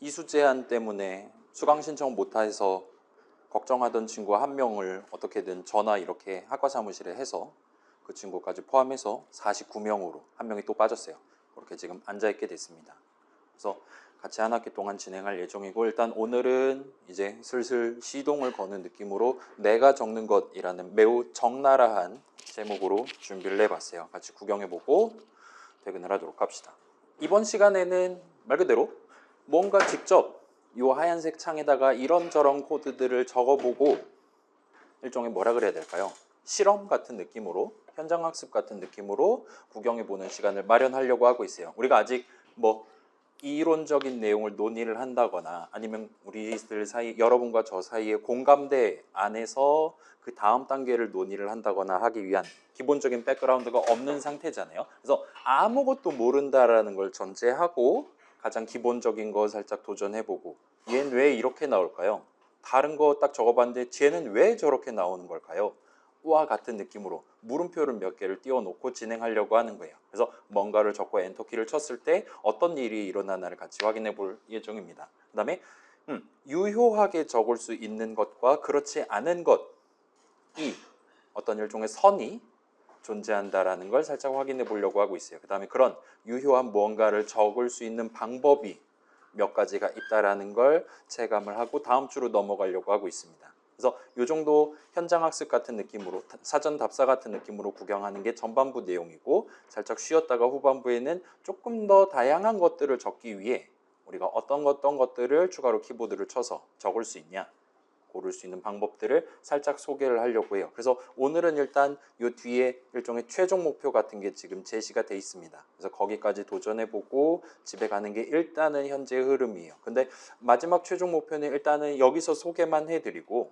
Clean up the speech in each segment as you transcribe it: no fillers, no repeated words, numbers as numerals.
이수 제한 때문에 수강 신청 못해서 걱정하던 친구 한 명을 어떻게든 전화 이렇게 학과 사무실에 해서 그 친구까지 포함해서 49명으로 한 명이 또 빠졌어요. 그렇게 지금 앉아있게 됐습니다. 그래서 같이 한 학기 동안 진행할 예정이고, 일단 오늘은 이제 슬슬 시동을 거는 느낌으로 내가 적는 것이라는 매우 적나라한 제목으로 준비를 해봤어요. 같이 구경해보고 퇴근을 하도록 합시다. 이번 시간에는 말 그대로 뭔가 직접 이 하얀색 창에다가 이런저런 코드들을 적어보고 일종의 뭐라 그래야 될까요? 실험 같은 느낌으로, 현장 학습 같은 느낌으로 구경해보는 시간을 마련하려고 하고 있어요. 우리가 아직 뭐 이론적인 내용을 논의를 한다거나 아니면 우리들 사이, 여러분과 저 사이의 공감대 안에서 그 다음 단계를 논의를 한다거나 하기 위한 기본적인 백그라운드가 없는 상태잖아요. 그래서 아무것도 모른다라는 걸 전제하고 가장 기본적인 거 살짝 도전해보고, 얘는 왜 이렇게 나올까요? 다른 거 딱 적어봤는데 쟤는 왜 저렇게 나오는 걸까요? 와 같은 느낌으로 물음표를 몇 개를 띄워놓고 진행하려고 하는 거예요. 그래서 뭔가를 적고 엔터키를 쳤을 때 어떤 일이 일어나나를 같이 확인해 볼 예정입니다. 그 다음에 유효하게 적을 수 있는 것과 그렇지 않은 것이 어떤 일종의 선이 존재한다라는 걸 살짝 확인해 보려고 하고 있어요. 그 다음에 그런 유효한 무언가를 적을 수 있는 방법이 몇 가지가 있다라는 걸 체감을 하고 다음 주로 넘어가려고 하고 있습니다. 그래서 이 정도 현장 학습 같은 느낌으로, 사전 답사 같은 느낌으로 구경하는 게 전반부 내용이고, 살짝 쉬었다가 후반부에는 조금 더 다양한 것들을 적기 위해 우리가 어떤 것들을 추가로 키보드를 쳐서 적을 수 있냐, 고를 수 있는 방법들을 살짝 소개를 하려고 해요. 그래서 오늘은 일단 이 뒤에 일종의 최종 목표 같은 게 지금 제시가 돼 있습니다. 그래서 거기까지 도전해보고 집에 가는 게 일단은 현재의 흐름이에요. 근데 마지막 최종 목표는 일단은 여기서 소개만 해드리고,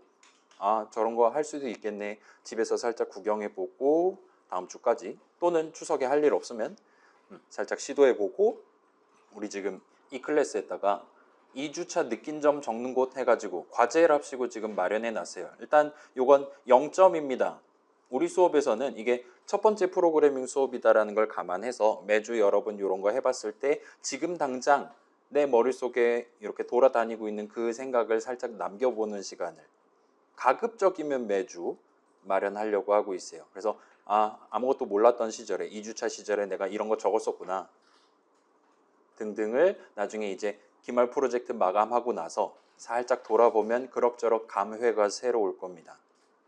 아 저런 거 할 수도 있겠네, 집에서 살짝 구경해보고 다음 주까지, 또는 추석에 할 일 없으면 살짝 시도해보고, 우리 지금 이 클래스에다가 2주차 느낀 점 적는 곳 해가지고 과제랍시고 지금 마련해 놨어요. 일단 요건 0점입니다. 우리 수업에서는 이게 첫 번째 프로그래밍 수업이다라는 걸 감안해서 매주 여러분 이런 거 해봤을 때 지금 당장 내 머릿속에 이렇게 돌아다니고 있는 그 생각을 살짝 남겨보는 시간을 가급적이면 매주 마련하려고 하고 있어요. 그래서 아무것도 몰랐던 시절에, 2주차 시절에 내가 이런 거 적었었구나 등등을 나중에 이제 기말 프로젝트 마감하고 나서 살짝 돌아보면 그럭저럭 감회가 새로울 겁니다.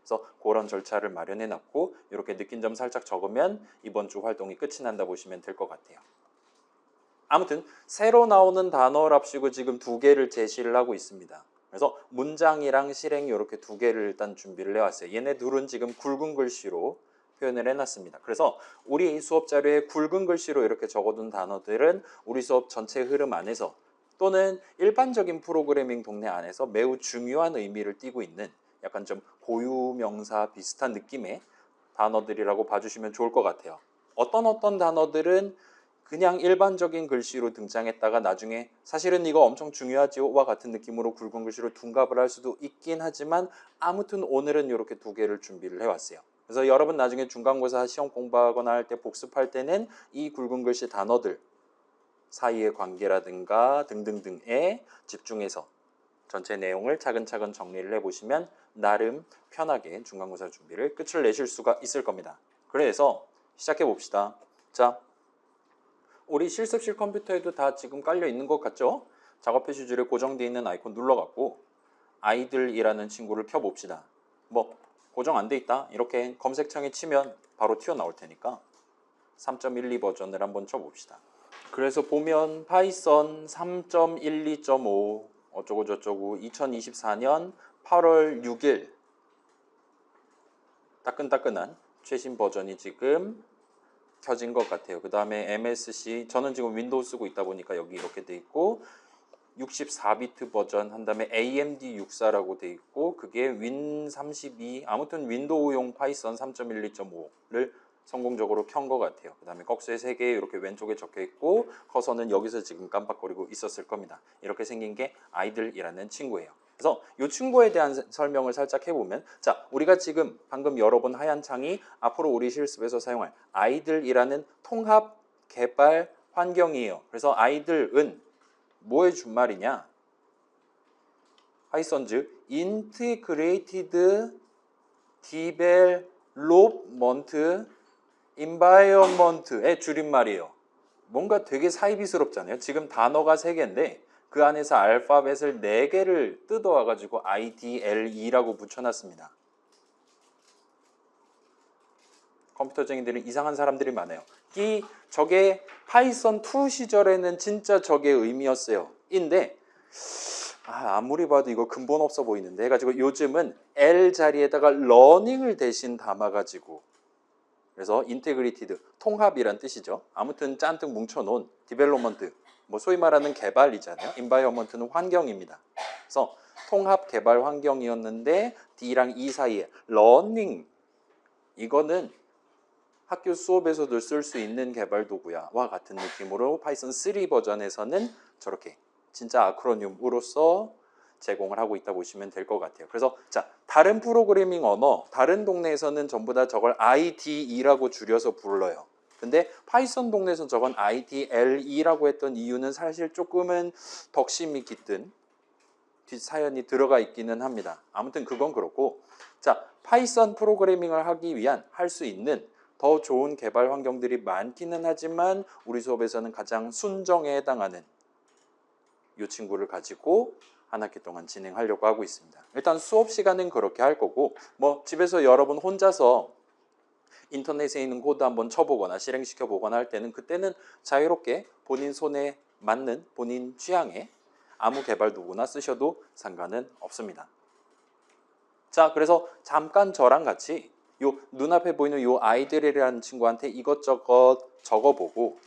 그래서 그런 절차를 마련해 놨고, 이렇게 느낀 점 살짝 적으면 이번 주 활동이 끝이 난다 보시면 될 것 같아요. 아무튼 새로 나오는 단어랍시고 지금 2개를 제시를 하고 있습니다. 그래서 문장이랑 실행 이렇게 2개를 일단 준비를 해왔어요. 얘네 둘은 지금 굵은 글씨로 표현을 해놨습니다. 그래서 우리 수업 자료에 굵은 글씨로 이렇게 적어둔 단어들은 우리 수업 전체 흐름 안에서 또는 일반적인 프로그래밍 동네 안에서 매우 중요한 의미를 띠고 있는 약간 좀 고유명사 비슷한 느낌의 단어들이라고 봐주시면 좋을 것 같아요. 어떤 단어들은 그냥 일반적인 글씨로 등장했다가 나중에 사실은 이거 엄청 중요하지요와 같은 느낌으로 굵은 글씨로 둔갑을 할 수도 있긴 하지만, 아무튼 오늘은 이렇게 2개를 준비를 해왔어요. 그래서 여러분 나중에 중간고사 시험 공부하거나 할 때 복습할 때는 이 굵은 글씨 단어들 사이의 관계라든가 등등등에 집중해서 전체 내용을 차근차근 정리를 해보시면 나름 편하게 중간고사 준비를 끝을 내실 수가 있을 겁니다. 그래서 시작해 봅시다. 자, 우리 실습실 컴퓨터에도 다 지금 깔려 있는 것 같죠? 작업 표시줄에 고정되어 있는 아이콘 눌러갖고 아이들이라는 친구를 켜봅시다. 뭐 고정 안 돼 있다 이렇게 검색창에 치면 바로 튀어나올 테니까 3.12 버전을 한번 쳐봅시다. 그래서 보면 파이썬 3.12.5 어쩌고 저쩌고 2024년 8월 6일 따끈따끈한 최신 버전이 지금 켜진 것 같아요. 그 다음에 MSC, 저는 지금 윈도우 쓰고 있다 보니까 여기 이렇게 돼 있고 64비트 버전 한 다음에 AMD 64라고 돼 있고 그게 윈32, 아무튼 윈도우용 파이썬 3.12.5를 성공적으로 켠 것 같아요. 그 다음에 꺽쇠 3개 이렇게 왼쪽에 적혀 있고 커서는 여기서 지금 깜빡거리고 있었을 겁니다. 이렇게 생긴 게 아이들이라는 친구예요. 그래서 이 친구에 대한 설명을 살짝 해보면, 자, 우리가 지금 방금 열어본 하얀 창이 앞으로 우리 실습에서 사용할 아이들이라는 통합 개발 환경이에요. 그래서 아이들은 뭐의 준말이냐? 파이썬즈 Integrated Development Environment의 줄임말이에요. 뭔가 되게 사이비스럽잖아요. 지금 단어가 3개인데 그 안에서 알파벳을 4개를 뜯어와가지고 IDLE라고 붙여놨습니다. 컴퓨터쟁이들은 이상한 사람들이 많아요. 저게 파이썬 2 시절에는 진짜 저게 의미였어요. 인데 아무리 봐도 이거 근본 없어 보이는데 해가지고 요즘은 L 자리에다가 러닝을 대신 담아가지고 그래서 인테그리티드, 통합이란 뜻이죠. 아무튼 짠뜩 뭉쳐놓은 디벨롭먼트, 뭐 소위 말하는 개발이잖아요. 인바이어먼트는 환경입니다. 그래서 통합 개발 환경이었는데 D랑 E 사이에 러닝, 이거는 학교 수업에서도 쓸 수 있는 개발 도구야 와 같은 느낌으로 파이썬 3 버전에서는 저렇게 진짜 아크로늄으로서 제공을 하고 있다 보시면 될 것 같아요. 그래서 자, 다른 프로그래밍 언어, 다른 동네에서는 전부 다 저걸 IDE라고 줄여서 불러요. 근데 파이썬 동네에서 저건 IDLE라고 했던 이유는 사실 조금은 덕심이 깃든 뒷사연이 들어가 있기는 합니다. 아무튼 그건 그렇고, 자, 파이썬 프로그래밍을 하기 위한 할 수 있는 더 좋은 개발 환경들이 많기는 하지만 우리 수업에서는 가장 순정에 해당하는 이 친구를 가지고 한 학기 동안 진행하려고 하고 있습니다. 일단 수업 시간은 그렇게 할 거고, 뭐 집에서 여러분 혼자서 인터넷에 있는 코드 한번 쳐보거나 실행시켜 보거나 할 때는 그때는 자유롭게 본인 손에 맞는 본인 취향의 아무 개발 도구나 쓰셔도 상관은 없습니다. 자, 그래서 잠깐 저랑 같이 요 눈앞에 보이는 요 아이들이라는 친구한테 이것저것 적어보고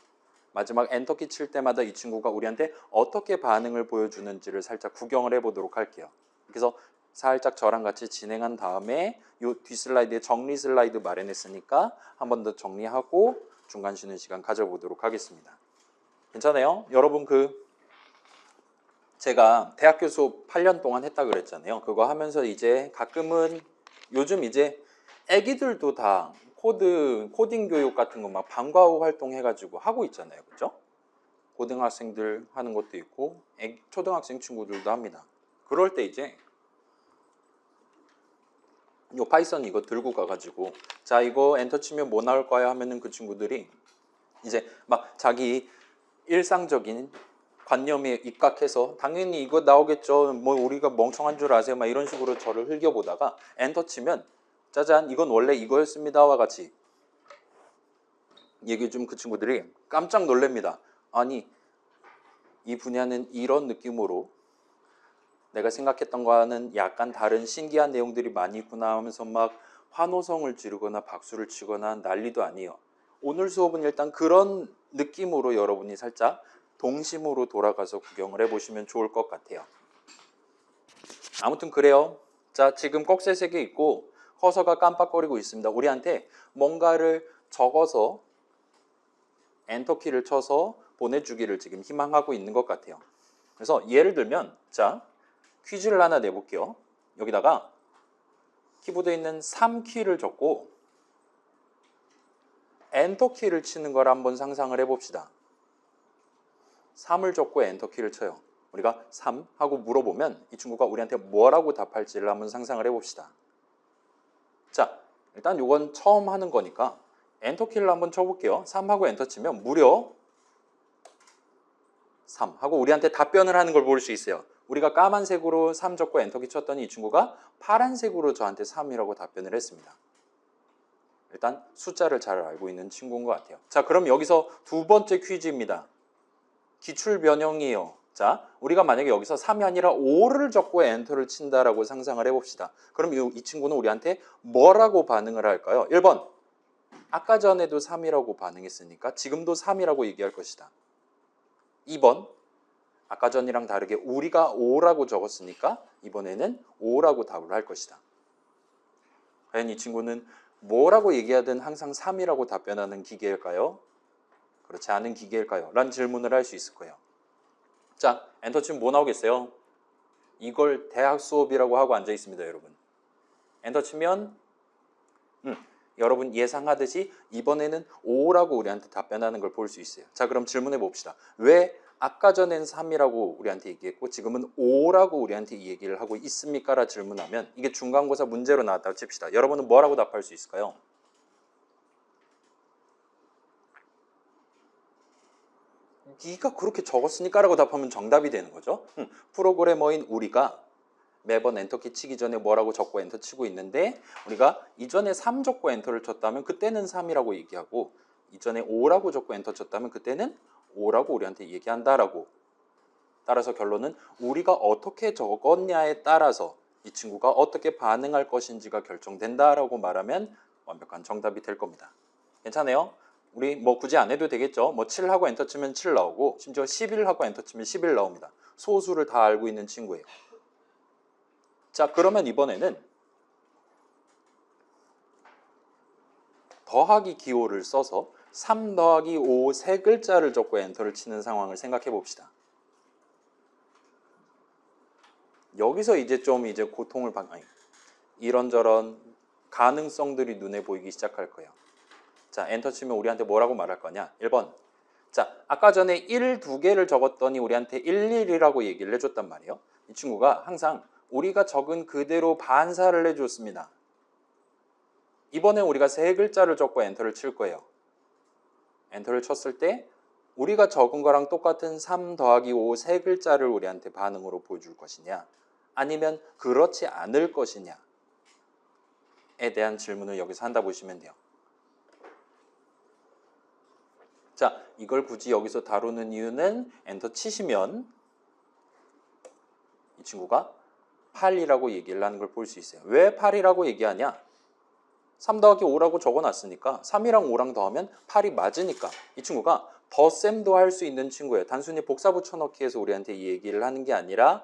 마지막 엔터키 칠 때마다 이 친구가 우리한테 어떻게 반응을 보여주는지를 살짝 구경을 해보도록 할게요. 그래서 살짝 저랑 같이 진행한 다음에 요 뒷슬라이드에 정리 슬라이드 마련했으니까 한 번 더 정리하고 중간 쉬는 시간 가져보도록 하겠습니다. 괜찮아요? 여러분 제가 대학교 수업 8년 동안 했다 그랬잖아요. 그거 하면서 이제 가끔은 요즘 이제 애기들도 다 코딩 교육 같은 거 막 방과 후 활동 해가지고 하고 있잖아요. 그죠? 고등학생들 하는 것도 있고 초등학생 친구들도 합니다. 그럴 때 이제 요 파이썬 이거 들고 가가지고 자 이거 엔터 치면 뭐 나올까요 하면은 그 친구들이 이제 막 자기 일상적인 관념에 입각해서 당연히 이거 나오겠죠. 뭐 우리가 멍청한 줄 아세요? 막 이런 식으로 저를 흘겨보다가 엔터 치면 짜잔 이건 원래 이거였습니다와 같이 얘기해 준 그 친구들이 깜짝 놀랍니다. 아니 이 분야는 이런 느낌으로 내가 생각했던 거와는 약간 다른 신기한 내용들이 많이 있구나 하면서 막 환호성을 지르거나 박수를 치거나 난리도 아니에요. 오늘 수업은 일단 그런 느낌으로 여러분이 살짝 동심으로 돌아가서 구경을 해보시면 좋을 것 같아요. 아무튼 그래요. 자, 지금 꺽쇠 3개 있고 커서가 깜빡거리고 있습니다. 우리한테 뭔가를 적어서 엔터키를 쳐서 보내주기를 지금 희망하고 있는 것 같아요. 그래서 예를 들면 자 퀴즈를 하나 내볼게요. 여기다가 키보드에 있는 3키를 적고 엔터키를 치는 걸 한번 상상을 해봅시다. 3을 적고 엔터키를 쳐요. 우리가 3 하고 물어보면 이 친구가 우리한테 뭐라고 답할지를 한번 상상을 해봅시다. 자, 일단 이건 처음 하는 거니까 엔터키를 한번 쳐볼게요. 3 하고 엔터 치면 무려 3 하고 우리한테 답변을 하는 걸 볼 수 있어요. 우리가 까만색으로 3 적고 엔터키 쳤더니 이 친구가 파란색으로 저한테 3이라고 답변을 했습니다. 일단 숫자를 잘 알고 있는 친구인 것 같아요. 자, 그럼 여기서 두 번째 퀴즈입니다. 기출 변형이에요. 자, 우리가 만약에 여기서 3이 아니라 5를 적고 엔터를 친다라고 상상을 해봅시다. 그럼 이 친구는 우리한테 뭐라고 반응을 할까요? 1번, 아까 전에도 3이라고 반응했으니까 지금도 3이라고 얘기할 것이다. 2번, 아까 전이랑 다르게 우리가 5라고 적었으니까 이번에는 5라고 답을 할 것이다. 과연 이 친구는 뭐라고 얘기하든 항상 3이라고 답변하는 기계일까요? 그렇지 않은 기계일까요? 라는 질문을 할 수 있을 거예요. 자, 엔터 치면 뭐 나오겠어요? 이걸 대학 수업이라고 하고 앉아 있습니다, 여러분. 엔터 치면 여러분 예상하듯이 이번에는 5라고 우리한테 답변하는 걸 볼 수 있어요. 자, 그럼 질문해 봅시다. 왜 아까 전엔 3이라고 우리한테 얘기했고 지금은 5라고 우리한테 이 얘기를 하고 있습니까? 라 질문하면 이게 중간고사 문제로 나왔다고 칩시다. 여러분은 뭐라고 답할 수 있을까요? 네가 그렇게 적었으니까 라고 답하면 정답이 되는 거죠. 프로그래머인 우리가 매번 엔터키 치기 전에 뭐라고 적고 엔터 치고 있는데 우리가 이전에 3 적고 엔터를 쳤다면 그때는 3이라고 얘기하고 이전에 5라고 적고 엔터 쳤다면 그때는 5라고 우리한테 얘기한다라고. 따라서 결론은 우리가 어떻게 적었냐에 따라서 이 친구가 어떻게 반응할 것인지가 결정된다라고 말하면 완벽한 정답이 될 겁니다. 괜찮아요? 우리 뭐 굳이 안 해도 되겠죠? 뭐 7하고 엔터 치면 7 나오고 심지어 11하고 엔터 치면 11 나옵니다. 소수를 다 알고 있는 친구예요. 자, 그러면 이번에는 더하기 기호를 써서 3 더하기 5 세 글자를 적고 엔터를 치는 상황을 생각해 봅시다. 여기서 이제 좀 고통을 아니, 이런저런 가능성들이 눈에 보이기 시작할 거예요. 자, 엔터 치면 우리한테 뭐라고 말할 거냐? 1번. 자, 아까 전에 1, 2개를 적었더니 우리한테 11이라고 얘기를 해줬단 말이에요. 이 친구가 항상 우리가 적은 그대로 반사를 해줬습니다. 이번에 우리가 세 글자를 적고 엔터를 칠 거예요. 엔터를 쳤을 때 우리가 적은 거랑 똑같은 3 더하기 5 세 글자를 우리한테 반응으로 보여줄 것이냐 아니면 그렇지 않을 것이냐에 대한 질문을 여기서 한다 보시면 돼요. 자, 이걸 굳이 여기서 다루는 이유는 엔터 치시면 이 친구가 8이라고 얘기를 하는 걸 볼 수 있어요. 왜 8이라고 얘기하냐? 3 더하기 5라고 적어놨으니까 3이랑 5랑 더하면 8이 맞으니까 이 친구가 덧셈도 할 수 있는 친구예요. 단순히 복사 붙여넣기해서 우리한테 이 얘기를 하는 게 아니라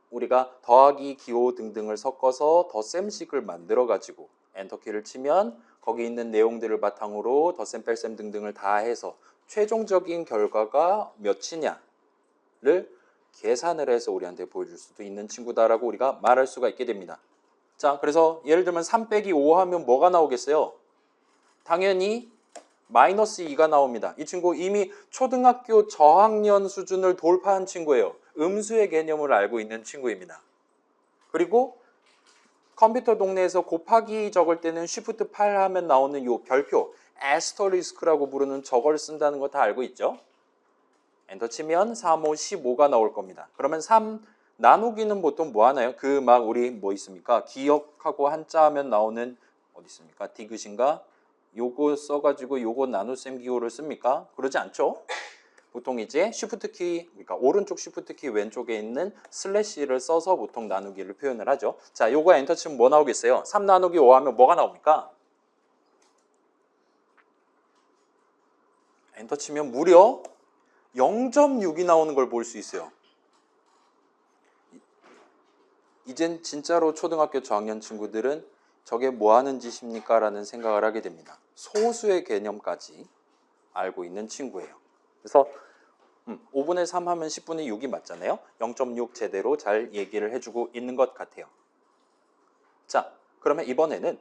우리가 더하기, 기호 등등을 섞어서 덧셈식을 만들어가지고 엔터키를 치면 거기 있는 내용들을 바탕으로 덧셈, 뺄셈 등등을 다 해서 최종적인 결과가 몇이냐를 계산을 해서 우리한테 보여줄 수도 있는 친구다라고 우리가 말할 수가 있게 됩니다. 자, 그래서 예를 들면 3 빼기 5 하면 뭐가 나오겠어요? 당연히 마이너스 2가 나옵니다. 이 친구 이미 초등학교 저학년 수준을 돌파한 친구예요. 음수의 개념을 알고 있는 친구입니다. 그리고 컴퓨터 동네에서 곱하기 적을 때는 Shift 8 하면 나오는 이 별표 애스터리스크라고 부르는 저걸 쓴다는 거 다 알고 있죠? 엔터 치면 3, 5, 15가 나올 겁니다. 그러면 3 나누기는 보통 뭐 하나요? 그 막 우리 뭐 있습니까? 기억하고 한자 하면 나오는 어디 있습니까? 디귿인가? 요거 써가지고 요거 나눗셈 기호를 씁니까? 그러지 않죠? 보통 이제 Shift 키, 그러니까 오른쪽 Shift 키 왼쪽에 있는 슬래시를 써서 보통 나누기를 표현을 하죠. 자, 요거 엔터 치면 뭐 나오겠어요? 3 나누기 5 하면 뭐가 나옵니까? 엔터 치면 무려 0.6이 나오는 걸 볼 수 있어요. 이젠 진짜로 초등학교 저학년 친구들은 저게 뭐 하는 짓입니까? 라는 생각을 하게 됩니다. 소수의 개념까지 알고 있는 친구예요. 그래서 5분의 3 하면 10분의 6이 맞잖아요. 0.6 제대로 잘 얘기를 해주고 있는 것 같아요. 자, 그러면 이번에는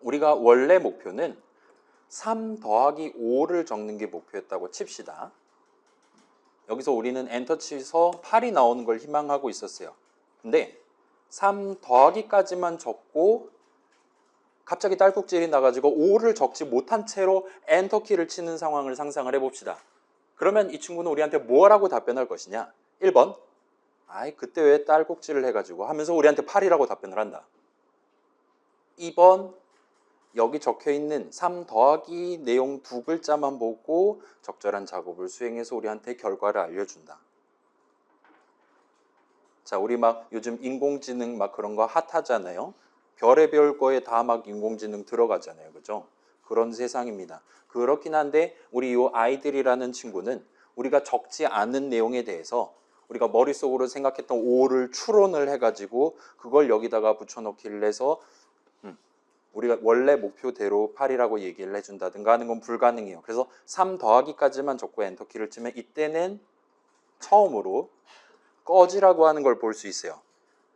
우리가 원래 목표는 3 더하기 5를 적는 게 목표였다고 칩시다. 여기서 우리는 엔터 치서 8이 나오는 걸 희망하고 있었어요. 근데 3 더하기까지만 적고 갑자기 딸꾹질이 나가지고 5를 적지 못한 채로 엔터키를 치는 상황을 상상을 해봅시다. 그러면 이 친구는 우리한테 뭐라고 답변할 것이냐? 1번, 아이 그때 왜 딸꾹질을 해가지고 하면서 우리한테 8이라고 답변을 한다. 2번, 여기 적혀있는 3 더하기 내용 두 글자만 보고 적절한 작업을 수행해서 우리한테 결과를 알려준다. 자, 우리 막 요즘 인공지능 막 그런 거 핫하잖아요. 별의별 거에 다 막 인공지능 들어가잖아요. 그죠? 그런 세상입니다. 그렇긴 한데 우리 이 아이들이라는 친구는 우리가 적지 않은 내용에 대해서 우리가 머릿속으로 생각했던 5를 추론을 해가지고 그걸 여기다가 붙여넣기를 해서 우리가 원래 목표대로 8이라고 얘기를 해준다든가 하는 건 불가능해요. 그래서 3 더하기까지만 적고 엔터키를 치면 이때는 처음으로 꺼지라고 하는 걸 볼 수 있어요.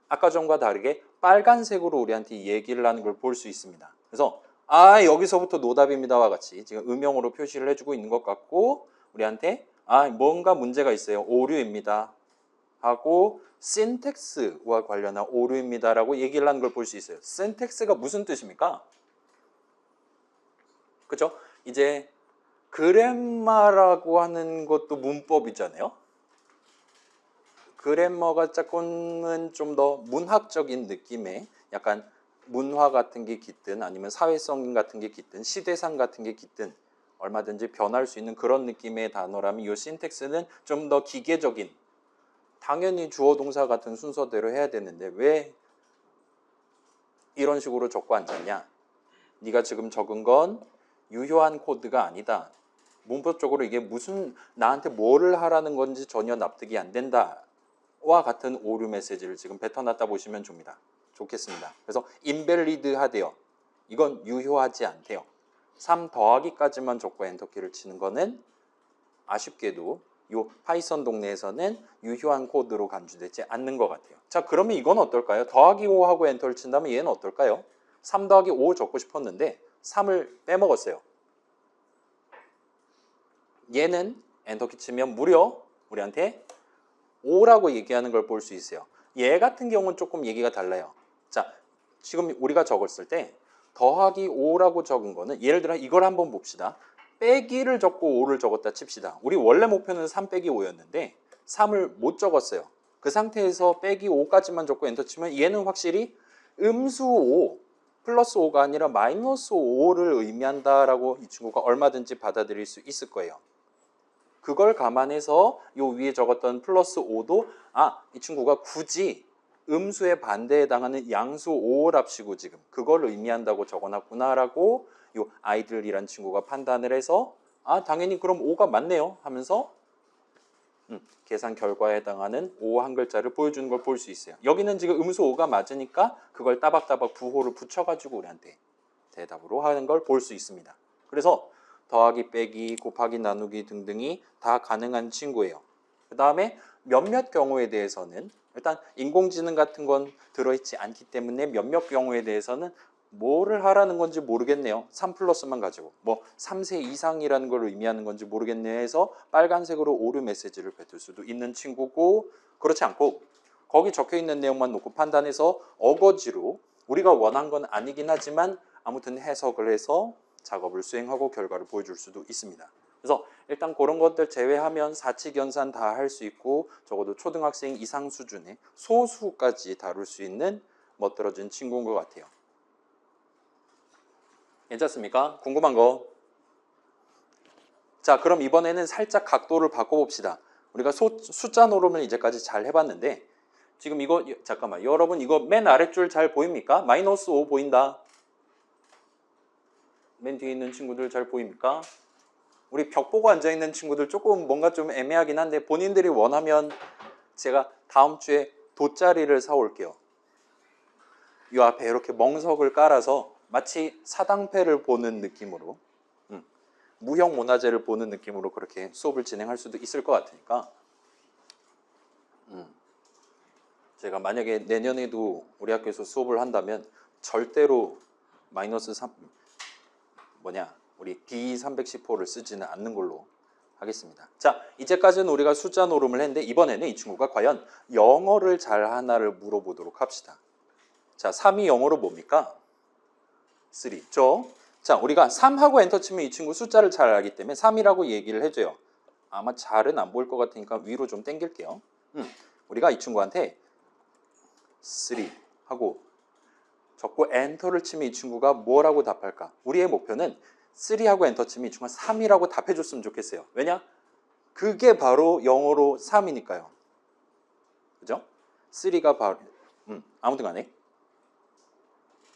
아까 전과 다르게 빨간색으로 우리한테 얘기를 하는 걸 볼 수 있습니다. 그래서 여기서부터 노답입니다와 같이 지금 음영으로 표시를 해주고 있는 것 같고 우리한테 뭔가 문제가 있어요. 오류입니다. 하고 신텍스와 관련한 오류입니다라고 얘기를 하는 걸 볼 수 있어요. 신텍스가 무슨 뜻입니까? 그죠? 이제 그래마라고 하는 것도 문법이잖아요. 그래머가 조금은 좀 더 문학적인 느낌의 약간 문화 같은 게 깃든 아니면 사회성 같은 게 깃든 시대상 같은 게 깃든 얼마든지 변할 수 있는 그런 느낌의 단어라면 이 신텍스는 좀 더 기계적인 당연히 주어 동사 같은 순서대로 해야 되는데 왜 이런 식으로 적고 앉았냐? 네가 지금 적은 건 유효한 코드가 아니다. 문법적으로 이게 무슨 나한테 뭐를 하라는 건지 전혀 납득이 안 된다. 와 같은 오류 메시지를 지금 뱉어놨다 보시면 좋겠습니다. 그래서 invalid 하대요. 이건 유효하지 않대요. 3 더하기까지만 적고 엔터키를 치는 거는 아쉽게도 이 파이썬 동네에서는 유효한 코드로 간주되지 않는 것 같아요. 자, 그러면 이건 어떨까요? 더하기 5하고 엔터를 친다면 얘는 어떨까요? 3 더하기 5 적고 싶었는데 3을 빼먹었어요. 얘는 엔터키 치면 무려 우리한테 5라고 얘기하는 걸 볼 수 있어요. 얘 같은 경우는 조금 얘기가 달라요. 자, 지금 우리가 적었을 때 더하기 5라고 적은 거는 예를 들어 이걸 한번 봅시다. 빼기를 적고 5를 적었다 칩시다. 우리 원래 목표는 3 빼기 5였는데 3을 못 적었어요. 그 상태에서 빼기 5까지만 적고 엔터 치면 얘는 확실히 음수 5 플러스 5가 아니라 마이너스 5를 의미한다라고 이 친구가 얼마든지 받아들일 수 있을 거예요. 그걸 감안해서 요 위에 적었던 플러스 5도 이 친구가 굳이 음수의 반대에 해당하는 양수 5랍시고 지금 그걸 의미한다고 적어놨구나라고 요 아이들이란 친구가 판단을 해서 당연히 그럼 5가 맞네요 하면서 계산 결과에 해당하는 5 한 글자를 보여주는 걸 볼 수 있어요. 여기는 지금 음수 5가 맞으니까 그걸 따박따박 부호를 붙여가지고 우리한테 대답으로 하는 걸 볼 수 있습니다. 그래서 더하기, 빼기, 곱하기, 나누기 등등이 다 가능한 친구예요. 그 다음에 몇몇 경우에 대해서는 일단 인공지능 같은 건 들어있지 않기 때문에 몇몇 경우에 대해서는 뭐를 하라는 건지 모르겠네요. 3 플러스만 가지고 뭐 3세 이상이라는 걸 의미하는 건지 모르겠네 해서 빨간색으로 오류 메시지를 뱉을 수도 있는 친구고 그렇지 않고 거기 적혀있는 내용만 놓고 판단해서 어거지로 우리가 원한 건 아니긴 하지만 아무튼 해석을 해서 작업을 수행하고 결과를 보여줄 수도 있습니다. 그래서 일단 그런 것들 제외하면 사칙연산 다 할 수 있고 적어도 초등학생 이상 수준의 소수까지 다룰 수 있는 멋들어진 친구인 것 같아요. 괜찮습니까? 궁금한 거? 자, 그럼 이번에는 살짝 각도를 바꿔봅시다. 우리가 숫자 노름을 이제까지 잘 해봤는데 지금 이거 잠깐만 여러분 이거 맨 아랫줄 잘 보입니까? 마이너스 5 보인다. 맨 뒤에 있는 친구들 잘 보입니까? 우리 벽 보고 앉아있는 친구들 조금 뭔가 좀 애매하긴 한데 본인들이 원하면 제가 다음 주에 돗자리를 사올게요. 이 앞에 이렇게 멍석을 깔아서 마치 사당패를 보는 느낌으로 무형문화재를 보는 느낌으로 그렇게 수업을 진행할 수도 있을 것 같으니까 제가 만약에 내년에도 우리 학교에서 수업을 한다면 절대로 마이너스 3 우리 D310호를 쓰지는 않는 걸로 하겠습니다. 자, 이제까지는 우리가 숫자 노름을 했는데 이번에는 이 친구가 과연 영어를 잘 하나를 물어보도록 합시다. 자, 3이 영어로 뭡니까? 3. 자, 우리가 3하고 엔터 치면 이 친구 숫자를 잘 알기 때문에 3이라고 얘기를 해줘요. 아마 잘은 안 보일 것 같으니까 위로 좀 당길게요. 우리가 이 친구한테 3 하고 적고 엔터를 치면 이 친구가 뭐라고 답할까? 우리의 목표는 3하고 엔터 치면 이 친구가 3이라고 답해줬으면 좋겠어요. 왜냐? 그게 바로 영어로 3이니까요. 그죠? 3가 바로 아무튼 간에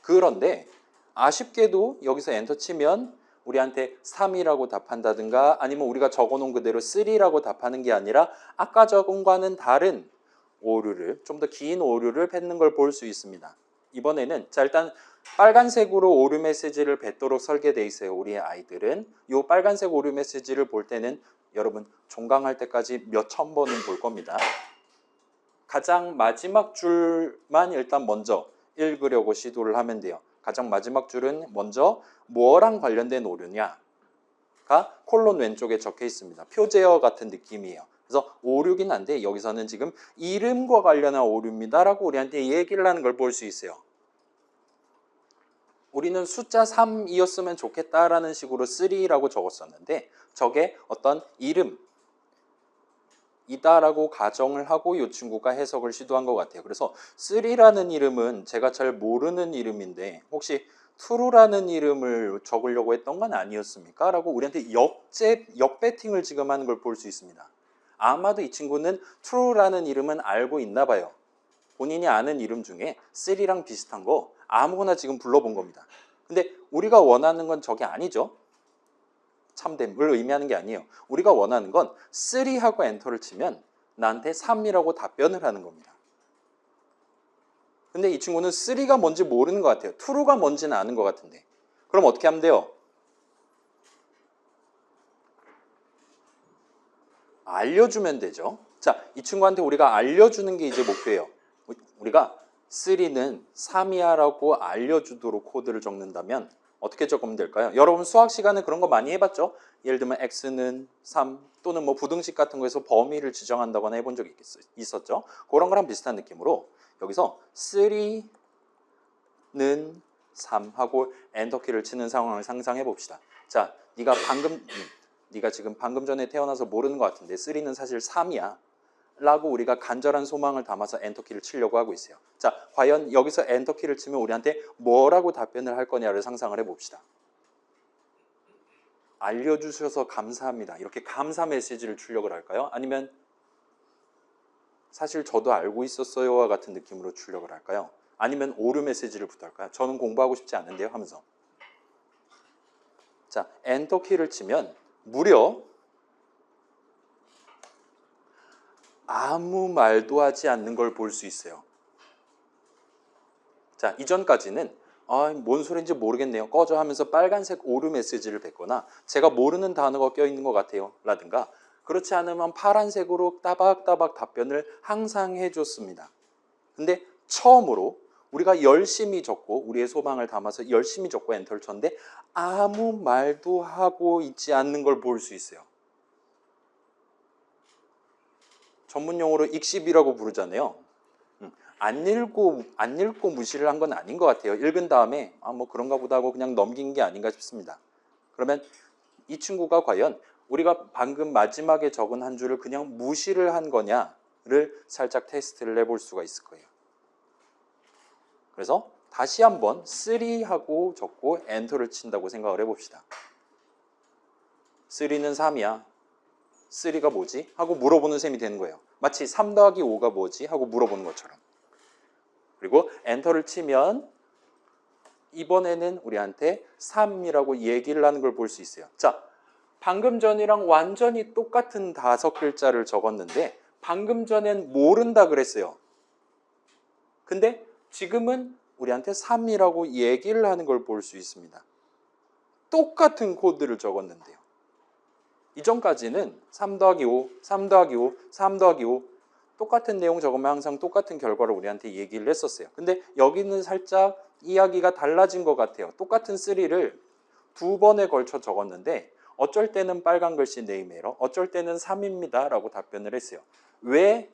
그런데 아쉽게도 여기서 엔터 치면 우리한테 3이라고 답한다든가 아니면 우리가 적어놓은 그대로 3라고 답하는 게 아니라 아까 적은 거와는 다른 오류를 좀 더 긴 오류를 뱉는 걸 볼 수 있습니다. 이번에는 자 일단 빨간색으로 오류 메시지를 뱉도록 설계되어 있어요. 우리의 아이들은 이 빨간색 오류 메시지를 볼 때는 여러분 종강할 때까지 몇천 번은 볼 겁니다. 가장 마지막 줄만 일단 먼저 읽으려고 시도를 하면 돼요. 가장 마지막 줄은 먼저 뭐랑 관련된 오류냐가 가 콜론 왼쪽에 적혀 있습니다. 표제어 같은 느낌이에요. 그래서 오류긴 한데 여기서는 지금 이름과 관련한 오류입니다라고 우리한테 얘기를 하는 걸 볼 수 있어요. 우리는 숫자 3이었으면 좋겠다라는 식으로 3라고 적었었는데 저게 어떤 이름이다라고 가정을 하고 이 친구가 해석을 시도한 것 같아요. 그래서 3라는 이름은 제가 잘 모르는 이름인데 혹시 true라는 이름을 적으려고 했던 건 아니었습니까? 라고 우리한테 역배팅을 지금 하는 걸 볼 수 있습니다. 아마도 이 친구는 true라는 이름은 알고 있나 봐요. 본인이 아는 이름 중에 3랑 비슷한 거 아무거나 지금 불러본 겁니다. 근데 우리가 원하는 건 저게 아니죠. 참됨을 의미하는 게 아니에요. 우리가 원하는 건 3하고 엔터를 치면 나한테 3이라고 답변을 하는 겁니다. 근데 이 친구는 3가 뭔지 모르는 것 같아요. true가 뭔지는 아는 것 같은데. 그럼 어떻게 하면 돼요? 알려주면 되죠. 자, 이 친구한테 우리가 알려주는 게 이제 목표예요. 우리가 3는 3이야 라고 알려주도록 코드를 적는다면 어떻게 적으면 될까요? 여러분 수학 시간에 그런 거 많이 해봤죠? 예를 들면 x는 3 또는 뭐 부등식 같은 거에서 범위를 지정한다거나 해본 적이 있었죠? 그런 거랑 비슷한 느낌으로 여기서 3는 3 하고 엔터키를 치는 상황을 상상해 봅시다. 자, 네가 지금 방금 전에 태어나서 모르는 것 같은데 3는 사실 3이야 라고 우리가 간절한 소망을 담아서 엔터키를 치려고 하고 있어요. 자, 과연 여기서 엔터키를 치면 우리한테 뭐라고 답변을 할 거냐를 상상을 해봅시다. 알려주셔서 감사합니다. 이렇게 감사 메시지를 출력을 할까요? 아니면 사실 저도 알고 있었어요와 같은 느낌으로 출력을 할까요? 아니면 오류 메시지를 부탁할까요? 저는 공부하고 싶지 않은데요 하면서. 자, 엔터키를 치면 무려 아무 말도 하지 않는 걸 볼 수 있어요. 자, 이전까지는 뭔 소리인지 모르겠네요. 꺼져 하면서 빨간색 오류 메시지를 뱉거나 제가 모르는 단어가 껴있는 것 같아요. 라든가 그렇지 않으면 파란색으로 따박따박 답변을 항상 해줬습니다. 근데 처음으로 우리가 열심히 적고 우리의 소망을 담아서 열심히 적고 엔터를 쳤는데 아무 말도 하고 있지 않는 걸 볼 수 있어요. 전문용어로 익십이라고 부르잖아요. 안 읽고 무시를 한 건 아닌 것 같아요. 읽은 다음에 뭐 그런가 보다 하고 그냥 넘긴 게 아닌가 싶습니다. 그러면 이 친구가 과연 우리가 방금 마지막에 적은 한 줄을 그냥 무시를 한 거냐를 살짝 테스트를 해볼 수가 있을 거예요. 그래서 다시 한번 3하고 적고 엔터를 친다고 생각을 해봅시다. 3는 3이야. 3가 뭐지? 하고 물어보는 셈이 되는 거예요. 마치 3 더하기 5가 뭐지? 하고 물어보는 것처럼. 그리고 엔터를 치면 이번에는 우리한테 3이라고 얘기를 하는 걸 볼 수 있어요. 자, 방금 전이랑 완전히 똑같은 5글자를 적었는데 방금 전엔 모른다 그랬어요. 근데 지금은 우리한테 3이라고 얘기를 하는 걸 볼 수 있습니다. 똑같은 코드를 적었는데요. 이전까지는 3 더하기 5, 3 더하기 5, 3 더하기 5 똑같은 내용 적으면 항상 똑같은 결과를 우리한테 얘기를 했었어요. 근데 여기는 살짝 이야기가 달라진 것 같아요. 똑같은 3를 2번에 걸쳐 적었는데 어쩔 때는 빨간 글씨 네임 에러, 어쩔 때는 3입니다 라고 답변을 했어요. 왜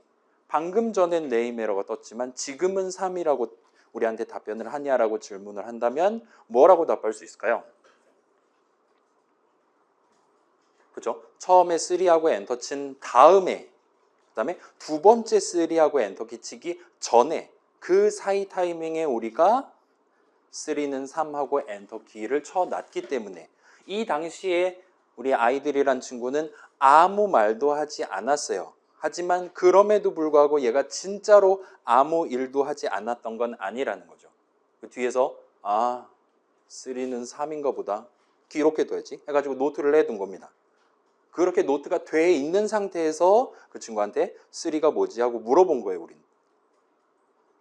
방금 전엔 네임 에러가 떴지만 지금은 3이라고 우리한테 답변을 하냐라고 질문을 한다면 뭐라고 답할 수 있을까요? 그죠? 처음에 3하고 엔터 친 다음에 그다음에 두 번째 3하고 엔터 키치기 전에 그 사이 타이밍에 우리가 3는 3하고 엔터 키를 쳐놨기 때문에 이 당시에 우리 아이들이란 친구는 아무 말도 하지 않았어요. 하지만 그럼에도 불구하고 얘가 진짜로 아무 일도 하지 않았던 건 아니라는 거죠. 그 뒤에서 3는 3인가 보다 기록해둬야지 해가지고 노트를 해둔 겁니다. 그렇게 노트가 돼 있는 상태에서 그 친구한테 3가 뭐지 하고 물어본 거예요. 우린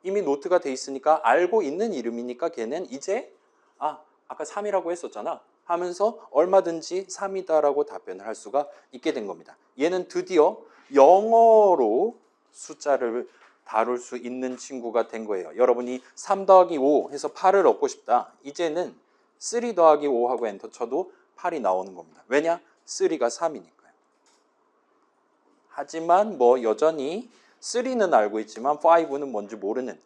이미 노트가 돼 있으니까 알고 있는 이름이니까 걔는 이제 아까 3이라고 했었잖아 하면서 얼마든지 3이다라고 답변을 할 수가 있게 된 겁니다. 얘는 드디어 영어로 숫자를 다룰 수 있는 친구가 된 거예요. 여러분이 3 더하기 5 해서 8을 얻고 싶다. 이제는 3 더하기 5 하고 엔터 쳐도 8이 나오는 겁니다. 왜냐? 3가 3이니까요. 하지만 뭐 여전히 3는 알고 있지만 5는 뭔지 모르는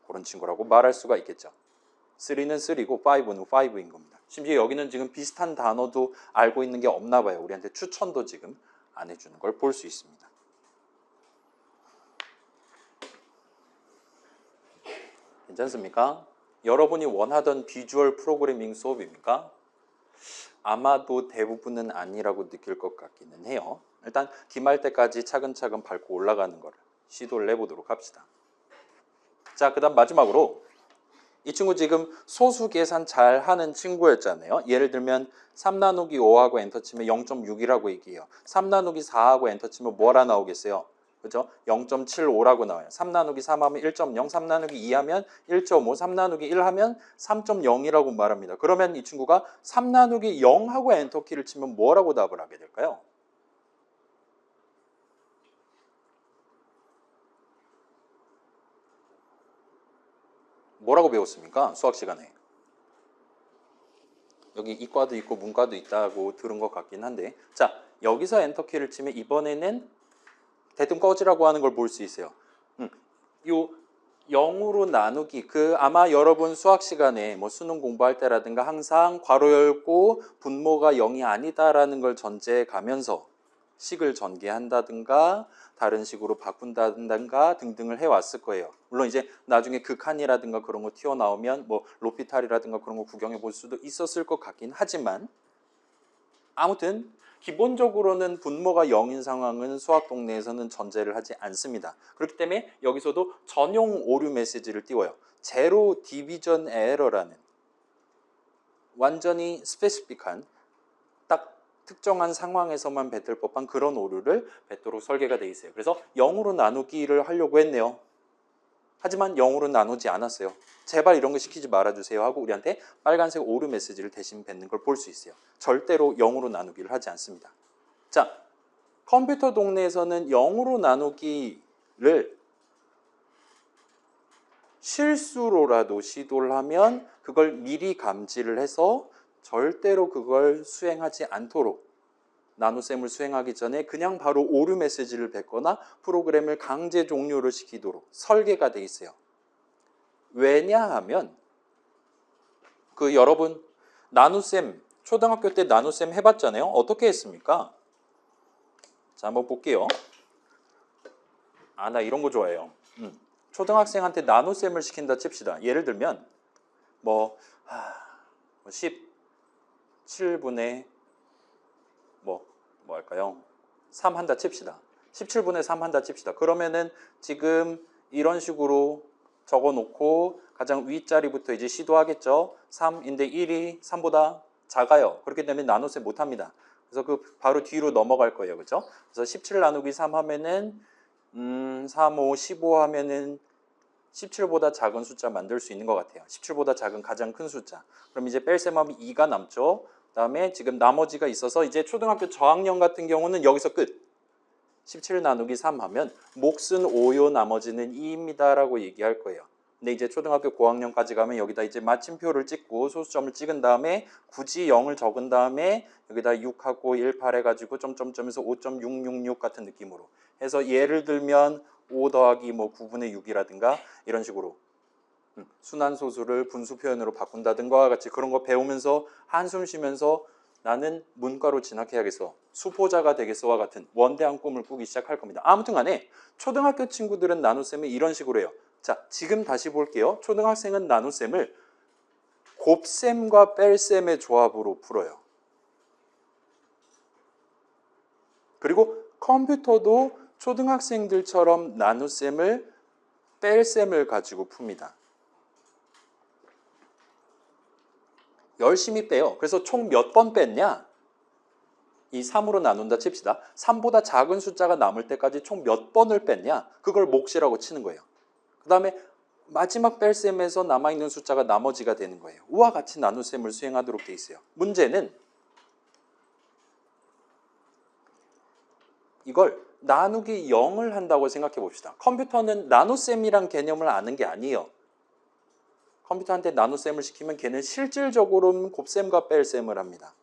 그런 친구라고 말할 수가 있겠죠. 3는 3고 5는 5인 겁니다. 심지어 여기는 지금 비슷한 단어도 알고 있는 게 없나 봐요. 우리한테 추천도 지금 안 해주는 걸 볼 수 있습니다. 괜찮습니까? 여러분이 원하던 비주얼 프로그래밍 수업입니까? 아마도 대부분은 아니라고 느낄 것 같기는 해요. 일단 기말 때까지 차근차근 밟고 올라가는 거를 시도를 해보도록 합시다. 자, 그 다음 마지막으로 이 친구 지금 소수 계산 잘 하는 친구였잖아요. 예를 들면 3 나누기 5하고 엔터 치면 0.6이라고 얘기해요. 3 나누기 4하고 엔터 치면 뭐라 나오겠어요? 그죠? 0.75라고 나와요. 3 나누기 3 하면 1.0, 3 나누기 2 하면 1.5, 3 나누기 1 하면 3.0이라고 말합니다. 그러면 이 친구가 3 나누기 0하고 엔터키를 치면 뭐라고 답을 하게 될까요? 뭐라고 배웠습니까? 수학 시간에. 여기 이과도 있고 문과도 있다고 들은 것 같긴 한데, 자, 여기서 엔터키를 치면 이번에는 대뜸 꺼지라고 하는 걸 볼 수 있어요. 요 0으로 나누기, 아마 여러분 수학 시간에 뭐 수능 공부할 때라든가 항상 괄호 열고 분모가 0이 아니다라는 걸 전제해 가면서 식을 전개한다든가 다른 식으로 바꾼다든가 등등을 해왔을 거예요. 물론 이제 나중에 극한이라든가 그런 거 튀어나오면 뭐 로피탈이라든가 그런 거 구경해 볼 수도 있었을 것 같긴 하지만, 아무튼 기본적으로는 분모가 0인 상황은 수학 동네에서는 전제를 하지 않습니다. 그렇기 때문에 여기서도 전용 오류 메시지를 띄워요. 제로 디비전 에러라는 완전히 스페시픽한 딱 특정한 상황에서만 뱉을 법한 그런 오류를 뱉도록 설계가 돼 있어요. 그래서 0으로 나누기를 하려고 했네요. 하지만 0으로 나누지 않았어요. 제발 이런 거 시키지 말아주세요 하고 우리한테 빨간색 오류 메시지를 대신 뱉는 걸 볼 수 있어요. 절대로 0으로 나누기를 하지 않습니다. 자, 컴퓨터 동네에서는 0으로 나누기를 실수로라도 시도를 하면 그걸 미리 감지를 해서 절대로 그걸 수행하지 않도록, 나눗셈을 수행하기 전에 그냥 바로 오류 메시지를 뱉거나 프로그램을 강제 종료를 시키도록 설계가 돼 있어요. 왜냐하면 여러분 나눗셈 초등학교 때 나눗셈 해봤잖아요. 어떻게 했습니까? 자, 한번 볼게요. 나 이런 거 좋아해요. 초등학생한테 나눗셈을 시킨다 칩시다. 예를 들면 17분의 뭐 할까요? 3 한다 칩시다. 17분의 3 한다 칩시다. 그러면은 지금 이런 식으로 적어놓고 가장 윗자리부터 이제 시도하겠죠. 3인데 1이 3보다 작아요. 그렇기 때문에 나눗셈 못합니다. 그래서 바로 뒤로 넘어갈 거예요. 그렇죠? 그래서 17 나누기 3 하면은 3, 5, 15 하면은 17보다 작은 숫자 만들 수 있는 것 같아요. 17보다 작은 가장 큰 숫자. 그럼 이제 뺄셈하면 2가 남죠. 그다음에 지금 나머지가 있어서 이제 초등학교 저학년 같은 경우는 여기서 끝. 17 나누기 3 하면 몫은 5요 나머지는 2입니다 라고 얘기할 거예요. 근데 이제 초등학교 고학년까지 가면 여기다 이제 마침표를 찍고 소수점을 찍은 다음에 굳이 0을 적은 다음에 여기다 6하고 18 해가지고 점점점에서 5.666 같은 느낌으로 해서 예를 들면 5 더하기 9분의 6이라든가 이런 식으로 순환소수를 분수 표현으로 바꾼다든가 같이 그런 거 배우면서 한숨 쉬면서 나는 문과로 진학해야겠어, 수포자가 되겠어와 같은 원대한 꿈을 꾸기 시작할 겁니다. 아무튼 간에 초등학교 친구들은 나눗셈을 이런 식으로 해요. 자, 지금 다시 볼게요. 초등학생은 나눗셈을 곱셈과 뺄셈의 조합으로 풀어요. 그리고 컴퓨터도 초등학생들처럼 나눗셈을 뺄셈을 가지고 풉니다. 열심히 빼요. 그래서 총 몇 번 뺐냐? 이 3으로 나눈다 칩시다. 3보다 작은 숫자가 남을 때까지 총 몇 번을 뺐냐? 그걸 몫이라고 치는 거예요. 그 다음에 마지막 뺄셈에서 남아있는 숫자가 나머지가 되는 거예요. 우와 같이 나눗셈을 수행하도록 돼 있어요. 문제는 이걸 나누기 0을 한다고 생각해 봅시다. 컴퓨터는 나눗셈이란 개념을 아는 게 아니에요. 컴퓨터한테 나눗셈을 시키면 걔는 실질적으로는 곱셈과 뺄셈을 합니다.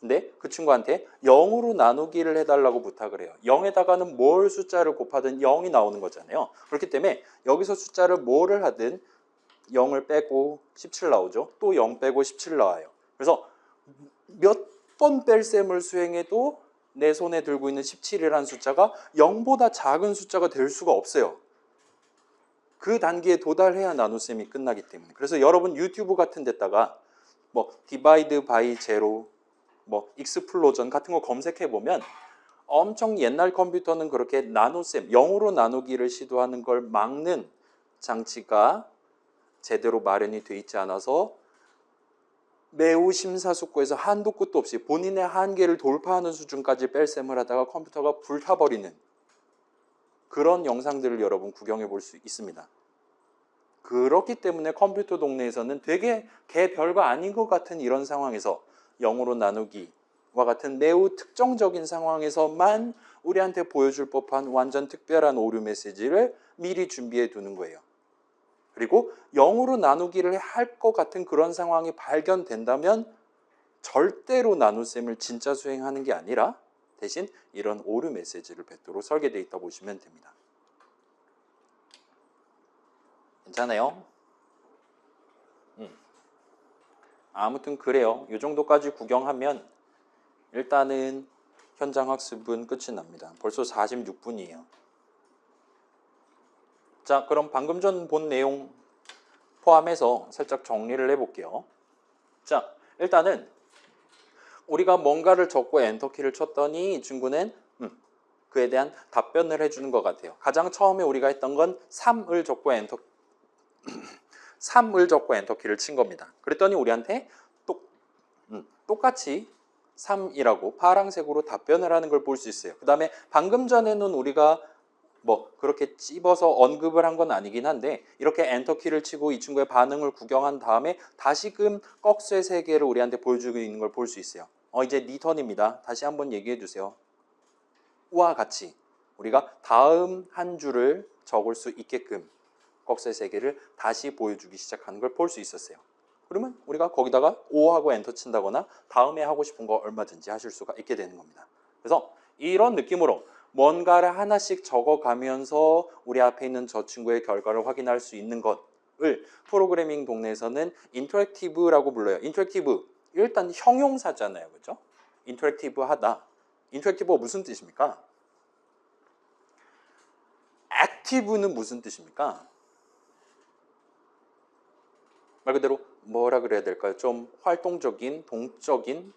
근데 그 친구한테 0으로 나누기를 해달라고 부탁을 해요. 0에다가는 뭘 숫자를 곱하든 0이 나오는 거잖아요. 그렇기 때문에 여기서 숫자를 뭐를 하든 0을 빼고 17 나오죠. 또 0 빼고 17 나와요. 그래서 몇 번 뺄셈을 수행해도 내 손에 들고 있는 17이라는 숫자가 0보다 작은 숫자가 될 수가 없어요. 그 단계에 도달해야 나눗셈이 끝나기 때문에. 그래서 여러분 유튜브 같은 데다가 뭐 디바이드 바이 제로, 뭐 익스플로전 같은 거 검색해 보면 엄청 옛날 컴퓨터는 그렇게 나눗셈, 0으로 나누기를 시도하는 걸 막는 장치가 제대로 마련이 돼 있지 않아서 매우 심사숙고해서 한도 끝도 없이 본인의 한계를 돌파하는 수준까지 뺄셈을 하다가 컴퓨터가 불타버리는 그런 영상들을 여러분 구경해 볼 수 있습니다. 그렇기 때문에 컴퓨터 동네에서는 되게 개 별거 아닌 것 같은 이런 상황에서 0으로 나누기와 같은 매우 특정적인 상황에서만 우리한테 보여줄 법한 완전 특별한 오류 메시지를 미리 준비해 두는 거예요. 그리고 0으로 나누기를 할 것 같은 그런 상황이 발견된다면 절대로 나눗셈을 진짜 수행하는 게 아니라 대신 이런 오류 메시지를 뱉도록 설계되어 있다 보시면 됩니다. 괜찮아요? 아무튼 그래요. 이 정도까지 구경하면 일단은 현장 학습은 끝이 납니다. 벌써 46분이에요. 자, 그럼 방금 전 본 내용 포함해서 살짝 정리를 해볼게요. 자, 일단은 우리가 뭔가를 적고 엔터키를 쳤더니 이 친구는 그에 대한 답변을 해주는 것 같아요. 가장 처음에 우리가 했던 건 3을 적고 3을 적고 엔터키를 친 겁니다. 그랬더니 우리한테 똑같이 3이라고 파란색으로 답변을 하는 걸 볼 수 있어요. 그 다음에 방금 전에는 우리가 뭐 그렇게 찝어서 언급을 한 건 아니긴 한데 이렇게 엔터키를 치고 이 친구의 반응을 구경한 다음에 다시금 꺽쇠 세 개를 우리한테 보여주고 있는 걸 볼 수 있어요. 이제 네 턴입니다. 다시 한번 얘기해 주세요. 와 같이 우리가 다음 한 줄을 적을 수 있게끔 꺽쇠 세 개를 다시 보여주기 시작하는 걸 볼 수 있었어요. 그러면 우리가 거기다가 5하고 엔터 친다거나 다음에 하고 싶은 거 얼마든지 하실 수가 있게 되는 겁니다. 그래서 이런 느낌으로 뭔가를 하나씩 적어가면서 우리 앞에 있는 저 친구의 결과를 확인할 수 있는 것을 프로그래밍 동네에서는 인터랙티브라고 불러요. 인터랙티브, 일단 형용사잖아요. 그렇죠? 인터랙티브 하다. 인터랙티브가 무슨 뜻입니까? 액티브는 무슨 뜻입니까? 말 그대로 뭐라 그래야 될까요? 좀 활동적인, 동적인,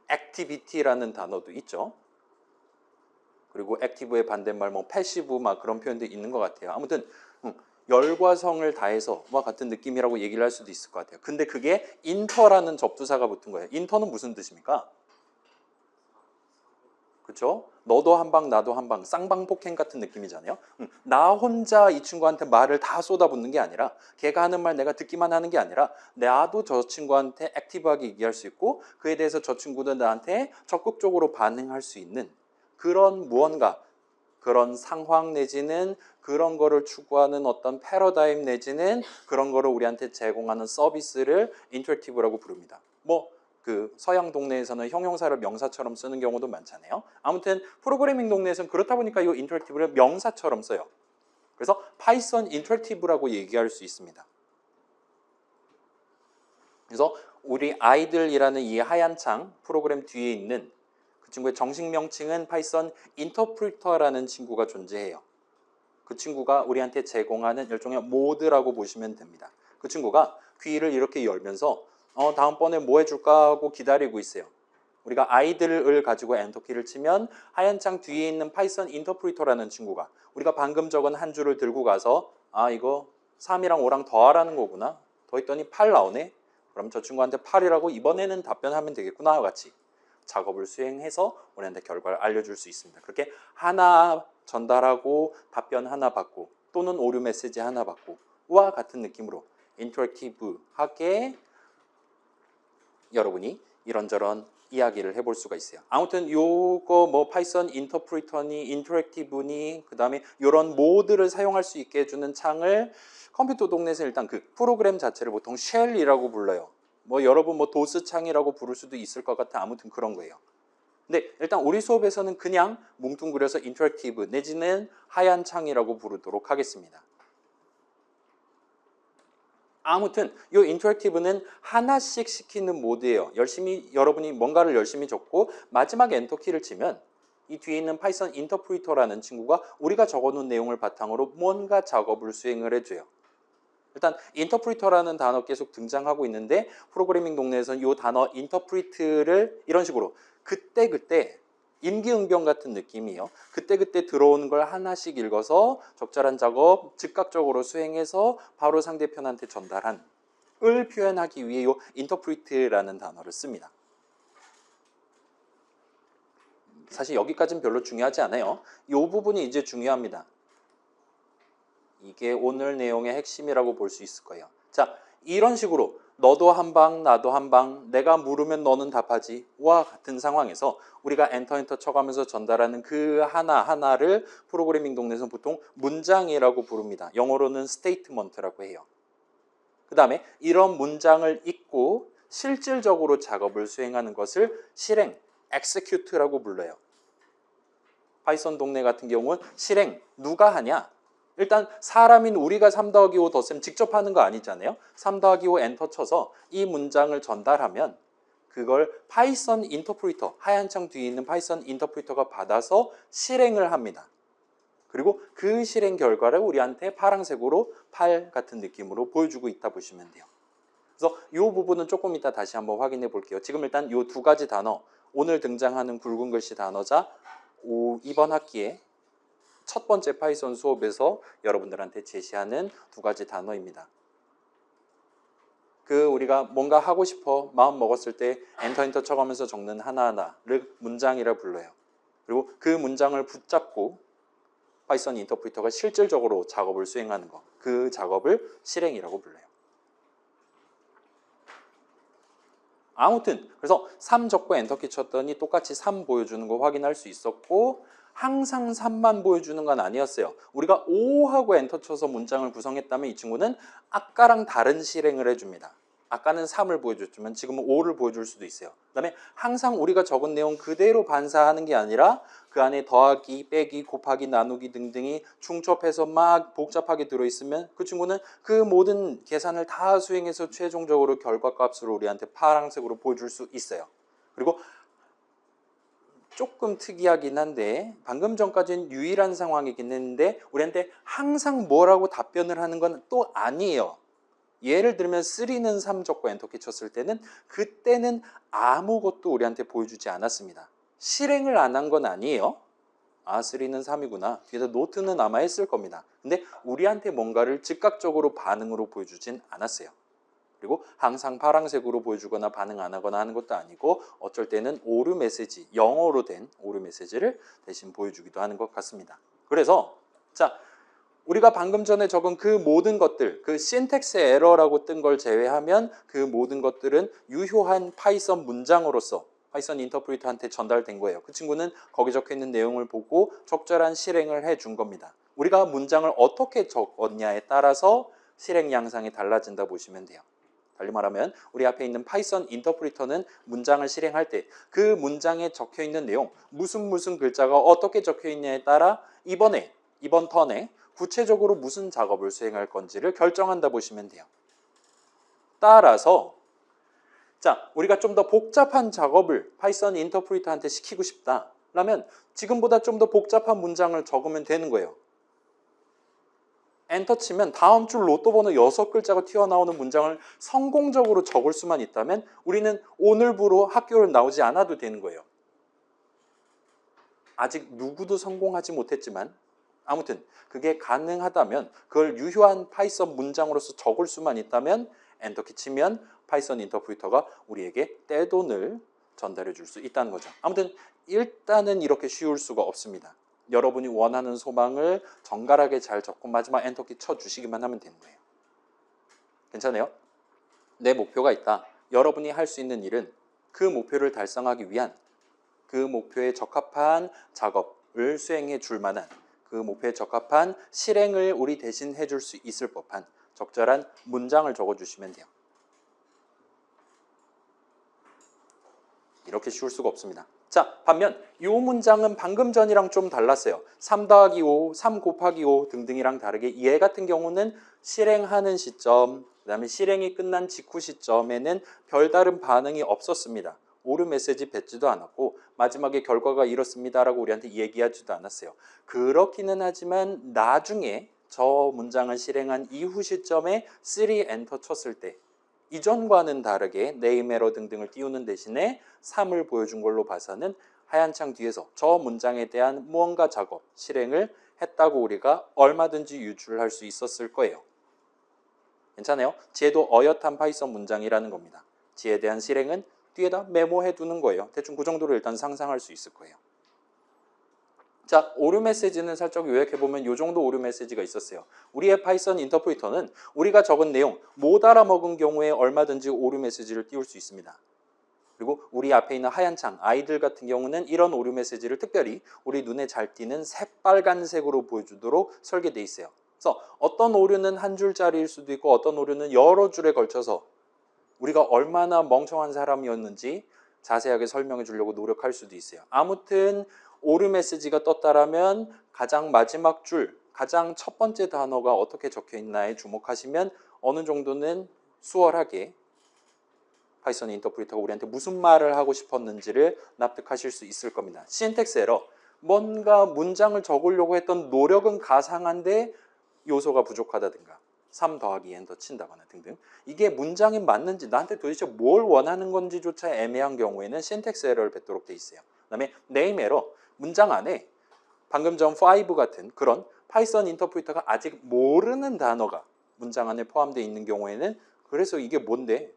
액티비티라는 단어도 있죠. 그리고 액티브의 반대말 뭐 패시브 막 그런 표현도 있는 것 같아요. 아무튼 열과 성을 다해서와 같은 느낌이라고 얘기를 할 수도 있을 것 같아요. 근데 그게 인터라는 접두사가 붙은 거예요. 인터는 무슨 뜻입니까? 그렇죠? 너도 한 방 나도 한 방 쌍방폭행 같은 느낌이잖아요. 나 혼자 이 친구한테 말을 다 쏟아붓는 게 아니라 걔가 하는 말 내가 듣기만 하는 게 아니라 나도 저 친구한테 액티브하게 얘기할 수 있고 그에 대해서 저 친구도 나한테 적극적으로 반응할 수 있는 그런 무언가, 그런 상황 내지는 그런 거를 추구하는 어떤 패러다임 내지는 그런 거를 우리한테 제공하는 서비스를 인터랙티브라고 부릅니다. 뭐 그 서양 동네에서는 형용사를 명사처럼 쓰는 경우도 많잖아요. 아무튼 프로그래밍 동네에서는 그렇다 보니까 이 인터랙티브를 명사처럼 써요. 그래서 파이썬 인터랙티브라고 얘기할 수 있습니다. 그래서 우리 아이들이라는 이 하얀 창 프로그램 뒤에 있는 그 친구의 정식 명칭은 파이썬 인터프리터라는 친구가 존재해요. 그 친구가 우리한테 제공하는 일종의 모드라고 보시면 됩니다. 그 친구가 귀를 이렇게 열면서 다음번에 뭐 해줄까 하고 기다리고 있어요. 우리가 아이들을 가지고 엔터키를 치면 하얀 창 뒤에 있는 파이썬 인터프리터라는 친구가 우리가 방금 적은 한 줄을 들고 가서 이거 3이랑 5랑 더하라는 거구나. 더했더니 8 나오네. 그럼 저 친구한테 8이라고 이번에는 답변하면 되겠구나 같이 작업을 수행해서 우리한테 결과를 알려줄 수 있습니다. 그렇게 하나 전달하고 답변 하나 받고 또는 오류 메시지 하나 받고 와 같은 느낌으로 인터랙티브하게 여러분이 이런저런 이야기를 해볼 수가 있어요. 아무튼 요거 뭐 파이썬 인터프리터니 인터랙티브니 그 다음에 이런 모드를 사용할 수 있게 해주는 창을 컴퓨터 동네에서 일단 그 프로그램 자체를 보통 쉘이라고 불러요. 뭐 여러분 뭐 도스 창이라고 부를 수도 있을 것 같아. 아무튼 그런 거예요. 근데 일단 우리 수업에서는 그냥 뭉뚱그려서 인터랙티브 내지는 하얀 창이라고 부르도록 하겠습니다. 아무튼 이 인터랙티브는 하나씩 시키는 모드예요. 여러분이 뭔가를 열심히 적고 마지막 엔터키를 치면 이 뒤에 있는 파이썬 인터프리터라는 친구가 우리가 적어놓은 내용을 바탕으로 뭔가 작업을 수행을 해줘요. 일단 인터프리터라는 단어 계속 등장하고 있는데 프로그래밍 동네에서는 이 단어 인터프리트를 이런 식으로 그때그때 임기응변 같은 느낌이에요. 그때그때 들어오는 걸 하나씩 읽어서 적절한 작업 즉각적으로 수행해서 바로 상대편한테 전달한 을 표현하기 위해 이 인터프리트라는 단어를 씁니다. 사실 여기까지는 별로 중요하지 않아요. 이 부분이 이제 중요합니다. 이게 오늘 내용의 핵심이라고 볼 수 있을 거예요. 자, 이런 식으로 너도 한 방, 나도 한 방, 내가 물으면 너는 답하지 와 같은 상황에서 우리가 엔터 쳐가면서 전달하는 그 하나하나를 프로그래밍 동네에서는 보통 문장이라고 부릅니다. 영어로는 스테이트먼트라고 해요. 그 다음에 이런 문장을 읽고 실질적으로 작업을 수행하는 것을 실행, execute라고 불러요. 파이썬 동네 같은 경우는 실행, 누가 하냐? 일단 사람인 우리가 3 더하기 5 덧셈 직접 하는 거 아니잖아요. 3 더하기 5 엔터 쳐서 이 문장을 전달하면 그걸 파이썬 인터프리터, 하얀 창 뒤에 있는 파이썬 인터프리터가 받아서 실행을 합니다. 그리고 그 실행 결과를 우리한테 파란색으로 팔 같은 느낌으로 보여주고 있다 보시면 돼요. 그래서 이 부분은 조금 이따 다시 한번 확인해 볼게요. 지금 일단 이 두 가지 단어, 오늘 등장하는 굵은 글씨 단어자 이번 학기에 첫 번째 파이썬 수업에서 여러분들한테 제시하는 두 가지 단어입니다. 우리가 뭔가 하고 싶어 마음 먹었을 때 엔터 쳐가면서 적는 하나하나를 문장이라 불러요. 그리고 그 문장을 붙잡고 파이썬 인터프리터가 실질적으로 작업을 수행하는 거, 그 작업을 실행이라고 불러요. 아무튼 그래서 3 적고 엔터키 쳤더니 똑같이 3 보여주는 거 확인할 수 있었고 항상 3만 보여주는 건 아니었어요. 우리가 5하고 엔터 쳐서 문장을 구성했다면 이 친구는 아까랑 다른 실행을 해줍니다. 아까는 3을 보여줬지만 지금은 5를 보여줄 수도 있어요. 그 다음에 항상 우리가 적은 내용 그대로 반사하는 게 아니라 그 안에 더하기, 빼기, 곱하기, 나누기 등등이 중첩해서 막 복잡하게 들어있으면 그 친구는 그 모든 계산을 다 수행해서 최종적으로 결과값을 우리한테 파란색으로 보여줄 수 있어요. 그리고 조금 특이하긴 한데 방금 전까지는 유일한 상황이긴 했는데 우리한테 항상 뭐라고 답변을 하는 건 또 아니에요. 예를 들면 3는 3 적고 엔터키 쳤을 때는 그때는 아무것도 우리한테 보여주지 않았습니다. 실행을 안 한 건 아니에요. 3는 3이구나. 뒤에서 노트는 아마 했을 겁니다. 근데 우리한테 뭔가를 즉각적으로 반응으로 보여주진 않았어요. 그리고 항상 파란색으로 보여주거나 반응 안 하거나 하는 것도 아니고 어쩔 때는 오류 메시지, 영어로 된 오류 메시지를 대신 보여주기도 하는 것 같습니다. 그래서 자, 우리가 방금 전에 적은 그 모든 것들, 그 신텍스 에러라고 뜬 걸 제외하면 그 모든 것들은 유효한 파이썬 문장으로서 파이썬 인터프리터한테 전달된 거예요. 그 친구는 거기 적혀있는 내용을 보고 적절한 실행을 해준 겁니다. 우리가 문장을 어떻게 적었냐에 따라서 실행 양상이 달라진다 보시면 돼요. 달리 말하면 우리 앞에 있는 파이썬 인터프리터는 문장을 실행할 때 그 문장에 적혀있는 내용, 무슨 글자가 어떻게 적혀있냐에 따라 이번 턴에 구체적으로 무슨 작업을 수행할 건지를 결정한다 보시면 돼요. 따라서 자, 우리가 좀 더 복잡한 작업을 파이썬 인터프리터한테 시키고 싶다라면 지금보다 좀 더 복잡한 문장을 적으면 되는 거예요. 엔터 치면 다음 줄 로또 번호 6글자가 튀어나오는 문장을 성공적으로 적을 수만 있다면 우리는 오늘부로 학교를 나오지 않아도 되는 거예요. 아직 누구도 성공하지 못했지만 아무튼 그게 가능하다면 그걸 유효한 파이썬 문장으로서 적을 수만 있다면 엔터키 치면 파이썬 인터프리터가 우리에게 떼돈을 전달해 줄 수 있다는 거죠. 아무튼 일단은 이렇게 쉬울 수가 없습니다. 여러분이 원하는 소망을 정갈하게 잘 적고 마지막 엔터키 쳐주시기만 하면 되는 거예요. 괜찮아요? 내 목표가 있다. 여러분이 할 수 있는 일은 그 목표를 달성하기 위한 그 목표에 적합한 작업을 수행해 줄 만한 그 목표에 적합한 실행을 우리 대신 해줄 수 있을 법한 적절한 문장을 적어주시면 돼요. 이렇게 쉬울 수가 없습니다. 자, 반면 이 문장은 방금 전이랑 좀 달랐어요. 3 더하기 5, 3 곱하기 5 등등이랑 다르게 얘 같은 경우는 실행하는 시점, 그 다음에 실행이 끝난 직후 시점에는 별다른 반응이 없었습니다. 오류 메시지 뱉지도 않았고 마지막에 결과가 이렇습니다라고 우리한테 얘기하지도 않았어요. 그렇기는 하지만 나중에 저 문장을 실행한 이후 시점에 3 엔터 쳤을 때 이전과는 다르게 name error 등등을 띄우는 대신에 3을 보여준 걸로 봐서는 하얀 창 뒤에서 저 문장에 대한 무언가 작업, 실행을 했다고 우리가 얼마든지 유출할 수 있었을 거예요. 괜찮아요? 지혜도 어엿한 파이썬 문장이라는 겁니다. 지혜에 대한 실행은 뒤에다 메모해 두는 거예요. 대충 그 정도로 일단 상상할 수 있을 거예요. 자, 오류 메시지는 살짝 요약해보면 이 정도 오류 메시지가 있었어요. 우리의 파이썬 인터프리터는 우리가 적은 내용 못 알아먹은 경우에 얼마든지 오류 메시지를 띄울 수 있습니다. 그리고 우리 앞에 있는 하얀 창, 아이들 같은 경우는 이런 오류 메시지를 특별히 우리 눈에 잘 띄는 새빨간색으로 보여주도록 설계되어 있어요. 그래서 어떤 오류는 한 줄짜리일 수도 있고 어떤 오류는 여러 줄에 걸쳐서 우리가 얼마나 멍청한 사람이었는지 자세하게 설명해 주려고 노력할 수도 있어요. 아무튼 오류 메시지가 떴다라면 가장 마지막 줄, 가장 첫 번째 단어가 어떻게 적혀 있나에 주목하시면 어느 정도는 수월하게 파이썬 인터프리터가 우리한테 무슨 말을 하고 싶었는지를 납득하실 수 있을 겁니다. 신텍스 에러, 뭔가 문장을 적으려고 했던 노력은 가상한데 요소가 부족하다든가 3 더하기 엔터 친다거나 등등, 이게 문장이 맞는지 나한테 도대체 뭘 원하는 건지조차 애매한 경우에는 신텍스 에러를 뱉도록 돼 있어요. 그 다음에 네임 에러, 문장 안에 방금 전 5 같은 그런 파이썬 인터프리터가 아직 모르는 단어가 문장 안에 포함되어 있는 경우에는 그래서 이게 뭔데?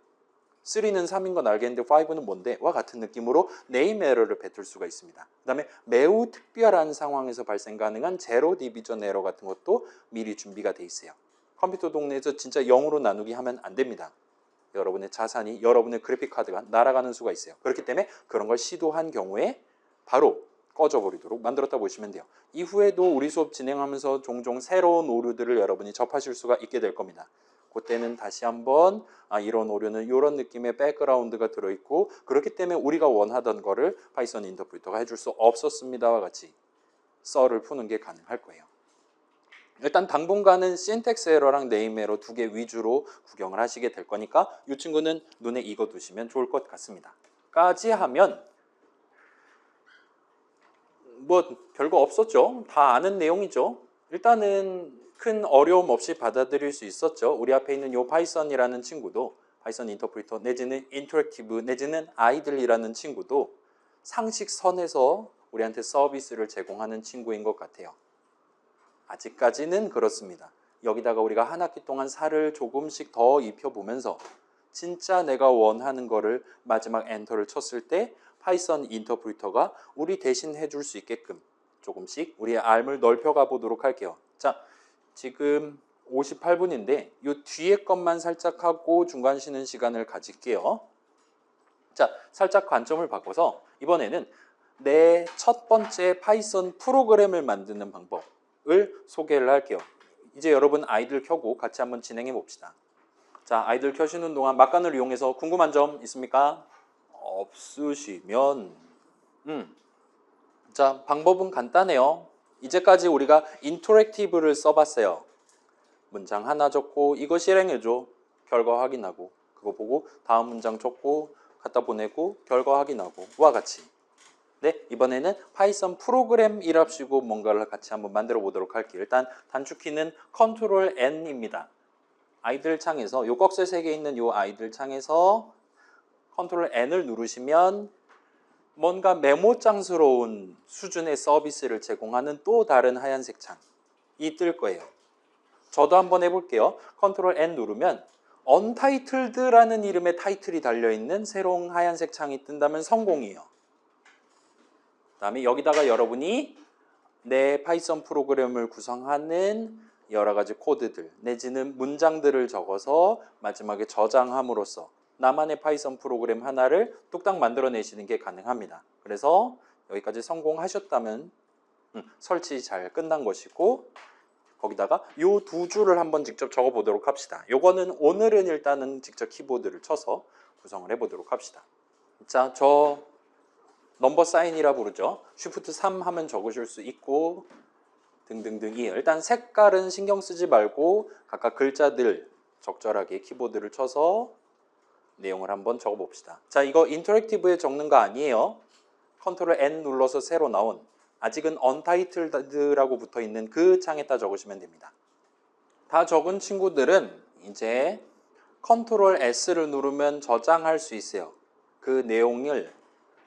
3는 3인 건 알겠는데 5는 뭔데? 와 같은 느낌으로 네임 에러를 뱉을 수가 있습니다. 그 다음에 매우 특별한 상황에서 발생 가능한 제로 디비전 에러 같은 것도 미리 준비가 돼 있어요. 컴퓨터 동네에서 진짜 0으로 나누기 하면 안 됩니다. 여러분의 자산이, 여러분의 그래픽 카드가 날아가는 수가 있어요. 그렇기 때문에 그런 걸 시도한 경우에 바로 꺼져버리도록 만들었다 보시면 돼요. 이후에도 우리 수업 진행하면서 종종 새로운 오류들을 여러분이 접하실 수가 있게 될 겁니다. 그때는 다시 한번 이런 오류는 이런 느낌의 백그라운드가 들어있고 그렇기 때문에 우리가 원하던 거를 파이썬 인터프리터가 해줄 수 없었습니다와 같이 썰을 푸는 게 가능할 거예요. 일단 당분간은 신텍스 에러랑 네임 에러 두 개 위주로 구경을 하시게 될 거니까 이 친구는 눈에 익어 두시면 좋을 것 같습니다. 까지 하면 뭐 별거 없었죠. 다 아는 내용이죠. 일단은 큰 어려움 없이 받아들일 수 있었죠. 우리 앞에 있는 요 파이썬이라는 친구도, 파이썬 인터프리터 내지는 인터랙티브 내지는 아이들이라는 친구도 상식선에서 우리한테 서비스를 제공하는 친구인 것 같아요. 아직까지는 그렇습니다. 여기다가 우리가 한 학기 동안 살을 조금씩 더 입혀보면서 진짜 내가 원하는 거를 마지막 엔터를 쳤을 때 파이썬 인터프리터가 우리 대신 해줄 수 있게끔 조금씩 우리의 알을 넓혀가 보도록 할게요. 자, 지금 58분인데 이 뒤에 것만 살짝 하고 중간 쉬는 시간을 가질게요. 자, 살짝 관점을 바꿔서 이번에는 내 첫 번째 파이썬 프로그램을 만드는 방법을 소개를 할게요. 이제 여러분 아이들 켜고 같이 한번 진행해 봅시다. 자, 아이들 켜시는 동안 막간을 이용해서 궁금한 점 있습니까? 없으시면 자, 방법은 간단해요. 이제까지 우리가 인터랙티브를 써봤어요. 문장 하나 적고 이거 실행해줘. 결과 확인하고 그거 보고 다음 문장 적고 갖다 보내고 결과 확인하고 와 같이. 네, 이번에는 파이썬 프로그램이랍시고 뭔가를 같이 한번 만들어 보도록 할게요. 일단 단축키는 컨트롤 N입니다. 아이들 창에서 요 꺽쇠 3개 있는 요 아이들 창에서 컨트롤 N을 누르시면 뭔가 메모장스러운 수준의 서비스를 제공하는 또 다른 하얀색 창이 뜰 거예요. 저도 한번 해볼게요. 컨트롤 N 누르면 Untitled라는 이름의 타이틀이 달려있는 새로운 하얀색 창이 뜬다면 성공이에요. 그 다음에 여기다가 여러분이 내 파이썬 프로그램을 구성하는 여러 가지 코드들 내지는 문장들을 적어서 마지막에 저장함으로써 나만의 파이썬 프로그램 하나를 뚝딱 만들어내시는 게 가능합니다. 그래서 여기까지 성공하셨다면 설치 잘 끝난 것이고 거기다가 요 두 줄을 한번 직접 적어 보도록 합시다. 요거는 오늘은 일단은 직접 키보드를 쳐서 구성을 해 보도록 합시다. 자, 저 넘버 사인이라 부르죠. Shift 3 하면 적으실 수 있고 등등등이에요. 일단 색깔은 신경 쓰지 말고 각각 글자들 적절하게 키보드를 쳐서 내용을 한번 적어봅시다. 자, 이거 인터랙티브에 적는 거 아니에요. 컨트롤 N 눌러서 새로 나온 아직은 Untitled라고 붙어있는 그 창에다 적으시면 됩니다. 다 적은 친구들은 이제 컨트롤 S를 누르면 저장할 수 있어요. 그 내용을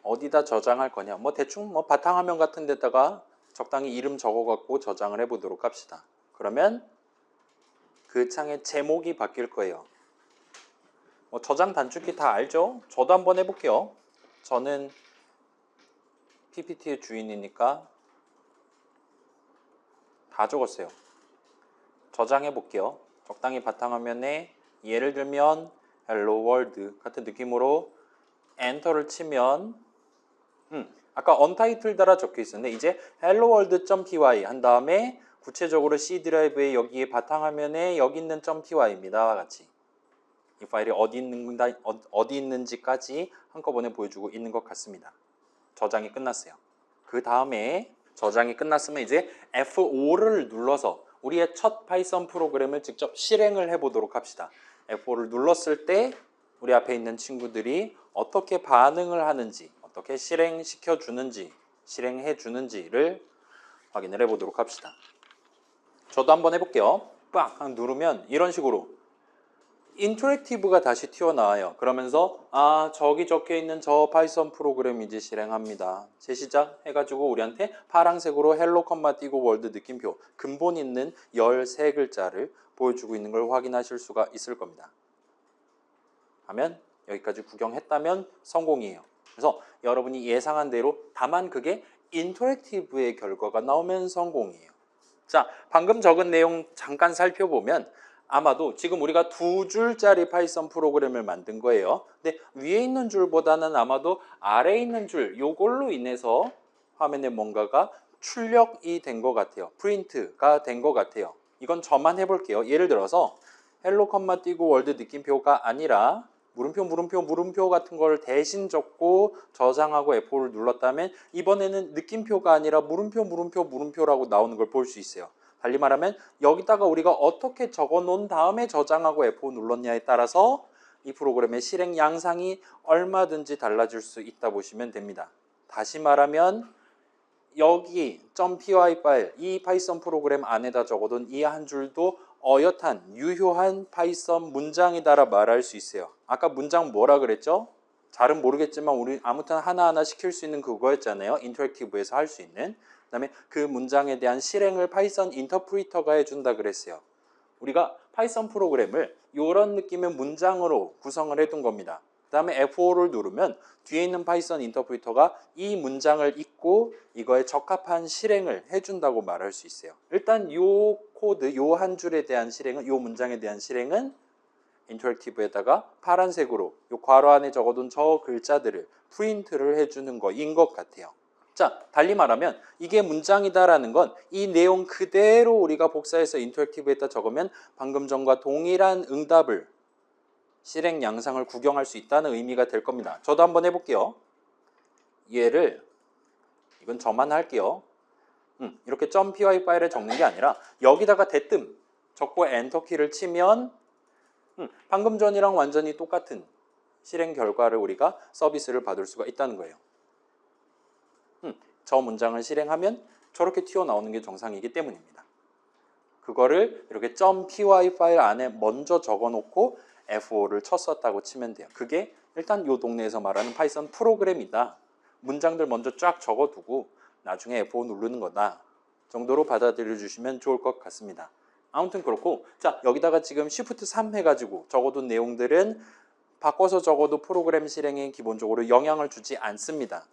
어디다 저장할 거냐, 뭐 대충 뭐 바탕화면 같은 데다가 적당히 이름 적어갖고 저장을 해보도록 합시다. 그러면 그 창의 제목이 바뀔 거예요. 뭐 저장 단축키 다 알죠? 저도 한번 해볼게요. 저는 PPT의 주인이니까 다 적었어요. 저장해 볼게요. 적당히 바탕화면에 예를 들면 Hello World 같은 느낌으로 엔터를 치면 아까 Untitled라 적혀 있었는데 이제 helloworld.py 한 다음에 구체적으로 C 드라이브에 여기에 바탕화면에 여기 있는 .py입니다. 같이 이 파일이 어디 있는지까지 한꺼번에 보여주고 있는 것 같습니다. 저장이 끝났어요. 그 다음에 저장이 끝났으면 이제 F5를 눌러서 우리의 첫 파이썬 프로그램을 직접 실행을 해보도록 합시다. F5를 눌렀을 때 우리 앞에 있는 친구들이 어떻게 반응을 하는지, 어떻게 실행시켜 주는지, 실행해 주는지를 확인을 해보도록 합시다. 저도 한번 해볼게요. 빡 누르면 이런 식으로 인터랙티브가 다시 튀어나와요. 그러면서 저기 적혀있는 저 파이썬 프로그램 이제 실행합니다. 재시작 해가지고 우리한테 파란색으로 헬로 컴마 띄고 월드 느낌표 근본 있는 13글자를 보여주고 있는 걸 확인하실 수가 있을 겁니다. 하면 여기까지 구경했다면 성공이에요. 그래서 여러분이 예상한 대로 다만 그게 인터랙티브의 결과가 나오면 성공이에요. 자, 방금 적은 내용 잠깐 살펴보면 아마도 지금 우리가 2줄짜리 파이썬 프로그램을 만든 거예요. 근데 위에 있는 줄보다는 아마도 아래에 있는 줄 요걸로 인해서 화면에 뭔가가 출력이 된 것 같아요. 프린트가 된 것 같아요. 이건 저만 해볼게요. 예를 들어서 헬로 컴마 띄고 월드 느낌표가 아니라 물음표 같은 걸 대신 적고 저장하고 F5를 눌렀다면 이번에는 느낌표가 아니라 물음표라고 나오는 걸 볼 수 있어요. 달리 말하면 여기다가 우리가 어떻게 적어 놓은 다음에 저장하고 F5 눌렀냐에 따라서 이 프로그램의 실행 양상이 얼마든지 달라질 수 있다 보시면 됩니다. 다시 말하면 여기 .py 파일, 이 파이썬 프로그램 안에다 적어둔 이 한 줄도 어엿한, 유효한 파이썬 문장이다라 말할 수 있어요. 아까 문장 뭐라 그랬죠? 잘은 모르겠지만 우리 아무튼 하나하나 시킬 수 있는 그거였잖아요. 인터랙티브에서 할 수 있는. 그 다음에 그 문장에 대한 실행을 파이썬 인터프리터가 해준다 그랬어요. 우리가 파이썬 프로그램을 이런 느낌의 문장으로 구성을 해둔 겁니다. 그 다음에 F5를 누르면 뒤에 있는 파이썬 인터프리터가 이 문장을 읽고 이거에 적합한 실행을 해준다고 말할 수 있어요. 일단 이 코드, 이 한 줄에 대한 실행은, 이 문장에 대한 실행은 인터랙티브에다가 파란색으로 이 괄호 안에 적어둔 저 글자들을 프린트를 해주는 거인 것 같아요. 자, 달리 말하면 이게 문장이다라는 건 이 내용 그대로 우리가 복사해서 인터랙티브에다 적으면 방금 전과 동일한 응답을 실행 양상을 구경할 수 있다는 의미가 될 겁니다. 저도 한번 해볼게요. 얘를 이건 저만 할게요. 이렇게 .py 파일에 적는 게 아니라 여기다가 대뜸 적고 엔터키를 치면 방금 전이랑 완전히 똑같은 실행 결과를 우리가 서비스를 받을 수가 있다는 거예요. 저 문장을 실행하면 저렇게 튀어나오는 게 정상이기 때문입니다. 그거를 이렇게 .py 파일 안에 먼저 적어놓고 F5를 쳤었다고 치면 돼요. 그게 일단 이 동네에서 말하는 파이썬 프로그램이다. 문장들 먼저 쫙 적어두고 나중에 F5 누르는 거다 정도로 받아들여 주시면 좋을 것 같습니다. 아무튼 그렇고, 자, 여기다가 지금 Shift 3 해가지고 적어둔 내용들은 바꿔서 적어도 프로그램 실행에 기본적으로 영향을 주지 않습니다.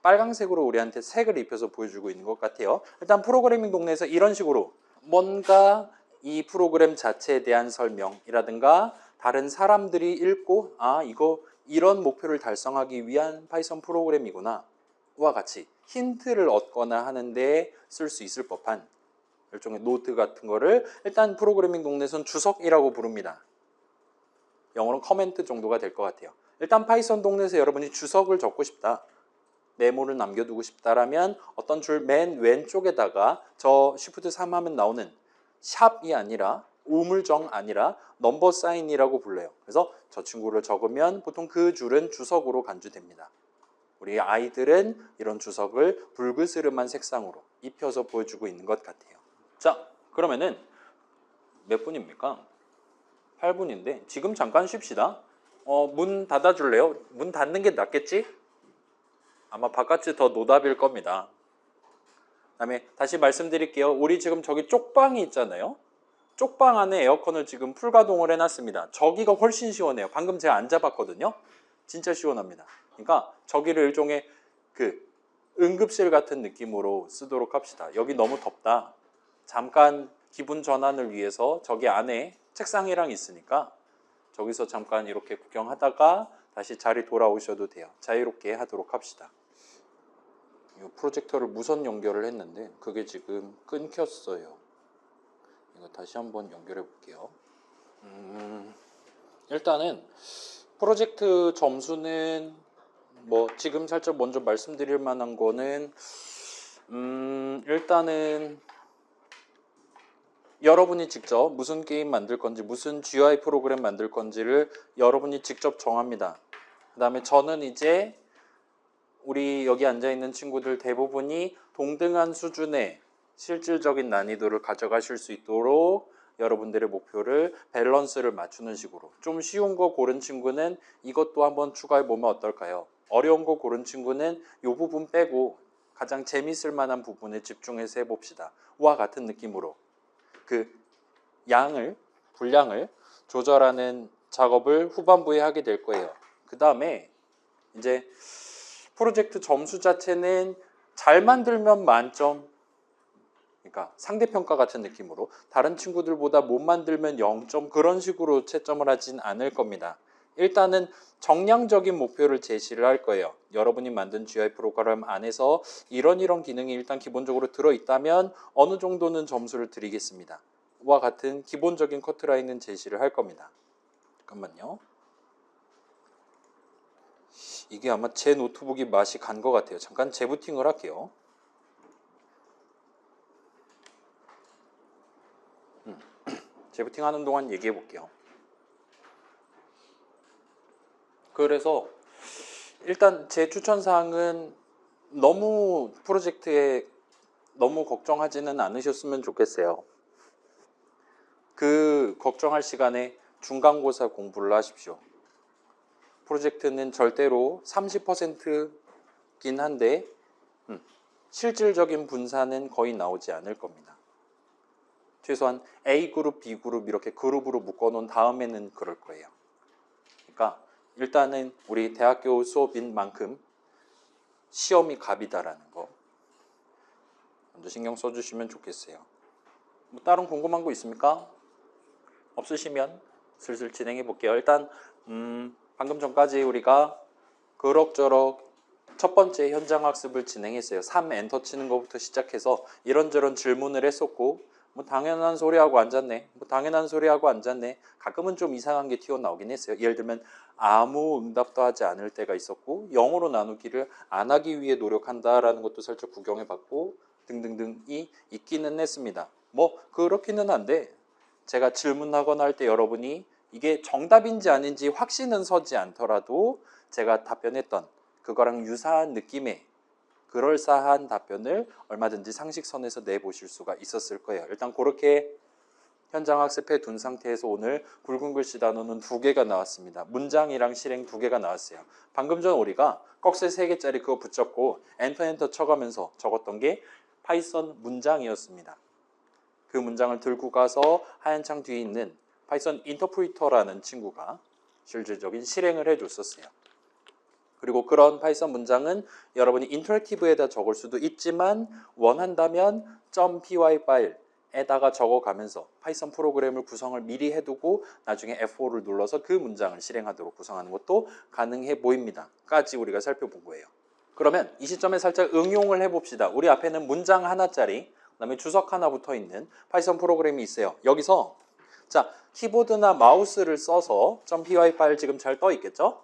빨강색으로 우리한테 색을 입혀서 보여주고 있는 것 같아요. 일단 프로그래밍 동네에서 이런 식으로 뭔가 이 프로그램 자체에 대한 설명이라든가 다른 사람들이 읽고 이거 이런 목표를 달성하기 위한 파이썬 프로그램이구나 와 같이 힌트를 얻거나 하는데 쓸 수 있을 법한 일종의 노트 같은 거를 일단 프로그래밍 동네에서는 주석이라고 부릅니다. 영어로는 커멘트 정도가 될 것 같아요. 일단 파이썬 동네에서 여러분이 주석을 적고 싶다. 메모를 남겨두고 싶다라면 어떤 줄 맨 왼쪽에다가 저 Shift 3 하면 나오는 샵이 아니라 우물정 아니라 넘버 사인이라고 불러요. 그래서 저 친구를 적으면 보통 그 줄은 주석으로 간주됩니다. 우리 아이들은 이런 주석을 붉으스름한 색상으로 입혀서 보여주고 있는 것 같아요. 자, 그러면은 몇 분입니까? 8분인데 지금 잠깐 쉽시다. 문 닫아줄래요? 문 닫는 게 낫겠지? 아마 바깥이 더 노답일 겁니다. 그다음에 다시 말씀드릴게요. 우리 지금 저기 쪽방이 있잖아요. 쪽방 안에 에어컨을 지금 풀가동을 해놨습니다. 저기가 훨씬 시원해요. 방금 제가 앉아봤거든요. 진짜 시원합니다. 그러니까 저기를 일종의 그 응급실 같은 느낌으로 쓰도록 합시다. 여기 너무 덥다. 잠깐 기분 전환을 위해서 저기 안에 책상이랑 있으니까 저기서 잠깐 이렇게 구경하다가 다시 자리 돌아오셔도 돼요. 자유롭게 하도록 합시다. 이 프로젝터를 무선 연결을 했는데 그게 지금 끊겼어요. 이거 다시 한번 연결해 볼게요. 일단은 프로젝트 점수는 뭐 지금 살짝 먼저 말씀드릴 만한 거는 일단은 여러분이 직접 무슨 게임 만들 건지 무슨 GUI 프로그램 만들 건지를 여러분이 직접 정합니다. 그 다음에 저는 이제 우리 여기 앉아있는 친구들 대부분이 동등한 수준의 실질적인 난이도를 가져가실 수 있도록 여러분들의 목표를 밸런스를 맞추는 식으로 좀 쉬운 거 고른 친구는 이것도 한번 추가해 보면 어떨까요? 어려운 거 고른 친구는 이 부분 빼고 가장 재밌을 만한 부분에 집중해서 해봅시다. 와 같은 느낌으로 그 분량을 조절하는 작업을 후반부에 하게 될 거예요. 그 다음에 이제 프로젝트 점수 자체는 잘 만들면 만점, 그러니까 상대평가 같은 느낌으로 다른 친구들보다 못 만들면 0점 그런 식으로 채점을 하진 않을 겁니다. 일단은 정량적인 목표를 제시를 할 거예요. 여러분이 만든 GUI 프로그램 안에서 이런 기능이 일단 기본적으로 들어있다면 어느 정도는 점수를 드리겠습니다. 와 같은 기본적인 커트라인은 제시를 할 겁니다. 잠깐만요. 이게 아마 제 노트북이 맛이 간 것 같아요. 잠깐 재부팅을 할게요. 재부팅하는 동안 얘기해 볼게요. 그래서 일단 제 추천사항은 너무 프로젝트에 너무 걱정하지는 않으셨으면 좋겠어요. 그 걱정할 시간에 중간고사 공부를 하십시오. 프로젝트는 절대로 30%긴 한데 실질적인 분산은 거의 나오지 않을 겁니다. 최소한 A그룹, B그룹 이렇게 그룹으로 묶어놓은 다음에는 그럴 거예요. 그러니까 일단은 우리 대학교 수업인 만큼 시험이 갑이다라는 거 먼저 신경 써주시면 좋겠어요. 뭐 다른 궁금한 거 있습니까? 없으시면 슬슬 진행해 볼게요. 일단 방금 전까지 우리가 그럭저럭 첫 번째 현장 학습을 진행했어요. 3 엔터 치는 것부터 시작해서 이런저런 질문을 했었고 뭐 당연한 소리하고 앉았네. 뭐 당연한 소리하고 앉았네. 가끔은 좀 이상한 게 튀어나오긴 했어요. 예를 들면 아무 응답도 하지 않을 때가 있었고 영어로 나누기를 안 하기 위해 노력한다라는 것도 살짝 구경해봤고 등등등이 있기는 했습니다. 뭐 그렇기는 한데 제가 질문하거나 할 때 여러분이 이게 정답인지 아닌지 확신은 서지 않더라도 제가 답변했던 그거랑 유사한 느낌의 그럴싸한 답변을 얼마든지 상식선에서 내보실 수가 있었을 거예요. 일단 그렇게 현장 학습해 둔 상태에서 오늘 굵은 글씨 단어는 2개가 나왔습니다. 문장이랑 실행 2개가 나왔어요. 방금 전 우리가 꺽쇠 3개짜리 그거 붙잡고 엔터 쳐가면서 적었던 게 파이썬 문장이었습니다. 그 문장을 들고 가서 하얀 창 뒤에 있는 파이썬 인터프리터라는 친구가 실질적인 실행을 해줬었어요. 그리고 그런 파이썬 문장은 여러분이 인터랙티브에다 적을 수도 있지만 원한다면 .py 파일에다가 적어가면서 파이썬 프로그램을 구성을 미리 해두고 나중에 F4를 눌러서 그 문장을 실행하도록 구성하는 것도 가능해 보입니다. 까지 우리가 살펴본 거예요. 그러면 이 시점에 살짝 응용을 해봅시다. 우리 앞에는 문장 하나짜리 그 다음에 주석 하나 붙어있는 파이썬 프로그램이 있어요. 여기서 자 키보드나 마우스를 써서 .py 파일 지금 잘 떠 있겠죠?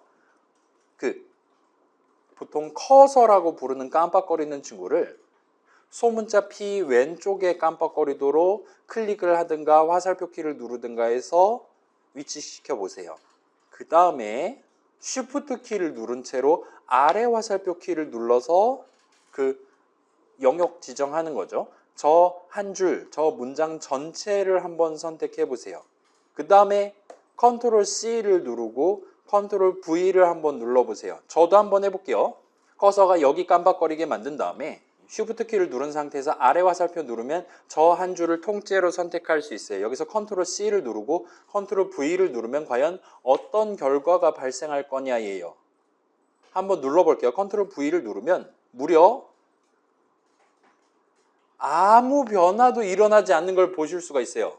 보통 커서라고 부르는 깜빡거리는 친구를 소문자 P 왼쪽에 깜빡거리도록 클릭을 하든가 화살표 키를 누르든가 해서 위치시켜 보세요. 그 다음에 Shift 키를 누른 채로 아래 화살표 키를 눌러서 그 영역 지정하는 거죠. 저 한 줄, 저 문장 전체를 한번 선택해 보세요. 그 다음에 Ctrl C를 누르고 Ctrl V를 한번 눌러보세요. 저도 한번 해볼게요. 커서가 여기 깜빡거리게 만든 다음에 Shift 키를 누른 상태에서 아래 화살표 누르면 저 한 줄을 통째로 선택할 수 있어요. 여기서 Ctrl C를 누르고 Ctrl V를 누르면 과연 어떤 결과가 발생할 거냐예요. 한번 눌러볼게요. Ctrl V를 누르면 무려 아무 변화도 일어나지 않는 걸 보실 수가 있어요.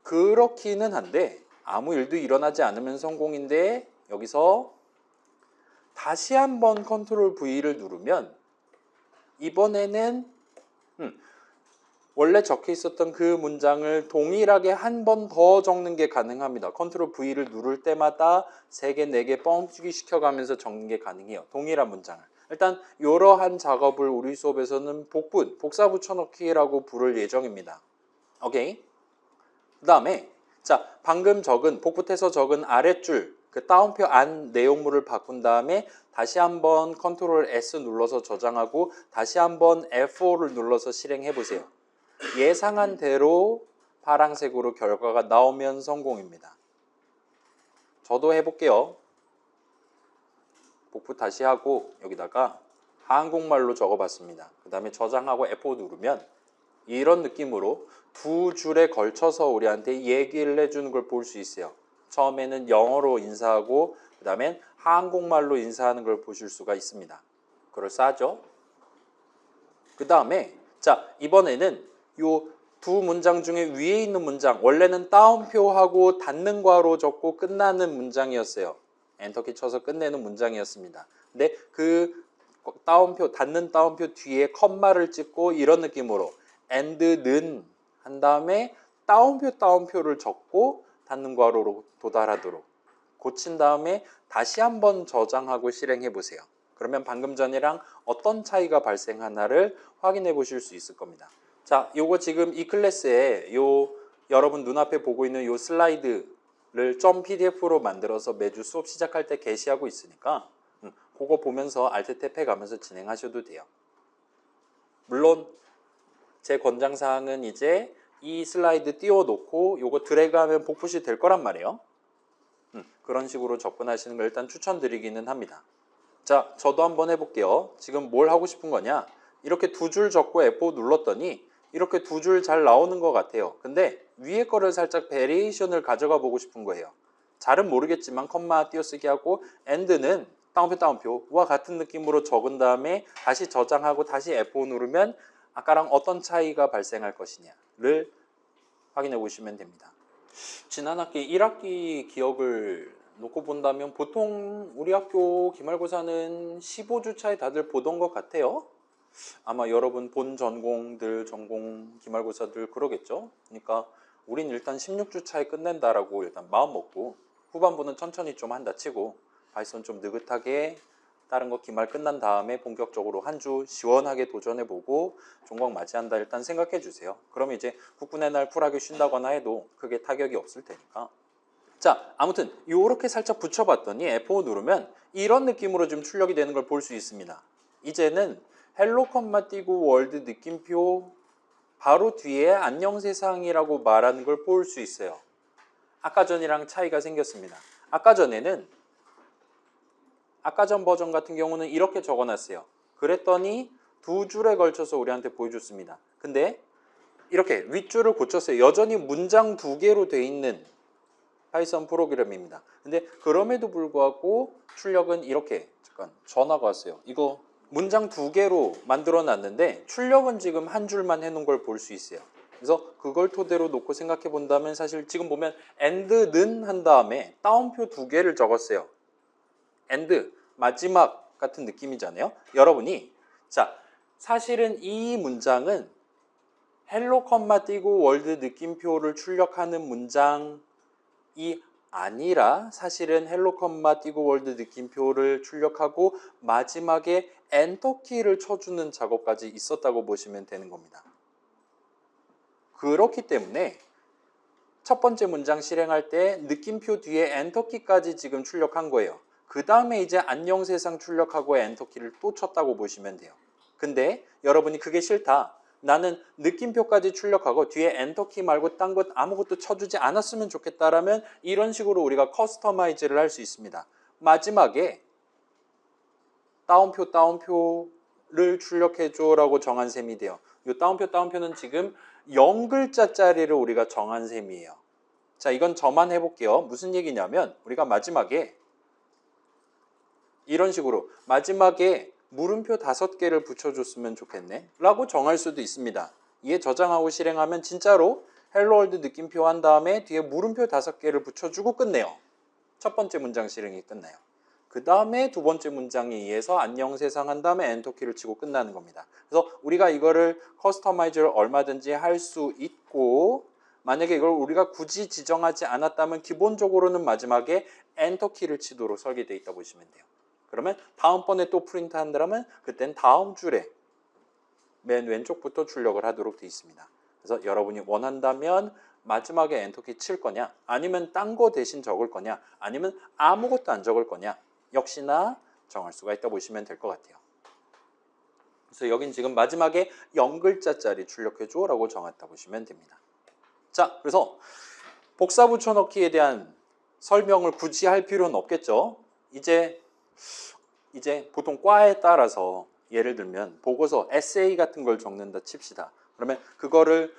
그렇기는 한데 아무 일도 일어나지 않으면 성공인데 여기서 다시 한번 Ctrl V를 누르면 이번에는 원래 적혀 있었던 그 문장을 동일하게 한 번 더 적는 게 가능합니다. Ctrl V를 누를 때마다 3개, 4개 뻥튀기 시켜가면서 적는 게 가능해요. 동일한 문장을. 일단 이러한 작업을 우리 수업에서는 복분, 복사 붙여넣기라고 부를 예정입니다. 오케이? 그 다음에 자 방금 적은 복붙해서 적은 아랫줄 그 따옴표 안 내용물을 바꾼 다음에 다시 한번 Ctrl S 눌러서 저장하고 다시 한번 F5를 눌러서 실행해 보세요. 예상한 대로 파란색으로 결과가 나오면 성공입니다. 저도 해볼게요. 복붙 다시 하고 여기다가 한국말로 적어봤습니다. 그 다음에 저장하고 F5 누르면 이런 느낌으로 두 줄에 걸쳐서 우리한테 얘기를 해주는 걸 볼 수 있어요. 처음에는 영어로 인사하고 그 다음엔 한국말로 인사하는 걸 보실 수가 있습니다. 그럴싸하죠? 그 다음에 자 이번에는 요 두 문장 중에 위에 있는 문장 원래는 따옴표하고 닫는 괄호 적고 끝나는 문장이었어요. 엔터키 쳐서 끝내는 문장이었습니다. 근데 그 따옴표 닫는 따옴표 뒤에 컴마를 찍고 이런 느낌으로 and는 한 다음에 따옴표를 적고 닫는 괄호로 도달하도록 고친 다음에 다시 한번 저장하고 실행해 보세요. 그러면 방금 전이랑 어떤 차이가 발생하나를 확인해 보실 수 있을 겁니다. 자, 요거 지금 이 클래스에 요 여러분 눈앞에 보고 있는 요 슬라이드를 .pdf로 만들어서 매주 수업 시작할 때 게시하고 있으니까 그거 보면서 Alt 탭 해가면서 진행하셔도 돼요. 물론 제 권장사항은 이제 이 슬라이드 띄워놓고 요거 드래그하면 복붙이 될 거란 말이에요. 그런 식으로 접근하시는 걸 일단 추천드리기는 합니다. 자, 저도 한번 해볼게요. 지금 뭘 하고 싶은 거냐? 이렇게 두 줄 적고 F5 눌렀더니 이렇게 두 줄 잘 나오는 것 같아요. 근데 위에 거를 살짝 베리에이션을 가져가 보고 싶은 거예요. 잘은 모르겠지만 컴마 띄어쓰기 하고 and는 따옴표와 같은 느낌으로 적은 다음에 다시 저장하고 다시 F5 누르면 아까랑 어떤 차이가 발생할 것이냐를 확인해 보시면 됩니다. 지난 학기 1학기 기억을 놓고 본다면 보통 우리 학교 기말고사는 15주차에 다들 보던 것 같아요. 아마 여러분 본 전공들, 전공 기말고사들 그러겠죠. 그러니까 우린 일단 16주차에 끝낸다라고 일단 마음 먹고 후반부는 천천히 좀 한다 치고 바이썬 좀 느긋하게 다른 거 기말 끝난 다음에 본격적으로 한 주 시원하게 도전해보고 종강 맞이한다 일단 생각해 주세요. 그러면 이제 국군의 날 쿨하게 쉰다거나 해도 크게 타격이 없을 테니까. 자, 아무튼 요렇게 살짝 붙여봤더니 F5 누르면 이런 느낌으로 좀 출력이 되는 걸 볼 수 있습니다. 이제는 헬로 컴마 띄고 월드 느낌표 바로 뒤에 안녕 세상이라고 말하는 걸 볼 수 있어요. 아까 전이랑 차이가 생겼습니다. 아까 전 버전 같은 경우는 이렇게 적어놨어요. 그랬더니 두 줄에 걸쳐서 우리한테 보여줬습니다. 근데 이렇게 윗줄을 고쳤어요. 여전히 문장 두 개로 돼 있는 파이썬 프로그램입니다. 근데 그럼에도 불구하고 출력은 이렇게 잠깐 전화가 왔어요. 이거 문장 두 개로 만들어 놨는데 출력은 지금 한 줄만 해놓은 걸 볼 수 있어요. 그래서 그걸 토대로 놓고 생각해 본다면 사실 지금 보면 and는 한 다음에 따옴표 두 개를 적었어요. and 마지막 같은 느낌이잖아요. 여러분이 자 사실은 이 문장은 헬로 컴마 띄고 월드 느낌표를 출력하는 문장이 아니라 사실은 헬로 컴마 띄고 월드 느낌표를 출력하고 마지막에 엔터키를 쳐주는 작업까지 있었다고 보시면 되는 겁니다. 그렇기 때문에 첫 번째 문장 실행할 때 느낌표 뒤에 엔터키까지 지금 출력한 거예요. 그 다음에 이제 안녕 세상 출력하고 엔터키를 또 쳤다고 보시면 돼요. 근데 여러분이 그게 싫다. 나는 느낌표까지 출력하고 뒤에 엔터키 말고 딴 것 아무것도 쳐주지 않았으면 좋겠다라면 이런 식으로 우리가 커스터마이즈를 할 수 있습니다. 마지막에 따옴표를 출력해줘라고 정한 셈이 돼요. 이 따옴표는 지금 0글자짜리를 우리가 정한 셈이에요. 자, 이건 저만 해볼게요. 무슨 얘기냐면 우리가 마지막에 이런 식으로 마지막에 물음표 5개를 붙여줬으면 좋겠네 라고 정할 수도 있습니다. 이에 저장하고 실행하면 진짜로 헬로월드 느낌표 한 다음에 뒤에 물음표 5개를 붙여주고 끝내요. 첫 번째 문장 실행이 끝나요. 그 다음에 두 번째 문장에 의해서 안녕 세상 한 다음에 엔터키를 치고 끝나는 겁니다. 그래서 우리가 이거를 커스터마이즈를 얼마든지 할 수 있고, 만약에 이걸 우리가 굳이 지정하지 않았다면 기본적으로는 마지막에 엔터키를 치도록 설계되어 있다고 보시면 돼요. 그러면 다음번에 또 프린트 한다면 그땐 다음 줄에 맨 왼쪽부터 출력을 하도록 되어 있습니다. 그래서 여러분이 원한다면 마지막에 엔터키 칠 거냐, 아니면 딴 거 대신 적을 거냐, 아니면 아무것도 안 적을 거냐, 역시나 정할 수가 있다고 보시면 될 것 같아요. 그래서 여긴 지금 마지막에 0글자짜리 출력해줘 라고 정했다고 보시면 됩니다. 자, 그래서 복사 붙여넣기에 대한 설명을 굳이 할 필요는 없겠죠. 이제 보통 과에 따라서 예를 들면 보고서 에세이 같은 걸 적는다 칩시다. 그러면 그거를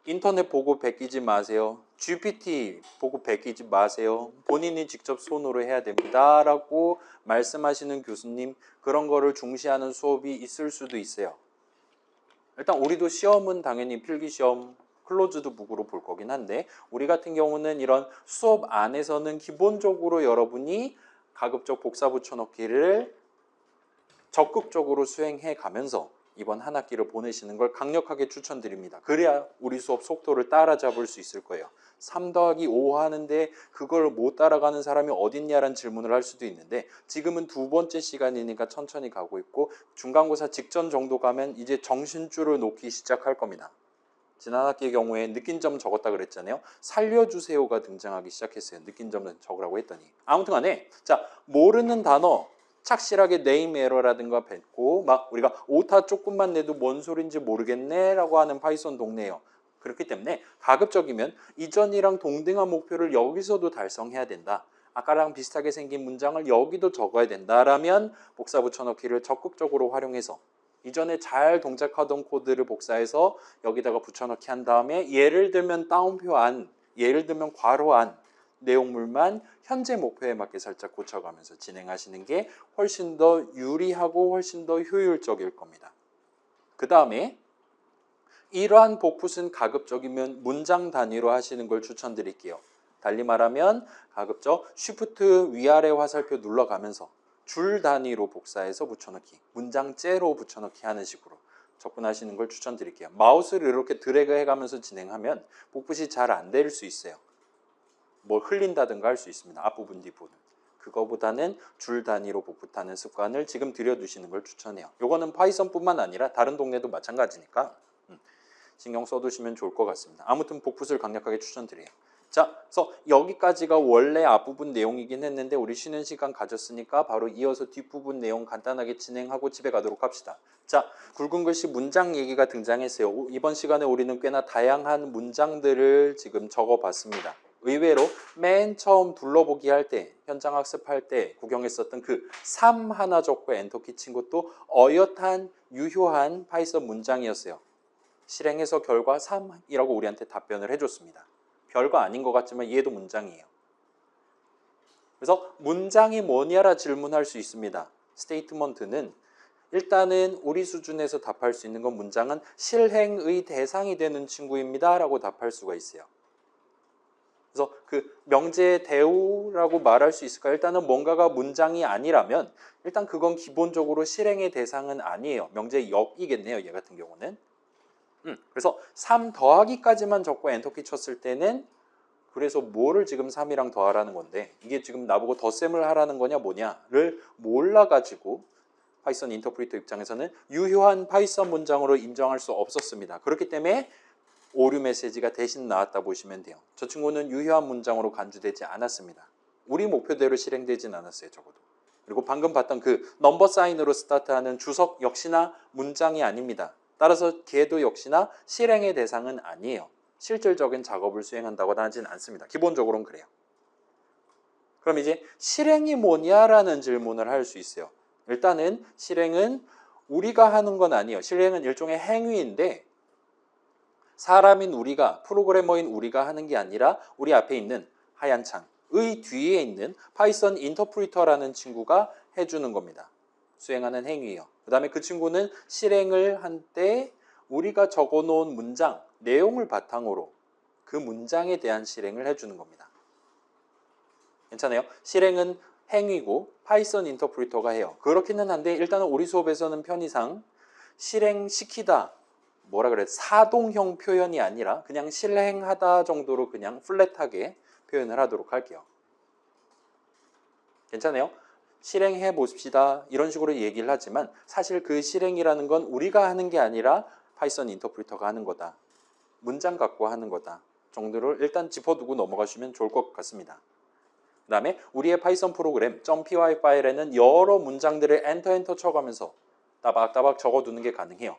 인터넷 보고 베끼지 마세요. GPT 보고 베끼지 마세요. 본인이 직접 손으로 해야 됩니다. 라고 말씀하시는 교수님, 그런 거를 중시하는 수업이 있을 수도 있어요. 일단 우리도 시험은 당연히 필기시험 클로즈드 북으로 볼 거긴 한데, 우리 같은 경우는 이런 수업 안에서는 기본적으로 여러분이 가급적 복사 붙여넣기를 적극적으로 수행해 가면서 이번 한 학기를 보내시는 걸 강력하게 추천드립니다. 그래야 우리 수업 속도를 따라잡을 수 있을 거예요. 3 더하기 5 하는데 그걸 못 따라가는 사람이 어딨냐라는 질문을 할 수도 있는데, 지금은 두 번째 시간이니까 천천히 가고 있고 중간고사 직전 정도 가면 이제 정신줄을 놓기 시작할 겁니다. 지난 학기의 경우에 느낀 점 적었다 그랬잖아요. 살려주세요가 등장하기 시작했어요. 느낀 점은 적으라고 했더니. 아무튼 간에 자, 모르는 단어 착실하게 네임 에러라든가 뱉고 막 우리가 오타 조금만 내도 뭔 소린지 모르겠네 라고 하는 파이썬 동네예요. 그렇기 때문에 가급적이면 이전이랑 동등한 목표를 여기서도 달성해야 된다. 아까랑 비슷하게 생긴 문장을 여기도 적어야 된다라면 복사 붙여넣기를 적극적으로 활용해서 이전에 잘 동작하던 코드를 복사해서 여기다가 붙여넣기 한 다음에 예를 들면 따옴표 안, 예를 들면 괄호 안 내용물만 현재 목표에 맞게 살짝 고쳐가면서 진행하시는 게 훨씬 더 유리하고 훨씬 더 효율적일 겁니다. 그 다음에 이러한 복붙은 가급적이면 문장 단위로 하시는 걸 추천드릴게요. 달리 말하면 가급적 쉬프트 위아래 화살표 눌러가면서 줄 단위로 복사해서 붙여넣기, 문장째로 붙여넣기 하는 식으로 접근하시는 걸 추천드릴게요. 마우스를 이렇게 드래그 해가면서 진행하면 복붙이 잘 안 될 수 있어요. 뭘 흘린다든가 할 수 있습니다. 앞부분, 뒷부분. 그거보다는 줄 단위로 복붙하는 습관을 지금 들여두시는 걸 추천해요. 요거는 파이썬뿐만 아니라 다른 동네도 마찬가지니까 신경 써두시면 좋을 것 같습니다. 아무튼 복붙을 강력하게 추천드려요. 자, 그래서 여기까지가 원래 앞부분 내용이긴 했는데 우리 쉬는 시간 가졌으니까 바로 이어서 뒷부분 내용 간단하게 진행하고 집에 가도록 합시다. 자, 굵은 글씨 문장 얘기가 등장했어요. 이번 시간에 우리는 꽤나 다양한 문장들을 지금 적어봤습니다. 의외로 맨 처음 둘러보기 할 때, 현장 학습할 때 구경했었던 그 3 하나 적고 엔터키 친 것도 어엿한 유효한 파이썬 문장이었어요. 실행해서 결과 3이라고 우리한테 답변을 해줬습니다. 별거 아닌 것 같지만 얘도 문장이에요. 그래서 문장이 뭐냐라 질문할 수 있습니다. 스테이트먼트는 일단은 우리 수준에서 답할 수 있는 건 문장은 실행의 대상이 되는 친구입니다 라고 답할 수가 있어요. 그래서 그 명제 대우라고 말할 수 있을까요? 일단은 뭔가가 문장이 아니라면 일단 그건 기본적으로 실행의 대상은 아니에요. 명제 역이겠네요. 얘 같은 경우는. 그래서 3 더하기까지만 적고 엔터키 쳤을 때는 그래서 뭐를 지금 3이랑 더하라는 건데 이게 지금 나보고 덧셈을 하라는 거냐 뭐냐를 몰라가지고 파이썬 인터프리터 입장에서는 유효한 파이썬 문장으로 인정할 수 없었습니다. 그렇기 때문에 오류 메시지가 대신 나왔다 보시면 돼요. 저 친구는 유효한 문장으로 간주되지 않았습니다. 우리 목표대로 실행되진 않았어요. 적어도. 그리고 방금 봤던 그 넘버 사인으로 스타트하는 주석 역시나 문장이 아닙니다. 따라서 걔도 역시나 실행의 대상은 아니에요. 실질적인 작업을 수행한다고 하진 않습니다. 기본적으로는 그래요. 그럼 이제 실행이 뭐냐라는 질문을 할 수 있어요. 일단은 실행은 우리가 하는 건 아니에요. 실행은 일종의 행위인데 사람인 우리가, 프로그래머인 우리가 하는 게 아니라 우리 앞에 있는 하얀 창의 뒤에 있는 파이썬 인터프리터라는 친구가 해주는 겁니다. 수행하는 행위예요. 그 다음에 그 친구는 실행을 한 때 우리가 적어놓은 문장, 내용을 바탕으로 그 문장에 대한 실행을 해주는 겁니다. 괜찮아요? 실행은 행위고 파이썬 인터프리터가 해요. 그렇기는 한데 일단은 우리 수업에서는 편의상 실행시키다, 뭐라 그래, 사동형 표현이 아니라 그냥 실행하다 정도로 그냥 플랫하게 표현을 하도록 할게요. 괜찮아요? 실행해 봅시다 이런 식으로 얘기를 하지만 사실 그 실행이라는 건 우리가 하는 게 아니라 파이썬 인터프리터가 하는 거다. 문장 갖고 하는 거다 정도를 일단 짚어두고 넘어가시면 좋을 것 같습니다. 그 다음에 우리의 파이썬 프로그램 .py 파일에는 여러 문장들을 엔터 쳐가면서 따박따박 적어두는 게 가능해요.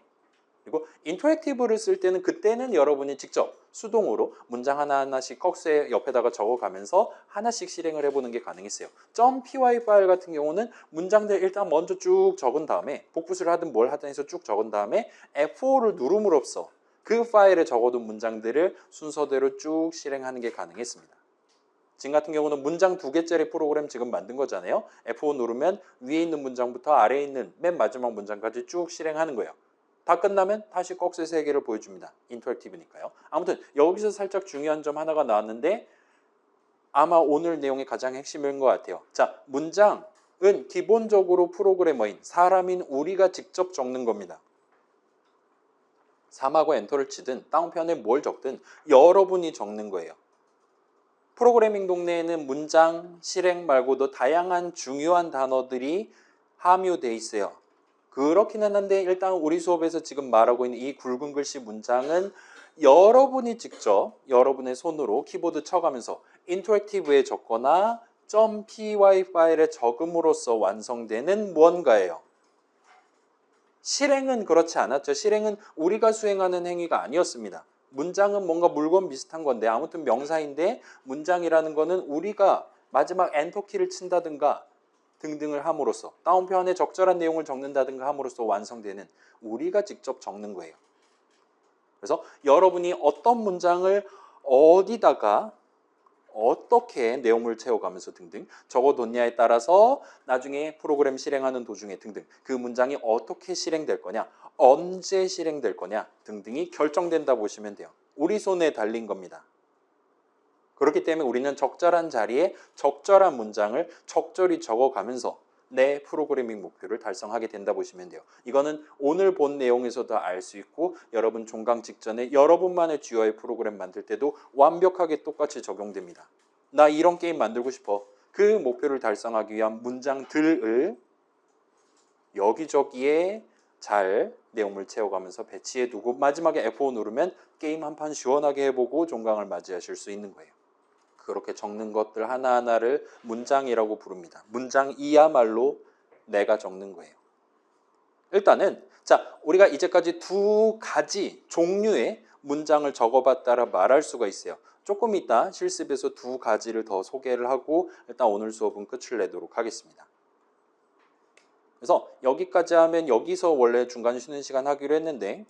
그리고 인터랙티브를 쓸 때는 그때는 여러분이 직접 수동으로 문장 하나하나씩 꺽쇠 옆에다가 적어가면서 하나씩 실행을 해보는 게 가능했어요. .py 파일 같은 경우는 문장들 일단 먼저 쭉 적은 다음에 복붙을 하든 뭘 하든 해서 쭉 적은 다음에 F5를 누름으로써 그 파일에 적어둔 문장들을 순서대로 쭉 실행하는 게 가능했습니다. 지금 같은 경우는 문장 2개짜리 프로그램 지금 만든 거잖아요. F5 누르면 위에 있는 문장부터 아래에 있는 맨 마지막 문장까지 쭉 실행하는 거예요. 다 끝나면 다시 꺽쇠 3개를 보여줍니다. 인터랙티브니까요. 아무튼 여기서 살짝 중요한 점 하나가 나왔는데 아마 오늘 내용의 가장 핵심인 것 같아요. 자, 문장은 기본적으로 프로그래머인 사람인 우리가 직접 적는 겁니다. 3하고 엔터를 치든 다운편에 뭘 적든 여러분이 적는 거예요. 프로그래밍 동네에는 문장, 실행 말고도 다양한 중요한 단어들이 함유되어 있어요. 그렇기는 한데 일단 우리 수업에서 지금 말하고 있는 이 굵은 글씨 문장은 여러분이 직접 여러분의 손으로 키보드 쳐가면서 인터랙티브에 적거나 .py 파일에 적음으로써 완성되는 무언가예요. 실행은 그렇지 않았죠. 실행은 우리가 수행하는 행위가 아니었습니다. 문장은 뭔가 물건 비슷한 건데 아무튼 명사인데 문장이라는 거는 우리가 마지막 엔터키를 친다든가 등등을 함으로써 다운편에 적절한 내용을 적는다든가 함으로써 완성되는 우리가 직접 적는 거예요. 그래서 여러분이 어떤 문장을 어디다가 어떻게 내용을 채워가면서 등등 적어뒀냐에 따라서 나중에 프로그램 실행하는 도중에 등등 그 문장이 어떻게 실행될 거냐, 언제 실행될 거냐 등등이 결정된다 보시면 돼요. 우리 손에 달린 겁니다. 그렇기 때문에 우리는 적절한 자리에 적절한 문장을 적절히 적어가면서 내 프로그래밍 목표를 달성하게 된다 보시면 돼요. 이거는 오늘 본 내용에서도 알 수 있고 여러분 종강 직전에 여러분만의 GUI 프로그램 만들 때도 완벽하게 똑같이 적용됩니다. 나 이런 게임 만들고 싶어. 그 목표를 달성하기 위한 문장들을 여기저기에 잘 내용을 채워가면서 배치해두고 마지막에 F5 누르면 게임 한 판 시원하게 해보고 종강을 맞이하실 수 있는 거예요. 그렇게 적는 것들 하나하나를 문장이라고 부릅니다. 문장이야말로 내가 적는 거예요. 일단은 자, 우리가 이제까지 2가지 종류의 문장을 적어봤다라 말할 수가 있어요. 조금 이따 실습에서 2가지를 더 소개를 하고 일단 오늘 수업은 끝을 내도록 하겠습니다. 그래서 여기까지 하면 여기서 원래 중간 쉬는 시간 하기로 했는데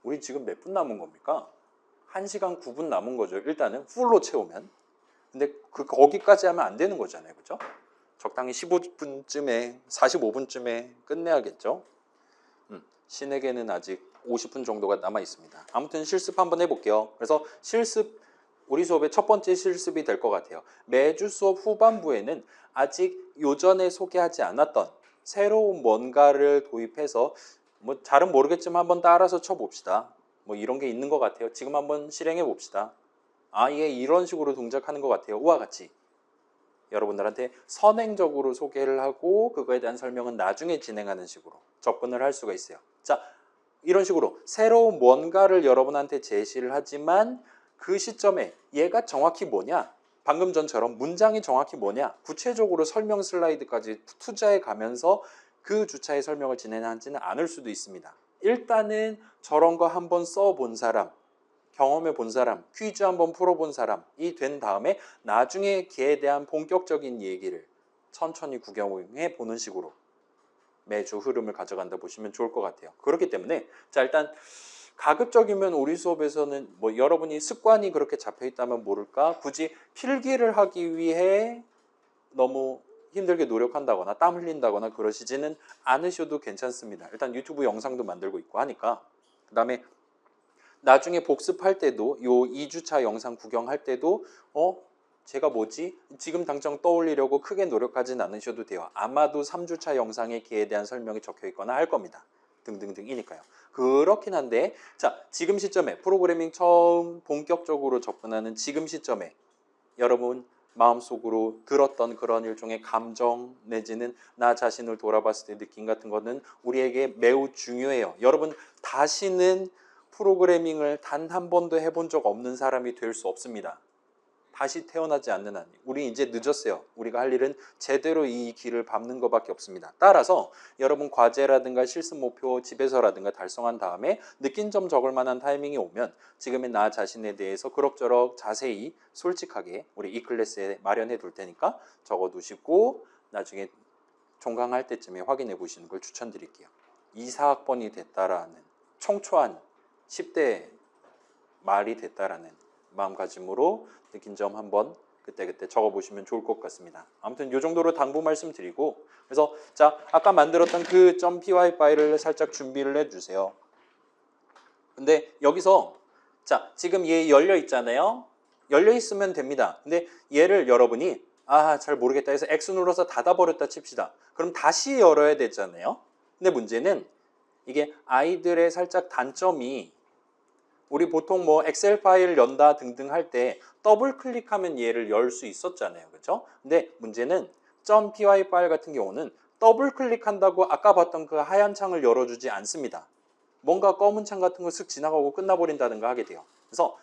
우리 지금 몇 분 남은 겁니까? 1시간 9분 남은 거죠. 일단은 풀로 채우면. 근데 거기까지 하면 안 되는 거잖아요. 그죠? 적당히 15분쯤에 45분쯤에 끝내야겠죠. 신에게는 아직 50분 정도가 남아 있습니다. 아무튼 실습 한번 해볼게요. 그래서 실습 우리 수업의 첫 번째 실습이 될 것 같아요. 매주 수업 후반부에는 아직 요전에 소개하지 않았던 새로운 뭔가를 도입해서 뭐 잘은 모르겠지만 한번 따라서 쳐봅시다. 뭐 이런 게 있는 것 같아요. 지금 한번 실행해 봅시다. 얘 이런 식으로 동작하는 것 같아요. 우와 같이 여러분들한테 선행적으로 소개를 하고 그거에 대한 설명은 나중에 진행하는 식으로 접근을 할 수가 있어요. 자, 이런 식으로 새로운 뭔가를 여러분한테 제시를 하지만 그 시점에 얘가 정확히 뭐냐? 방금 전처럼 문장이 정확히 뭐냐? 구체적으로 설명 슬라이드까지 투자해 가면서 그 주차의 설명을 진행하지는 않을 수도 있습니다. 일단은 저런 거 한번 써본 사람, 경험해 본 사람, 퀴즈 한번 풀어본 사람이 된 다음에 나중에 걔에 대한 본격적인 얘기를 천천히 구경해 보는 식으로 매주 흐름을 가져간다 보시면 좋을 것 같아요. 그렇기 때문에 자, 일단 가급적이면 우리 수업에서는 뭐 여러분이 습관이 그렇게 잡혀 있다면 모를까 굳이 필기를 하기 위해 너무 힘들게 노력한다거나 땀 흘린다거나 그러시지는 않으셔도 괜찮습니다. 일단 유튜브 영상도 만들고 있고 하니까. 그다음에 나중에 복습할 때도 요 2주차 영상 구경할 때도 제가 뭐지? 지금 당장 떠올리려고 크게 노력하진 않으셔도 돼요. 아마도 3주차 영상에 걔에 대한 설명이 적혀 있거나 할 겁니다. 등등등이니까요. 그렇긴 한데 자, 지금 시점에 프로그래밍 처음 본격적으로 접근하는 지금 시점에 여러분 마음속으로 들었던 그런 일종의 감정 내지는 나 자신을 돌아봤을 때 느낌 같은 거는 우리에게 매우 중요해요. 여러분 다시는 프로그래밍을 단 한 번도 해본 적 없는 사람이 될 수 없습니다. 다시 태어나지 않는 한 우리 이제 늦었어요. 우리가 할 일은 제대로 이 길을 밟는 것밖에 없습니다. 따라서 여러분 과제라든가 실습 목표 집에서라든가 달성한 다음에 느낀 점 적을 만한 타이밍이 오면 지금의 나 자신에 대해서 그럭저럭 자세히 솔직하게 우리 이 클래스에 마련해 둘 테니까 적어 두시고 나중에 종강할 때쯤에 확인해 보시는 걸 추천드릴게요. 2, 4학번이 됐다라는 총초한 10대 말이 됐다라는 마음가짐으로 느낀 점 한번 그때 적어보시면 좋을 것 같습니다. 아무튼 이 정도로 당부 말씀드리고 그래서 자, 아까 만들었던 그 .py 파일을 살짝 준비를 해주세요. 근데 여기서 자, 지금 얘 열려 있잖아요. 열려 있으면 됩니다. 근데 얘를 여러분이 잘 모르겠다 해서 X 눌러서 닫아버렸다 칩시다. 그럼 다시 열어야 되잖아요. 근데 문제는 이게 아이들의 살짝 단점이 우리 보통 뭐 엑셀 파일 연다 등등 할 때 더블 클릭하면 얘를 열 수 있었잖아요. 그렇죠? 근데 문제는 .py 파일 같은 경우는 더블 클릭한다고 아까 봤던 그 하얀 창을 열어주지 않습니다. 뭔가 검은 창 같은 거 쓱 지나가고 끝나버린다든가 하게 돼요. 그래서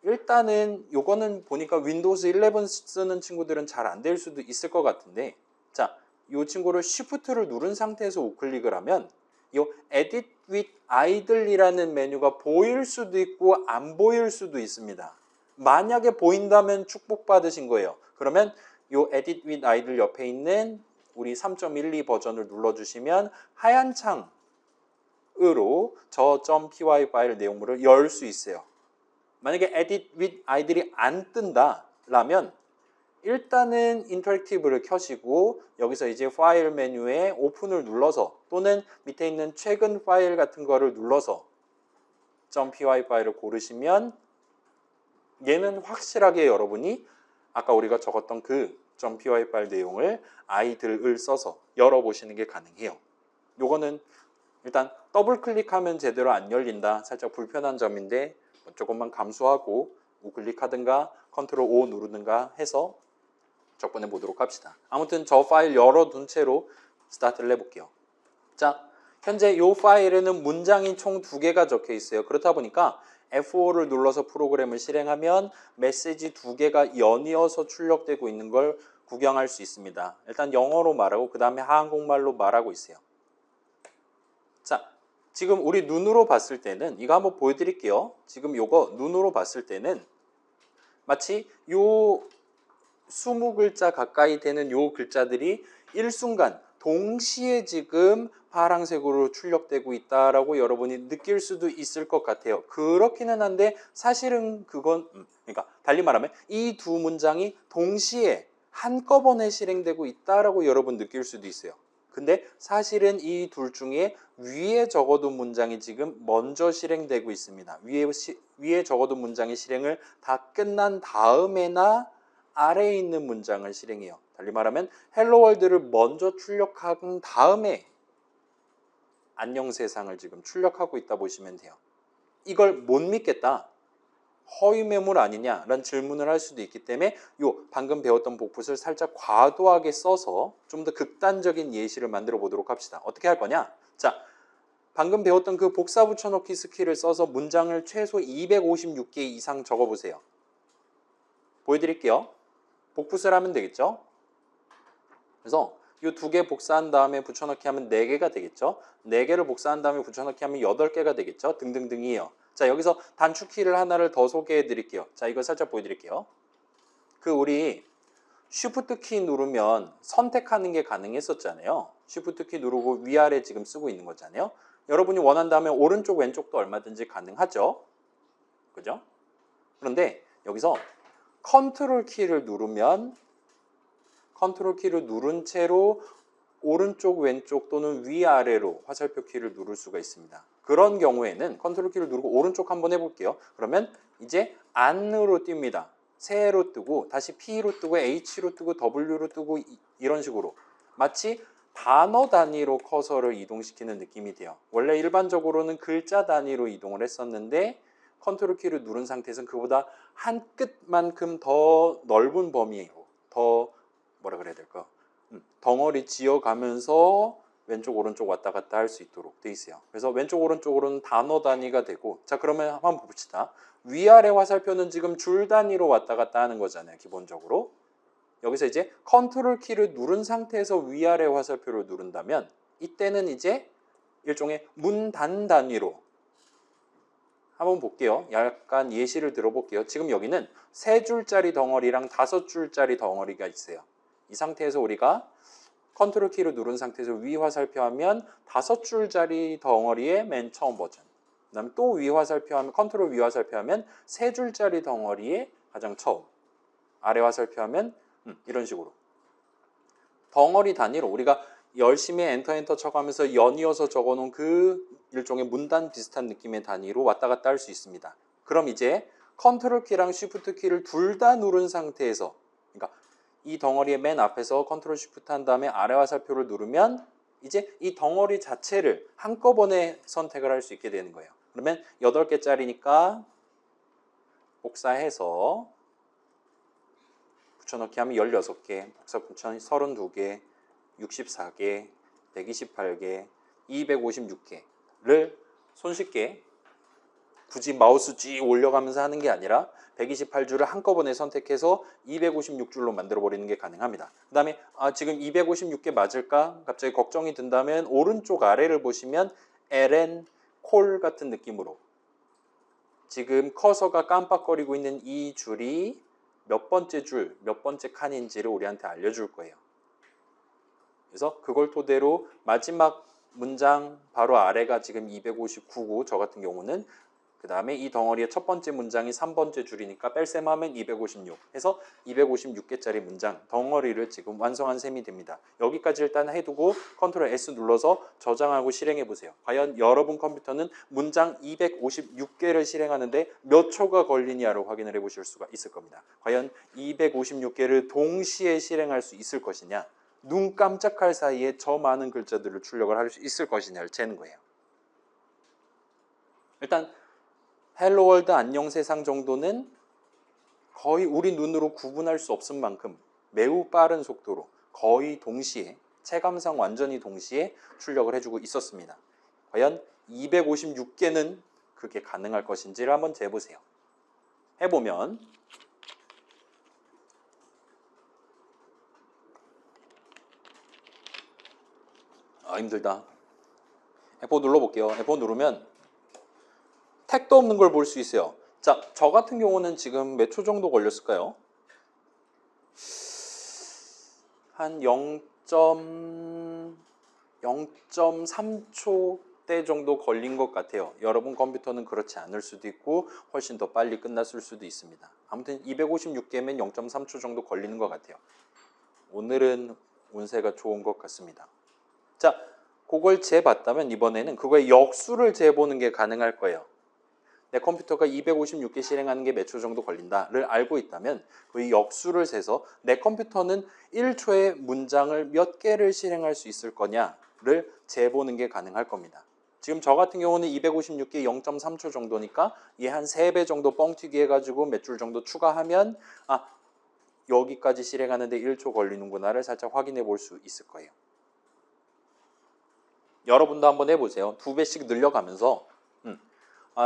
일단은 요거는 보니까 윈도우스 11 쓰는 친구들은 잘 안 될 수도 있을 것 같은데 자, 이 친구를 Shift를 누른 상태에서 우클릭을 하면 이 Edit with Idle이라는 메뉴가 보일 수도 있고 안 보일 수도 있습니다. 만약에 보인다면 축복받으신 거예요. 그러면 이 Edit with Idle 옆에 있는 우리 3.12 버전을 눌러주시면 하얀 창으로 저 .py 파일 내용물을 열 수 있어요. 만약에 Edit with Idle이 안 뜬다라면 일단은 인터랙티브를 켜시고 여기서 이제 파일 메뉴에 오픈을 눌러서 또는 밑에 있는 최근 파일 같은 거를 눌러서 .py 파일을 고르시면 얘는 확실하게 여러분이 아까 우리가 적었던 그 .py 파일 내용을 idle을 써서 열어보시는 게 가능해요. 요거는 일단 더블 클릭하면 제대로 안 열린다. 살짝 불편한 점인데 조금만 감수하고 우클릭하든가 컨트롤 O 누르든가 해서 접근해 보도록 합시다. 아무튼 저 파일 열어둔 채로 스타트를 해볼게요. 자, 현재 이 파일에는 문장이 총 2개가 적혀 있어요. 그렇다 보니까 F5를 눌러서 프로그램을 실행하면 메시지 2개가 연이어서 출력되고 있는 걸 구경할 수 있습니다. 일단 영어로 말하고 그 다음에 한국말로 말하고 있어요. 자, 지금 우리 눈으로 봤을 때는 이거 한번 보여드릴게요. 지금 요거 눈으로 봤을 때는 마치 요 20글자 가까이 되는 요 글자들이 일순간 동시에 지금 파란색으로 출력되고 있다라고 여러분이 느낄 수도 있을 것 같아요. 그렇기는 한데 사실은 그건 그러니까 달리 말하면 이 두 문장이 동시에 한꺼번에 실행되고 있다라고 여러분 느낄 수도 있어요. 근데 사실은 이 둘 중에 위에 적어둔 문장이 지금 먼저 실행되고 있습니다. 위에 적어둔 문장의 실행을 다 끝난 다음에나 아래에 있는 문장을 실행해요. 달리 말하면 헬로 월드를 먼저 출력한 다음에 안녕 세상을 지금 출력하고 있다 보시면 돼요. 이걸 못 믿겠다. 허위 매물 아니냐라는 질문을 할 수도 있기 때문에 요 방금 배웠던 복붙을 살짝 과도하게 써서 좀 더 극단적인 예시를 만들어 보도록 합시다. 어떻게 할 거냐? 자, 방금 배웠던 그 복사 붙여넣기 스킬을 써서 문장을 최소 256개 이상 적어보세요. 보여드릴게요. 복붙을 하면 되겠죠? 그래서 이 두 개 복사한 다음에 붙여넣기 하면 4개가 되겠죠? 4개를 복사한 다음에 붙여넣기 하면 8개가 되겠죠? 등등등이에요. 자, 여기서 단축키를 하나를 더 소개해 드릴게요. 자, 이거 살짝 보여드릴게요. 그 우리 쉬프트 키 누르면 선택하는 게 가능했었잖아요. 쉬프트 키 누르고 위아래 지금 쓰고 있는 거잖아요. 여러분이 원한다면 오른쪽 왼쪽도 얼마든지 가능하죠. 그죠? 그런데 여기서 컨트롤 키를 누르면 컨트롤 키를 누른 채로 오른쪽 왼쪽 또는 위아래로 화살표 키를 누를 수가 있습니다. 그런 경우에는 컨트롤 키를 누르고 오른쪽 한번 해볼게요. 그러면 이제 안으로 뜁니다. 세로 뜨고 다시 P로 뜨고 H로 뜨고 W로 뜨고 이런 식으로 마치 단어 단위로 커서를 이동시키는 느낌이 돼요. 원래 일반적으로는 글자 단위로 이동을 했었는데 컨트롤 키를 누른 상태에서는 그보다 한 끗만큼 더 넓은 범위로 더 뭐라 그래야 될까? 덩어리 지어가면서 왼쪽 오른쪽 왔다 갔다 할 수 있도록 돼 있어요. 그래서 왼쪽 오른쪽으로는 단어 단위가 되고, 자 그러면 한번 봅시다. 위아래 화살표는 지금 줄 단위로 왔다 갔다 하는 거잖아요. 기본적으로. 여기서 이제 컨트롤 키를 누른 상태에서 위아래 화살표를 누른다면 이때는 이제 일종의 문단 단위로 한번 볼게요. 약간 예시를 들어볼게요. 지금 여기는 3줄짜리 덩어리랑 5줄짜리 덩어리가 있어요. 이 상태에서 우리가 컨트롤 키를 누른 상태에서 위 화살표 하면 5줄짜리 덩어리의 맨 처음 버전. 그 다음에 또 위 화살표 하면 컨트롤 위 화살표 하면 3줄짜리 덩어리의 가장 처음. 아래 화살표 하면 이런 식으로. 덩어리 단위로 우리가 열심히 엔터 쳐가면서 연이어서 적어놓은 그 일종의 문단 비슷한 느낌의 단위로 왔다 갔다 할 수 있습니다. 그럼 이제 컨트롤 키랑 쉬프트 키를 둘 다 누른 상태에서 그러니까 이 덩어리의 맨 앞에서 컨트롤 쉬프트 한 다음에 아래 화살표를 누르면 이제 이 덩어리 자체를 한꺼번에 선택을 할 수 있게 되는 거예요. 그러면 8개짜리니까 복사해서 붙여넣기 하면 16개, 복사 붙여 32개, 64개, 128개, 256개를 손쉽게 굳이 마우스 쭉 올려가면서 하는 게 아니라 128줄을 한꺼번에 선택해서 256줄로 만들어버리는 게 가능합니다. 그 다음에 지금 256개 맞을까? 갑자기 걱정이 든다면 오른쪽 아래를 보시면 LN, 콜 같은 느낌으로 지금 커서가 깜빡거리고 있는 이 줄이 몇 번째 줄, 몇 번째 칸인지를 우리한테 알려줄 거예요. 그래서 그걸 토대로 마지막 문장 바로 아래가 지금 259고 저 같은 경우는 그 다음에 이 덩어리의 첫 번째 문장이 3번째 줄이니까 뺄셈하면 256 해서 256개짜리 문장 덩어리를 지금 완성한 셈이 됩니다. 여기까지 일단 해두고 컨트롤 S 눌러서 저장하고 실행해 보세요. 과연 여러분 컴퓨터는 문장 256개를 실행하는데 몇 초가 걸리냐를 확인을 해 보실 수가 있을 겁니다. 과연 256개를 동시에 실행할 수 있을 것이냐, 눈 깜짝할 사이에 저 많은 글자들을 출력을 할 수 있을 것이냐를 재는 거예요. 일단 헬로 월드 안녕 세상 정도는 거의 우리 눈으로 구분할 수 없을 만큼 매우 빠른 속도로 거의 동시에 체감상 완전히 동시에 출력을 해주고 있었습니다. 과연 256개는 그게 가능할 것인지를 한번 재보세요. 해보면 힘들다. F5 눌러볼게요. F5 누르면 택도 없는 걸 볼 수 있어요. 자, 저 같은 경우는 지금 몇 초 정도 걸렸을까요? 한 0.3초대 정도 걸린 것 같아요. 여러분 컴퓨터는 그렇지 않을 수도 있고 훨씬 더 빨리 끝났을 수도 있습니다. 아무튼 256개면 0.3초 정도 걸리는 것 같아요. 오늘은 운세가 좋은 것 같습니다. 자, 그걸 재봤다면 이번에는 그거의 역수를 재보는 게 가능할 거예요. 내 컴퓨터가 256개 실행하는 게 몇 초 정도 걸린다를 알고 있다면 그 역수를 세서 내 컴퓨터는 1초에 문장을 몇 개를 실행할 수 있을 거냐를 재보는 게 가능할 겁니다. 지금 저 같은 경우는 256개 0.3초 정도니까 얘 한 3배 정도 뻥튀기 해가지고 몇 줄 정도 추가하면 여기까지 실행하는데 1초 걸리는구나를 살짝 확인해 볼 수 있을 거예요. 여러분도 한번 해보세요. 2배씩 늘려가면서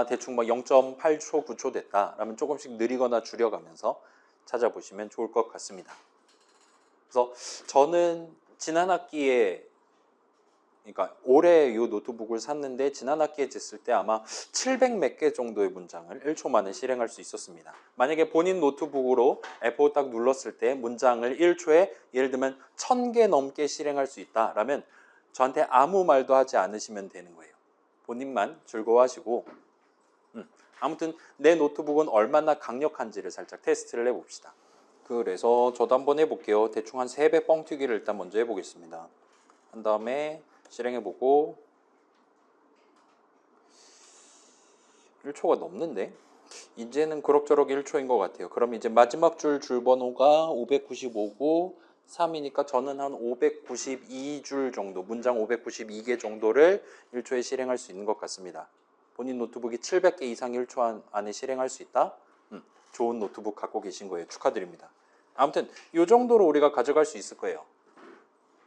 대충 0.8초, 9초 됐다. 그러면 조금씩 느리거나 줄여가면서 찾아보시면 좋을 것 같습니다. 그래서 저는 지난 학기에 그러니까 올해 이 노트북을 샀는데 지난 학기에 쟀을 때 아마 700 몇 개 정도의 문장을 1초 만에 실행할 수 있었습니다. 만약에 본인 노트북으로 F5 딱 눌렀을 때 문장을 1초에 예를 들면 1000개 넘게 실행할 수 있다라면 저한테 아무 말도 하지 않으시면 되는 거예요. 본인만 즐거워하시고 아무튼 내 노트북은 얼마나 강력한지를 살짝 테스트를 해봅시다. 그래서 저도 한번 해볼게요. 대충 한 3배 뻥튀기를 일단 먼저 해보겠습니다. 한 다음에 실행해보고 1초가 넘는데? 이제는 그럭저럭 1초인 것 같아요. 그럼 이제 마지막 줄 번호가 595고 3이니까 저는 한 592줄 정도, 문장 592개 정도를 1초에 실행할 수 있는 것 같습니다. 본인 노트북이 700개 이상 1초 안에 실행할 수 있다? 좋은 노트북 갖고 계신 거예요. 축하드립니다. 아무튼 이 정도로 우리가 가져갈 수 있을 거예요.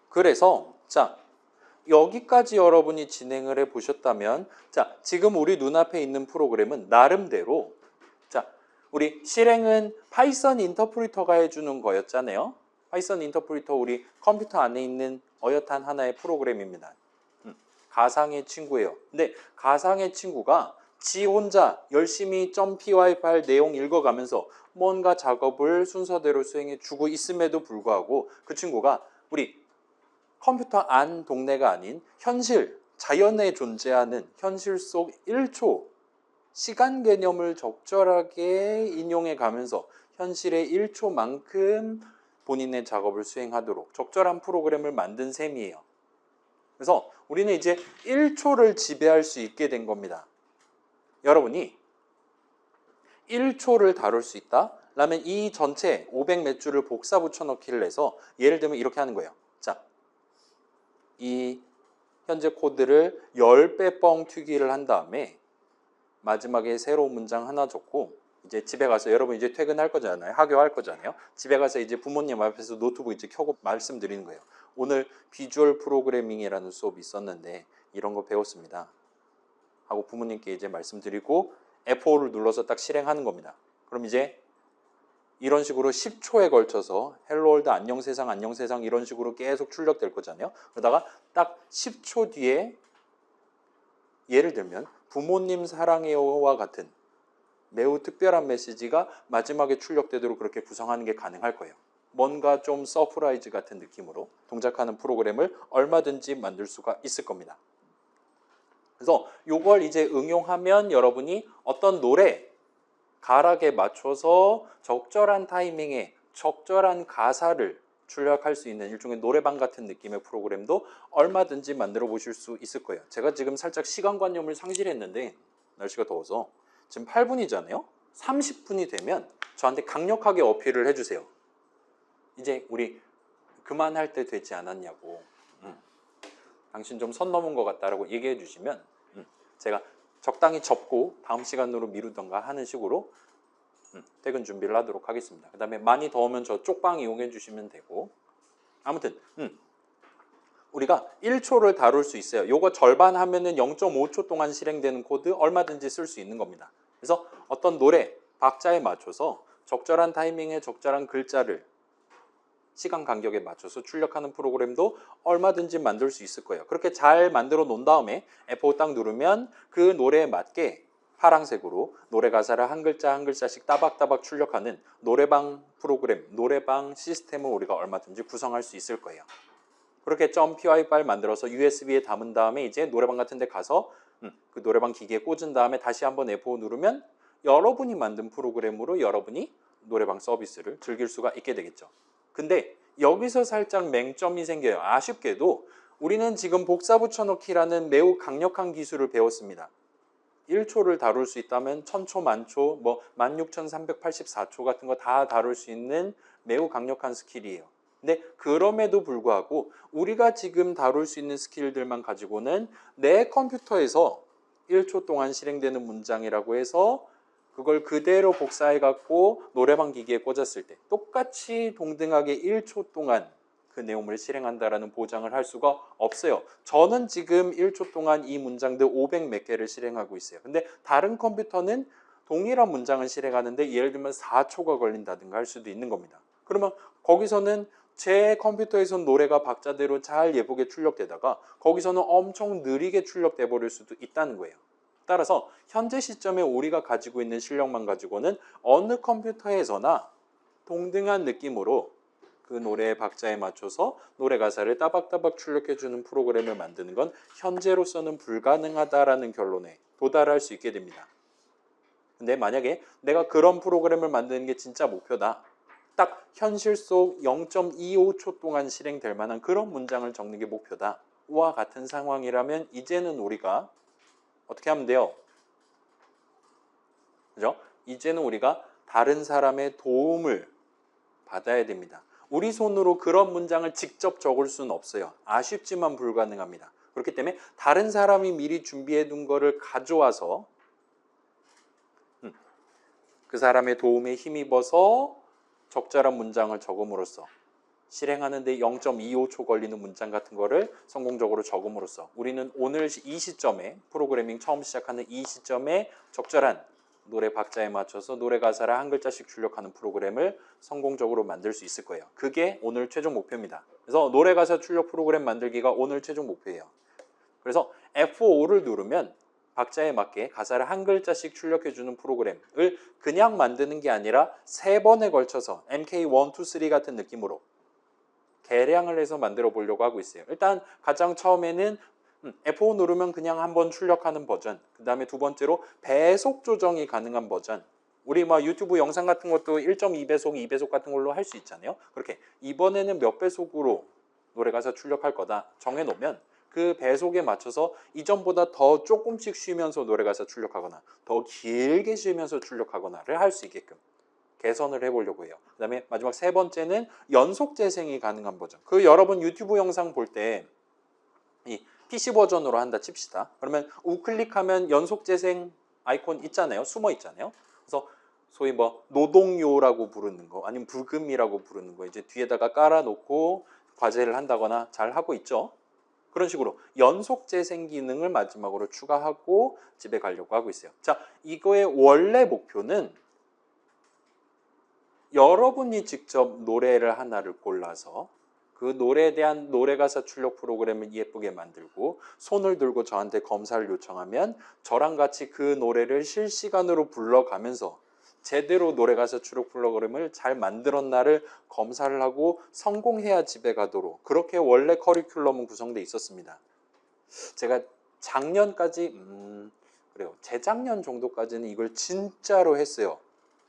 그래서 자, 여기까지 여러분이 진행을 해 보셨다면 자, 지금 우리 눈앞에 있는 프로그램은 나름대로 자, 우리 실행은 파이썬 인터프리터가 해주는 거였잖아요. 파이썬 인터프리터 우리 컴퓨터 안에 있는 어엿한 하나의 프로그램입니다. 가상의 친구예요. 근데 가상의 친구가 지 혼자 열심히 .py 파일 내용 읽어가면서 뭔가 작업을 순서대로 수행해 주고 있음에도 불구하고 그 친구가 우리 컴퓨터 안 동네가 아닌 현실, 자연에 존재하는 현실 속 1초 시간 개념을 적절하게 인용해 가면서 현실의 1초만큼 본인의 작업을 수행하도록 적절한 프로그램을 만든 셈이에요. 그래서 우리는 이제 1초를 지배할 수 있게 된 겁니다. 여러분이 1초를 다룰 수 있다? 라면 이 전체 500 몇 줄을 복사 붙여넣기를 해서 예를 들면 이렇게 하는 거예요. 자, 이 현재 코드를 10배 뻥튀기를 한 다음에 마지막에 새로운 문장 하나 적고 이제 집에 가서 여러분 이제 퇴근할 거잖아요. 하교할 거잖아요. 집에 가서 이제 부모님 앞에서 노트북 이제 켜고 말씀드리는 거예요. 오늘 비주얼 프로그래밍이라는 수업이 있었는데 이런 거 배웠습니다. 하고 부모님께 이제 말씀드리고 F5를 눌러서 딱 실행하는 겁니다. 그럼 이제 이런 식으로 10초에 걸쳐서 헬로 월드 안녕 세상 이런 식으로 계속 출력될 거잖아요. 그러다가 딱 10초 뒤에 예를 들면 부모님 사랑해요와 같은 매우 특별한 메시지가 마지막에 출력되도록 그렇게 구성하는 게 가능할 거예요. 뭔가 좀 서프라이즈 같은 느낌으로 동작하는 프로그램을 얼마든지 만들 수가 있을 겁니다. 그래서 이걸 이제 응용하면 여러분이 어떤 노래 가락에 맞춰서 적절한 타이밍에 적절한 가사를 출력할 수 있는 일종의 노래방 같은 느낌의 프로그램도 얼마든지 만들어 보실 수 있을 거예요. 제가 지금 살짝 시간관념을 상실했는데 날씨가 더워서 지금 8분이잖아요. 30분이 되면 저한테 강력하게 어필을 해주세요. 이제 우리 그만할 때 되지 않았냐고. 당신 좀 선 넘은 것 같다라고 얘기해 주시면 제가 적당히 접고 다음 시간으로 미루던가 하는 식으로 퇴근 준비를 하도록 하겠습니다. 그 다음에 많이 더우면 저 쪽방 이용해 주시면 되고 아무튼 우리가 1초를 다룰 수 있어요. 요거 절반 하면은 0.5초 동안 실행되는 코드 얼마든지 쓸 수 있는 겁니다. 그래서 어떤 노래, 박자에 맞춰서 적절한 타이밍에 적절한 글자를 시간 간격에 맞춰서 출력하는 프로그램도 얼마든지 만들 수 있을 거예요. 그렇게 잘 만들어 놓은 다음에 F5 딱 누르면 그 노래에 맞게 파란색으로 노래 가사를 한 글자 한 글자씩 따박따박 출력하는 노래방 프로그램, 노래방 시스템을 우리가 얼마든지 구성할 수 있을 거예요. 그렇게 .py 파일 만들어서 USB에 담은 다음에 이제 노래방 같은 데 가서 그 노래방 기기에 꽂은 다음에 다시 한번 F5 누르면 여러분이 만든 프로그램으로 여러분이 노래방 서비스를 즐길 수가 있게 되겠죠. 근데 여기서 살짝 맹점이 생겨요. 아쉽게도 우리는 지금 복사 붙여넣기라는 매우 강력한 기술을 배웠습니다. 1초를 다룰 수 있다면 1000초, 만초, 뭐 16384초 같은 거 다 다룰 수 있는 매우 강력한 스킬이에요. 근데 그럼에도 불구하고 우리가 지금 다룰 수 있는 스킬들만 가지고는 내 컴퓨터에서 1초 동안 실행되는 문장이라고 해서 그걸 그대로 복사해 갖고 노래방 기기에 꽂았을 때 똑같이 동등하게 1초 동안 그 내용을 실행한다라는 보장을 할 수가 없어요. 저는 지금 1초 동안 이 문장들 500 몇 개를 실행하고 있어요. 근데 다른 컴퓨터는 동일한 문장을 실행하는데 예를 들면 4초가 걸린다든가 할 수도 있는 겁니다. 그러면 거기서는 제 컴퓨터에선 노래가 박자대로 잘 예쁘게 출력되다가 거기서는 엄청 느리게 출력돼 버릴 수도 있다는 거예요. 따라서 현재 시점에 우리가 가지고 있는 실력만 가지고는 어느 컴퓨터에서나 동등한 느낌으로 그 노래의 박자에 맞춰서 노래 가사를 따박따박 출력해주는 프로그램을 만드는 건 현재로서는 불가능하다라는 결론에 도달할 수 있게 됩니다. 근데 만약에 내가 그런 프로그램을 만드는 게 진짜 목표다. 딱 현실 속 0.25초 동안 실행될 만한 그런 문장을 적는 게 목표다. 와 같은 상황이라면 이제는 우리가 어떻게 하면 돼요? 그죠? 이제는 우리가 다른 사람의 도움을 받아야 됩니다. 우리 손으로 그런 문장을 직접 적을 수는 없어요. 아쉽지만 불가능합니다. 그렇기 때문에 다른 사람이 미리 준비해 둔 거를 가져와서 그 사람의 도움에 힘입어서 적절한 문장을 적음으로써 실행하는데 0.25초 걸리는 문장 같은 거를 성공적으로 적음으로써 우리는 오늘 이 시점에 프로그래밍 처음 시작하는 이 시점에 적절한 노래 박자에 맞춰서 노래 가사를 한 글자씩 출력하는 프로그램을 성공적으로 만들 수 있을 거예요. 그게 오늘 최종 목표입니다. 그래서 노래 가사 출력 프로그램 만들기가 오늘 최종 목표예요. 그래서 F5를 누르면 박자에 맞게 가사를 한 글자씩 출력해주는 프로그램을 그냥 만드는 게 아니라 3번에 걸쳐서 MK1, 2, 3 같은 느낌으로 개량을 해서 만들어 보려고 하고 있어요. 일단 가장 처음에는 F5 누르면 그냥 한번 출력하는 버전, 그 다음에 두 번째로 배속 조정이 가능한 버전. 우리 막 유튜브 영상 같은 것도 1.2배속, 2배속 같은 걸로 할 수 있잖아요. 그렇게 이번에는 몇 배속으로 노래 가사 출력할 거다 정해놓으면 그 배속에 맞춰서 이전보다 더 조금씩 쉬면서 노래 가사 출력하거나 더 길게 쉬면서 출력하거나를 할 수 있게끔 개선을 해보려고 해요. 그 다음에 마지막 세 번째는 연속 재생이 가능한 버전. 그 여러분 유튜브 영상 볼 때 이 PC 버전으로 한다 칩시다. 그러면 우클릭하면 연속 재생 아이콘 있잖아요. 숨어 있잖아요. 그래서 소위 뭐 노동요라고 부르는 거 아니면 불금이라고 부르는 거 이제 뒤에다가 깔아놓고 과제를 한다거나 잘 하고 있죠. 그런 식으로 연속 재생 기능을 마지막으로 추가하고 집에 가려고 하고 있어요. 자, 이거의 원래 목표는 여러분이 직접 노래를 하나를 골라서 그 노래에 대한 노래 가사 출력 프로그램을 예쁘게 만들고 손을 들고 저한테 검사를 요청하면 저랑 같이 그 노래를 실시간으로 불러가면서 제대로 노래 가사 출력 프로그램을 잘 만들었나를 검사를 하고 성공해야 집에 가도록 그렇게 원래 커리큘럼은 구성되어 있었습니다. 제가 작년까지 그래요. 재작년 정도까지는 이걸 진짜로 했어요.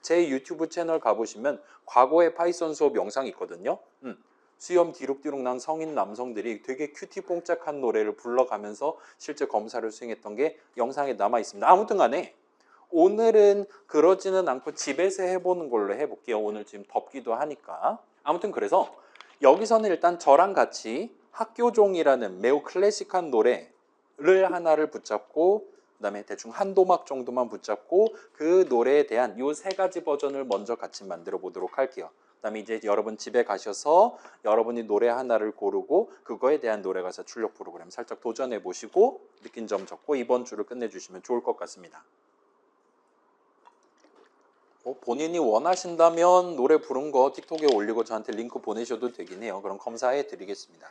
제 유튜브 채널 가보시면 과거의 파이썬 수업 영상이 있거든요. 수염 뒤룩뒤룩 난 성인 남성들이 되게 큐티 뽕짝한 노래를 불러가면서 실제 검사를 수행했던 게 영상에 남아 있습니다. 아무튼 간에 오늘은 그러지는 않고 집에서 해보는 걸로 해볼게요. 오늘 지금 덥기도 하니까. 아무튼 그래서 여기서는 일단 저랑 같이 학교종이라는 매우 클래식한 노래를 하나를 붙잡고 그 다음에 대충 한 도막 정도만 붙잡고 그 노래에 대한 이 세 가지 버전을 먼저 같이 만들어 보도록 할게요. 그 다음에 이제 여러분 집에 가셔서 여러분이 노래 하나를 고르고 그거에 대한 노래 가사 출력 프로그램 살짝 도전해 보시고 느낀 점 적고 이번 주를 끝내주시면 좋을 것 같습니다. 본인이 원하신다면 노래 부른 거 틱톡에 올리고 저한테 링크 보내셔도 되긴 해요. 그럼 검사해 드리겠습니다.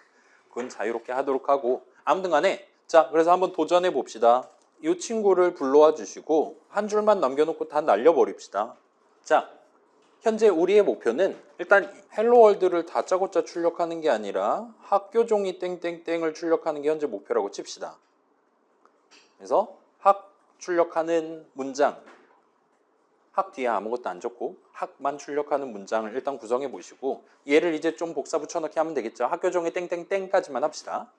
그건 자유롭게 하도록 하고 아무튼 간에 자 그래서 한번 도전해 봅시다. 이 친구를 불러와 주시고 한 줄만 남겨놓고 다 날려버립시다. 자 현재 우리의 목표는 일단 헬로월드를 다짜고짜 출력하는 게 아니라 학교종이 땡땡땡을 출력하는 게 현재 목표라고 칩시다. 그래서 학 출력하는 문장 학 뒤에 아무것도 안 적고 학만 출력하는 문장을 일단 구성해 보시고 얘를 이제 좀 복사 붙여넣기 하면 되겠죠. 학교종이 땡땡땡까지만 합시다.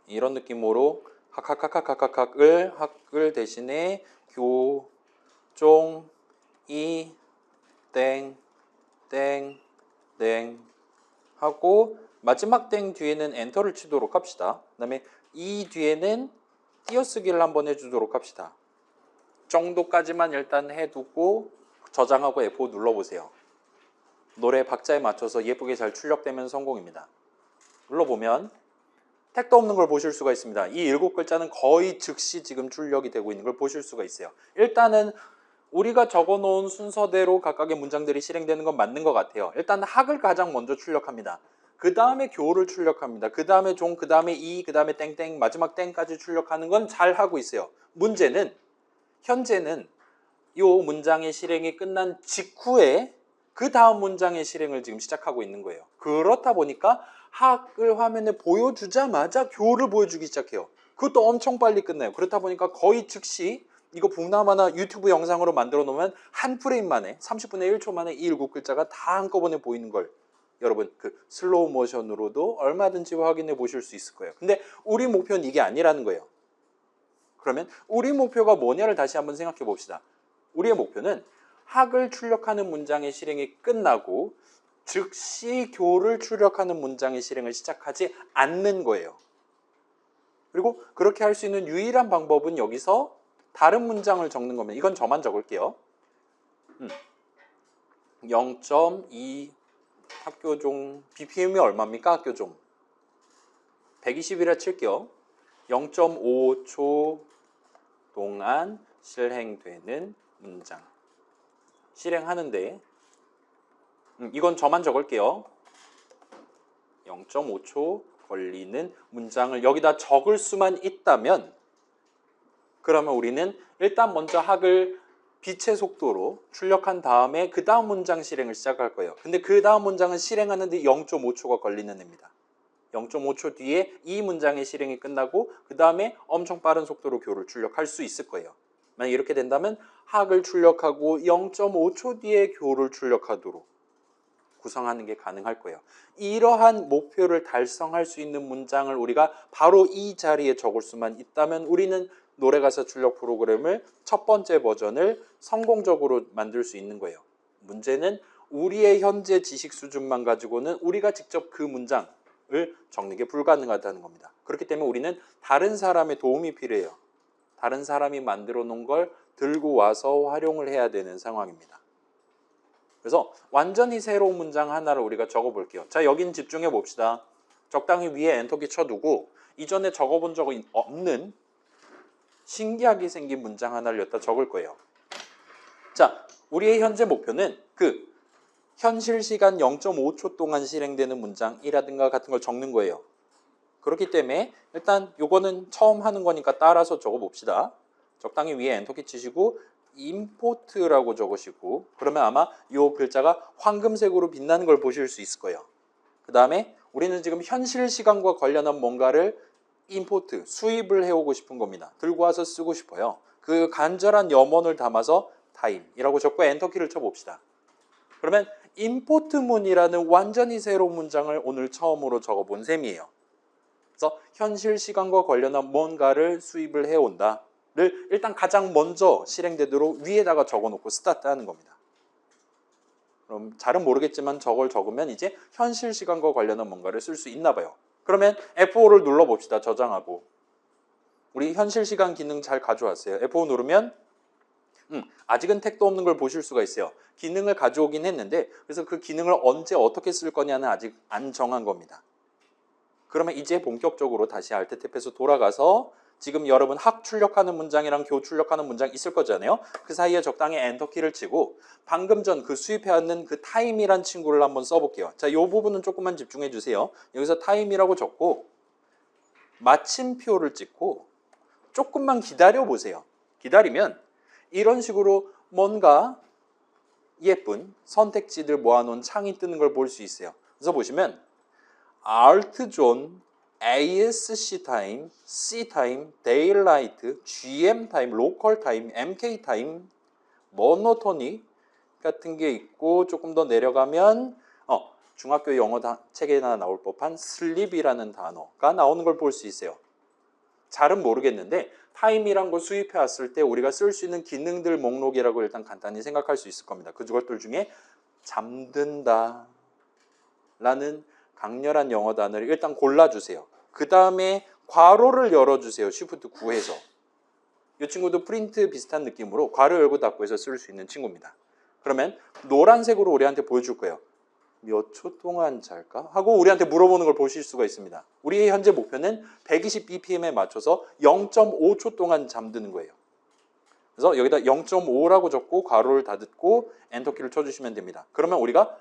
이런 느낌으로 학을 대신에 교종이 땡땡땡 하고 마지막 땡 뒤에는 엔터를 치도록 합시다. 그 다음에 이 뒤에는 띄어쓰기를 한번 해주도록 합시다. 정도까지만 일단 해두고 저장하고 F5 눌러보세요. 노래 박자에 맞춰서 예쁘게 잘 출력되면 성공입니다. 눌러보면 택도 없는 걸 보실 수가 있습니다. 이 7글자는 거의 즉시 지금 출력이 되고 있는 걸 보실 수가 있어요. 일단은 우리가 적어놓은 순서대로 각각의 문장들이 실행되는 건 맞는 것 같아요. 일단 학을 가장 먼저 출력합니다. 그 다음에 교를 출력합니다. 그 다음에 종, 그 다음에 이, 그 다음에 땡땡, 마지막 땡까지 출력하는 건 잘 하고 있어요. 문제는 현재는 이 문장의 실행이 끝난 직후에 그 다음 문장의 실행을 지금 시작하고 있는 거예요. 그렇다 보니까 학을 화면에 보여주자마자 교를 보여주기 시작해요. 그것도 엄청 빨리 끝나요. 그렇다 보니까 거의 즉시 이거 북나마나 유튜브 영상으로 만들어 놓으면 한 프레임 만에 30분의 1초 만에 이 7글자가 다 한꺼번에 보이는 걸 여러분 그 슬로우 모션으로도 얼마든지 확인해 보실 수 있을 거예요. 근데 우리 목표는 이게 아니라는 거예요. 그러면 우리 목표가 뭐냐를 다시 한번 생각해 봅시다. 우리의 목표는 학을 출력하는 문장의 실행이 끝나고 즉시 교를 출력하는 문장의 실행을 시작하지 않는 거예요. 그리고 그렇게 할 수 있는 유일한 방법은 여기서 다른 문장을 적는 겁니다. 이건 저만 적을게요. 0.2 학교종 BPM이 얼마입니까? 학교종 120이라 칠게요. 0.5초 동안 실행되는 문장 실행하는데 이건 저만 적을게요. 0.5초 걸리는 문장을 여기다 적을 수만 있다면 그러면 우리는 일단 먼저 학을 빛의 속도로 출력한 다음에 그 다음 문장 실행을 시작할 거예요. 근데 그 다음 문장은 실행하는데 0.5초가 걸리는 애입니다. 0.5초 뒤에 이 문장의 실행이 끝나고 그 다음에 엄청 빠른 속도로 교를 출력할 수 있을 거예요. 만약 이렇게 된다면 학을 출력하고 0.5초 뒤에 교를 출력하도록 구성하는 게 가능할 거예요. 이러한 목표를 달성할 수 있는 문장을 우리가 바로 이 자리에 적을 수만 있다면 우리는 노래가사 출력 프로그램을 첫 번째 버전을 성공적으로 만들 수 있는 거예요. 문제는 우리의 현재 지식 수준만 가지고는 우리가 직접 그 문장을 적는 게 불가능하다는 겁니다. 그렇기 때문에 우리는 다른 사람의 도움이 필요해요. 다른 사람이 만들어 놓은 걸 들고 와서 활용을 해야 되는 상황입니다. 그래서 완전히 새로운 문장 하나를 우리가 적어 볼게요. 자, 여긴 집중해 봅시다. 적당히 위에 엔터키 쳐두고 이전에 적어본 적이 없는 신기하게 생긴 문장 하나를 여기다 적을 거예요. 자, 우리의 현재 목표는 그 현실 시간 0.5초 동안 실행되는 문장이라든가 같은 걸 적는 거예요. 그렇기 때문에 일단 요거는 처음 하는 거니까 따라서 적어 봅시다. 적당히 위에 엔터키 치시고 임포트라고 적으시고 그러면 아마 이 글자가 황금색으로 빛나는 걸 보실 수 있을 거예요. 그 다음에 우리는 지금 현실 시간과 관련한 뭔가를 임포트, 수입을 해오고 싶은 겁니다. 들고 와서 쓰고 싶어요. 그 간절한 염원을 담아서 타임이라고 적고 엔터키를 쳐봅시다. 그러면 임포트문이라는 완전히 새로운 문장을 오늘 처음으로 적어본 셈이에요. 그래서 현실 시간과 관련한 뭔가를 수입을 해온다. 를 일단 가장 먼저 실행되도록 위에다가 적어놓고 스타트하는 겁니다. 그럼 잘은 모르겠지만 저걸 적으면 이제 현실 시간과 관련한 뭔가를 쓸 수 있나 봐요. 그러면 F5를 눌러봅시다. 저장하고. 우리 현실 시간 기능 잘 가져왔어요. F5 누르면 아직은 택도 없는 걸 보실 수가 있어요. 기능을 가져오긴 했는데 그래서 그 기능을 언제 어떻게 쓸 거냐는 아직 안 정한 겁니다. 그러면 이제 본격적으로 다시 Alt 탭에서 돌아가서 지금 여러분 학 출력하는 문장이랑 교 출력하는 문장 있을 거잖아요. 그 사이에 적당히 엔터키를 치고 방금 전 그 수입해왔는 그 타임이란 친구를 한번 써볼게요. 자, 이 부분은 조금만 집중해 주세요. 여기서 타임이라고 적고 마침표를 찍고 조금만 기다려 보세요. 기다리면 이런 식으로 뭔가 예쁜 선택지들 모아놓은 창이 뜨는 걸 볼 수 있어요. 그래서 보시면 Alt 존 ASC 타임, C 타임, 데일라이트, GM 타임, 로컬 타임, MK 타임, 모노토닉 같은 게 있고 조금 더 내려가면 중학교 영어 책에나 나올 법한 슬립이라는 단어가 나오는 걸 볼 수 있어요. 잘은 모르겠는데 타임이란 걸 수입해 왔을 때 우리가 쓸 수 있는 기능들 목록이라고 일단 간단히 생각할 수 있을 겁니다. 그것들 중에 잠든다 라는 강렬한 영어 단어를 일단 골라주세요. 그 다음에 괄호를 열어주세요. Shift 9에서. 이 친구도 프린트 비슷한 느낌으로 괄호 열고 닫고 해서 쓸 수 있는 친구입니다. 그러면 노란색으로 우리한테 보여줄 거예요. 몇 초 동안 잘까? 하고 우리한테 물어보는 걸 보실 수가 있습니다. 우리의 현재 목표는 120 bpm에 맞춰서 0.5초 동안 잠드는 거예요. 그래서 여기다 0.5라고 적고 괄호를 닫고 엔터키를 쳐주시면 됩니다. 그러면 우리가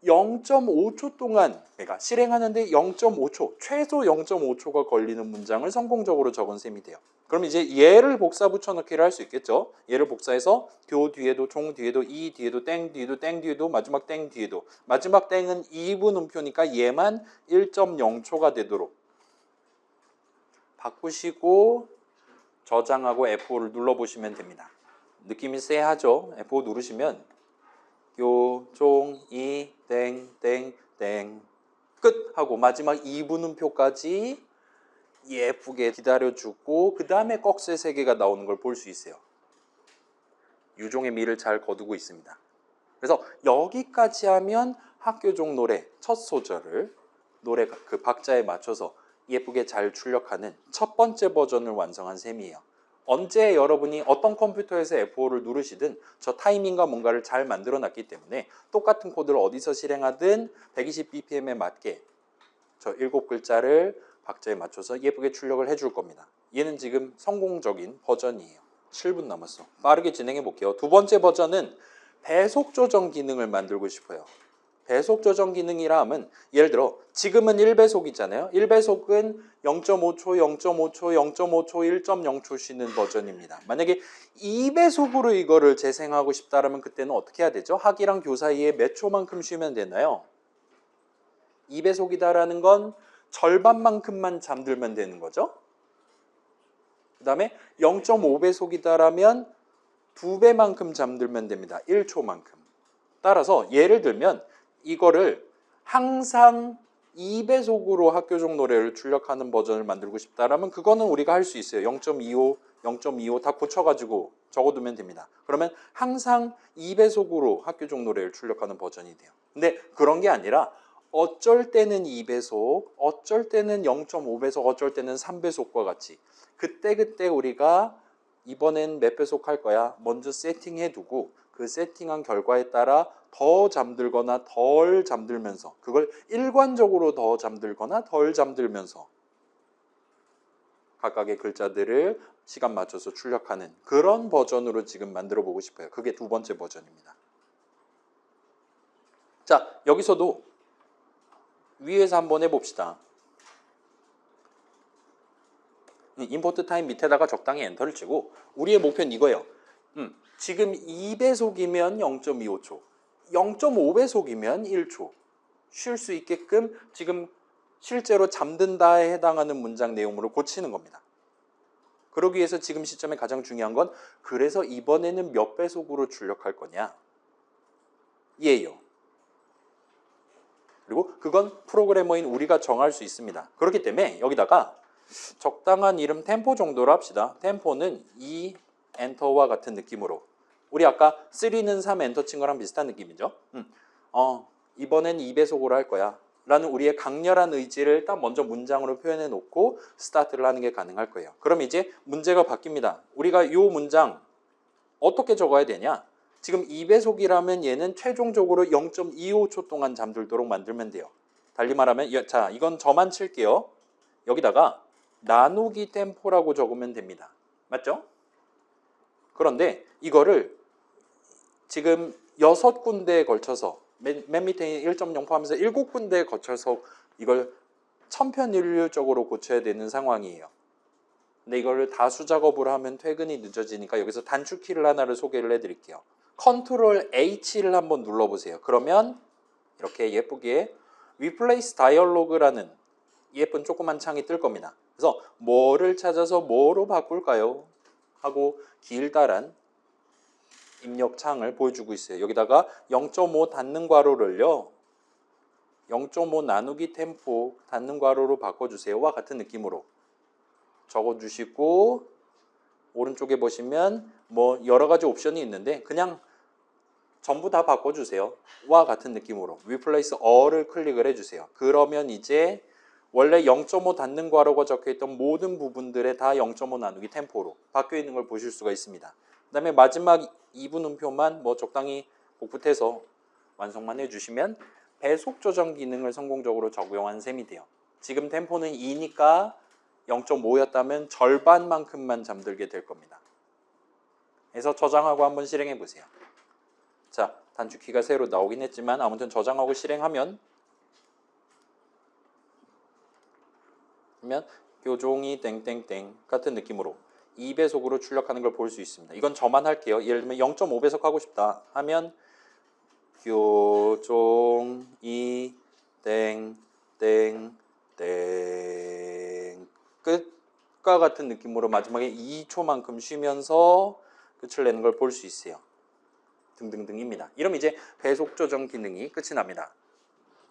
0.5초 동안, 그러니까 실행하는데 0.5초, 최소 0.5초가 걸리는 문장을 성공적으로 적은 셈이 돼요. 그럼 이제 얘를 복사 붙여넣기를 할 수 있겠죠. 얘를 복사해서 교 뒤에도, 종 뒤에도, 이 뒤에도, 땡 뒤에도, 땡 뒤에도, 마지막 땡 뒤에도. 마지막 땡은 2분 음표니까 얘만 1.0초가 되도록 바꾸시고 저장하고 F5를 눌러보시면 됩니다. 느낌이 쎄하죠? F5 누르시면 교, 종, 이, 땡, 땡, 땡 끝! 하고 마지막 2분 음표까지 예쁘게 기다려주고 그 다음에 꺽쇠 3개가 나오는 걸 볼 수 있어요. 유종의 미를 잘 거두고 있습니다. 그래서 여기까지 하면 학교종 노래 첫 소절을 노래 그 박자에 맞춰서 예쁘게 잘 출력하는 첫 번째 버전을 완성한 셈이에요. 언제 여러분이 어떤 컴퓨터에서 F5를 누르시든 저 타이밍과 뭔가를 잘 만들어 놨기 때문에 똑같은 코드를 어디서 실행하든 120 bpm에 맞게 저 7글자를 박자에 맞춰서 예쁘게 출력을 해줄 겁니다. 얘는 지금 성공적인 버전이에요. 7분 남았어. 빠르게 진행해 볼게요. 두 번째 버전은 배속 조정 기능을 만들고 싶어요. 배속 조정 기능이라 하면 예를 들어 지금은 1배속이잖아요. 1배속은 0.5초, 0.5초, 0.5초, 1.0초 쉬는 버전입니다. 만약에 2배속으로 이거를 재생하고 싶다면 그때는 어떻게 해야 되죠? 학이랑 교 사이에 몇 초만큼 쉬면 되나요? 2배속이다라는 건 절반만큼만 잠들면 되는 거죠. 그 다음에 0.5배속이다라면 2배만큼 잠들면 됩니다. 1초만큼. 따라서 예를 들면 이거를 항상 2배속으로 학교종 노래를 출력하는 버전을 만들고 싶다라면 그거는 우리가 할 수 있어요. 0.25, 0.25 다 고쳐가지고 적어두면 됩니다. 그러면 항상 2배속으로 학교종 노래를 출력하는 버전이 돼요. 근데 그런 게 아니라 어쩔 때는 2배속, 어쩔 때는 0.5배속, 어쩔 때는 3배속과 같이 그때 우리가 이번엔 몇 배속 할 거야? 먼저 세팅해 두고 그 세팅한 결과에 따라 더 잠들거나 덜 잠들면서 그걸 일관적으로 더 잠들거나 덜 잠들면서 각각의 글자들을 시간 맞춰서 출력하는 그런 버전으로 지금 만들어 보고 싶어요. 그게 두 번째 버전입니다. 자, 여기서도 위에서 한번 해봅시다. 임포트 타임 밑에다가 적당히 엔터를 치고 우리의 목표는 이거예요. 지금 2배속이면 0.25초, 0.5배속이면 1초 쉴 수 있게끔 지금 실제로 잠든다에 해당하는 문장 내용으로 고치는 겁니다. 그러기 위해서 지금 시점에 가장 중요한 건 그래서 이번에는 몇 배속으로 출력할 거냐 얘예요. 그리고 그건 프로그래머인 우리가 정할 수 있습니다. 그렇기 때문에 여기다가 적당한 이름 템포 정도로 합시다. 템포는 2 엔터와 같은 느낌으로 우리 아까 3는 3 엔터 친 거랑 비슷한 느낌이죠. 이번엔 2배속으로 할 거야 라는 우리의 강렬한 의지를 일단 먼저 문장으로 표현해 놓고 스타트를 하는 게 가능할 거예요. 그럼 이제 문제가 바뀝니다. 우리가 이 문장 어떻게 적어야 되냐? 지금 2배속이라면 얘는 최종적으로 0.25초 동안 잠들도록 만들면 돼요. 달리 말하면 자 이건 저만 칠게요. 여기다가 나누기 템포라고 적으면 됩니다. 맞죠? 그런데 이거를 지금 6군데에 걸쳐서 맨 밑에 1.0 포함해서 7군데에 걸쳐서 이걸 천편일률적으로 고쳐야 되는 상황이에요. 근데 이거를 다수 작업으로 하면 퇴근이 늦어지니까 여기서 단축키를 하나를 소개를 해드릴게요. 컨트롤 H를 한번 눌러보세요. 그러면 이렇게 예쁘게 Replace Dialog라는 예쁜 조그만 창이 뜰 겁니다. 그래서 뭐를 찾아서 뭐로 바꿀까요? 하고 길다란 입력 창을 보여주고 있어요. 여기다가 0.5 닫는 괄호를요. 0.5 나누기 템포 닫는 괄호로 바꿔주세요와 같은 느낌으로 적어주시고 오른쪽에 보시면 뭐 여러 가지 옵션이 있는데 그냥 전부 다 바꿔주세요. 와 같은 느낌으로 replace all을 클릭을 해주세요. 그러면 이제 원래 0.5 닫는 괄호가 적혀있던 모든 부분들에 다 0.5 나누기 템포로 바뀌어 있는 걸 보실 수가 있습니다. 그 다음에 마지막 2분 음표만 뭐 적당히 복붙해서 완성만 해주시면 배속 조정 기능을 성공적으로 적용한 셈이 돼요. 지금 템포는 2니까 0.5였다면 절반만큼만 잠들게 될 겁니다. 그래서 저장하고 한번 실행해 보세요. 자, 단축키가 새로 나오긴 했지만 아무튼 저장하고 실행하면 교종이 땡땡땡 같은 느낌으로 2배속으로 출력하는 걸 볼 수 있습니다. 이건 저만 할게요. 예를 들면 0.5배속 하고 싶다 하면 교종이 땡땡땡 끝과 같은 느낌으로 마지막에 2초만큼 쉬면서 끝을 내는 걸 볼 수 있어요. 등등등입니다. 이러면 이제 배속 조정 기능이 끝이 납니다.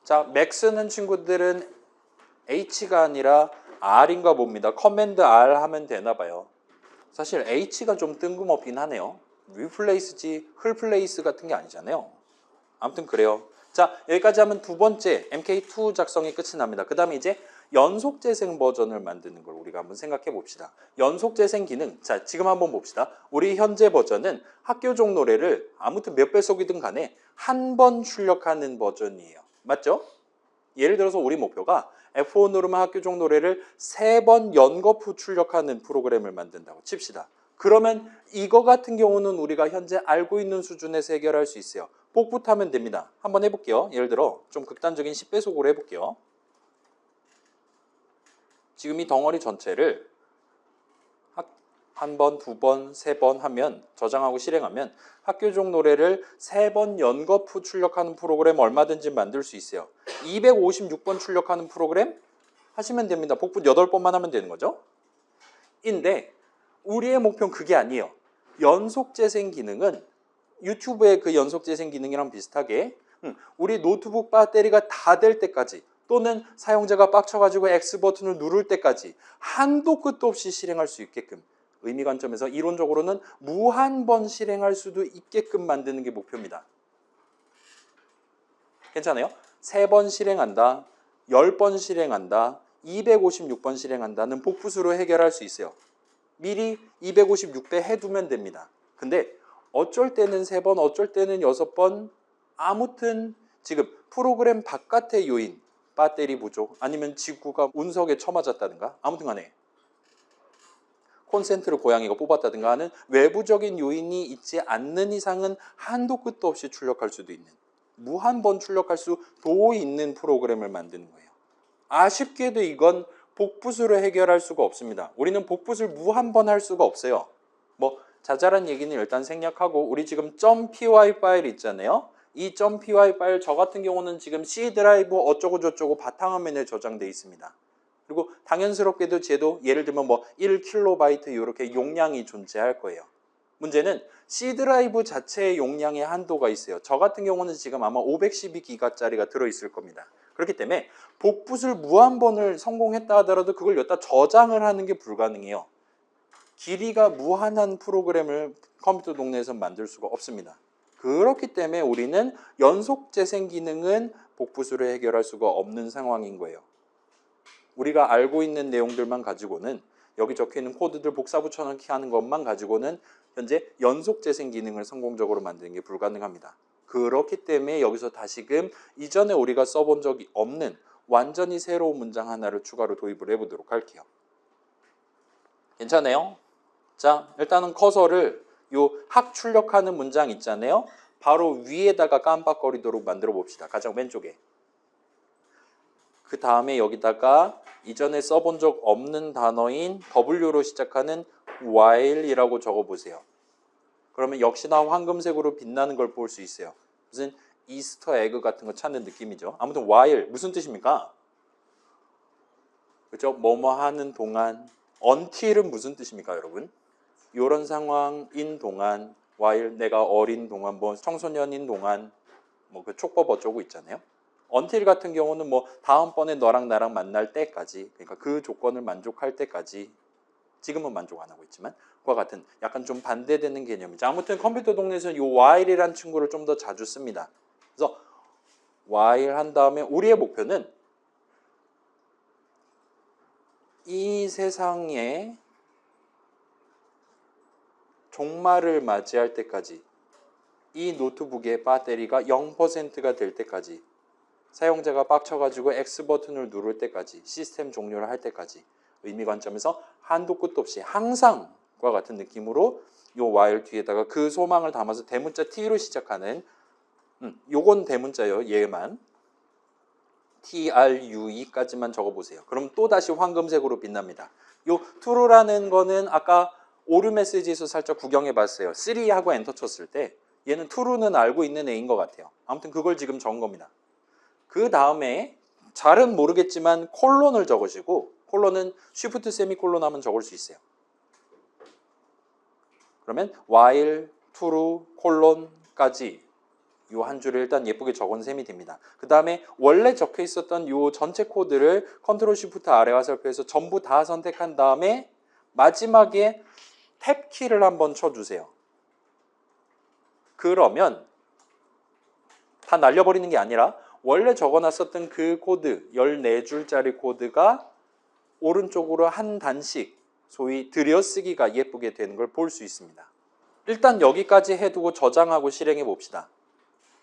자, 맥 쓰는 친구들은 H가 아니라 R인가 봅니다. 커맨드 R 하면 되나 봐요. 사실 H가 좀 뜬금없긴 하네요. replace지 replace 같은 게 아니잖아요. 아무튼 그래요. 자, 여기까지 하면 두 번째 MK2 작성이 끝이 납니다. 그 다음에 이제 연속 재생 버전을 만드는 걸 우리가 한번 생각해 봅시다. 연속 재생 기능. 자, 지금 한번 봅시다. 우리 현재 버전은 학교종 노래를 아무튼 몇 배속이든 간에 한 번 출력하는 버전이에요. 맞죠? 예를 들어서 우리 목표가 F5 누르면 학교종 노래를 3번 연거푸 출력하는 프로그램을 만든다고 칩시다. 그러면 이거 같은 경우는 우리가 현재 알고 있는 수준에서 해결할 수 있어요. 복붙하면 됩니다. 한번 해볼게요. 예를 들어 좀 극단적인 10배속으로 해볼게요. 지금 이 덩어리 전체를 한 번, 두 번, 세 번 하면 저장하고 실행하면 학교종 노래를 3번 연거푸 출력하는 프로그램 얼마든지 만들 수 있어요. 256번 출력하는 프로그램 하시면 됩니다. 복붙 8번만 하면 되는 거죠. 인데 우리의 목표는 그게 아니에요. 연속 재생 기능은 유튜브의 그 연속 재생 기능이랑 비슷하게 우리 노트북 배터리가 다 될 때까지 또는 사용자가 빡쳐가지고 X 버튼을 누를 때까지 한도 끝도 없이 실행할 수 있게끔 의미 관점에서 이론적으로는 무한 번 실행할 수도 있게끔 만드는 게 목표입니다. 괜찮아요? 3번 실행한다, 10번 실행한다, 256번 실행한다는 복붙으로 해결할 수 있어요. 미리 256배 해두면 됩니다. 근데 어쩔 때는 3번, 어쩔 때는 6번, 아무튼 지금 프로그램 바깥의 요인, 배터리 부족, 아니면 지구가 운석에 처맞았다든가, 아무튼 간에 콘센트를 고양이가 뽑았다든가 하는 외부적인 요인이 있지 않는 이상은 한도 끝도 없이 출력할 수도 있는, 무한 번 출력할 수도 있는 프로그램을 만드는 거예요. 아쉽게도 이건 복붙으로 해결할 수가 없습니다. 우리는 복붙을 무한 번 할 수가 없어요. 뭐 자잘한 얘기는 일단 생략하고 우리 지금 .py 파일 있잖아요. 이 .py 파일 저 같은 경우는 지금 C 드라이브 어쩌고 저쩌고 바탕화면에 저장되어 있습니다. 그리고 당연스럽게도 쟤도 예를 들면 뭐 1KB 이렇게 용량이 존재할 거예요. 문제는 C 드라이브 자체의 용량의 한도가 있어요. 저 같은 경우는 지금 아마 512기가짜리가 들어있을 겁니다. 그렇기 때문에 복붙을 무한번을 성공했다 하더라도 그걸 여기다 저장을 하는 게 불가능해요. 길이가 무한한 프로그램을 컴퓨터 동네에서 만들 수가 없습니다. 그렇기 때문에 우리는 연속 재생 기능은 복붙으로 해결할 수가 없는 상황인 거예요. 우리가 알고 있는 내용들만 가지고는 여기 적혀있는 코드들 복사 붙여넣기 하는 것만 가지고는 현재 연속 재생 기능을 성공적으로 만드는 게 불가능합니다. 그렇기 때문에 여기서 다시금 이전에 우리가 써본 적이 없는 완전히 새로운 문장 하나를 추가로 도입을 해보도록 할게요. 괜찮아요? 자, 일단은 커서를 요 학 출력하는 문장 있잖아요. 바로 위에다가 깜빡거리도록 만들어 봅시다. 가장 왼쪽에. 그 다음에 여기다가 이전에 써본 적 없는 단어인 W로 시작하는 while이라고 적어보세요. 그러면 역시나 황금색으로 빛나는 걸 볼 수 있어요. 무슨 이스터 에그 같은 거 찾는 느낌이죠. 아무튼 while 무슨 뜻입니까? 그죠? 뭐뭐 하는 동안. until은 무슨 뜻입니까, 여러분? 이런 상황인 동안, while 내가 어린 동안, 뭐 청소년인 동안, 뭐 그 촉법 어쩌고 있잖아요. until 같은 경우는 뭐 다음번에 너랑 나랑 만날 때까지, 그러니까 그 조건을 만족할 때까지 지금은 만족 안 하고 있지만 그와 같은 약간 좀 반대되는 개념이죠. 아무튼 컴퓨터 동네에서는 이 while이란 친구를 좀 더 자주 씁니다. 그래서 while 한 다음에 우리의 목표는 이 세상에 종말을 맞이할 때까지 이 노트북의 배터리가 0%가 될 때까지 사용자가 빡쳐가지고 X 버튼을 누를 때까지 시스템 종료를 할 때까지 의미 관점에서 한도 끝도 없이 항상과 같은 느낌으로 요 while 뒤에다가 그 소망을 담아서 대문자 T로 시작하는 요건 대문자예요. 얘만 TRUE까지만 적어보세요. 그럼 또다시 황금색으로 빛납니다. 요 true라는 거는 아까 오류 메시지에서 살짝 구경해봤어요. 3하고 엔터 쳤을 때 얘는 true는 알고 있는 애인 것 같아요. 아무튼 그걸 지금 적은 겁니다. 그 다음에 잘은 모르겠지만 콜론을 적으시고 콜론은 쉬프트 세미콜론 하면 적을 수 있어요. 그러면 while, true, 콜론까지 요 한 줄을 일단 예쁘게 적은 셈이 됩니다. 그 다음에 원래 적혀 있었던 요 전체 코드를 컨트롤 쉬프트 아래 화살표에서 전부 다 선택한 다음에 마지막에 탭 키를 한번 쳐주세요. 그러면 다 날려버리는 게 아니라 원래 적어놨었던 그 코드 14줄짜리 코드가 오른쪽으로 한 단씩 소위 들여쓰기가 예쁘게 되는 걸 볼 수 있습니다. 일단 여기까지 해두고 저장하고 실행해 봅시다.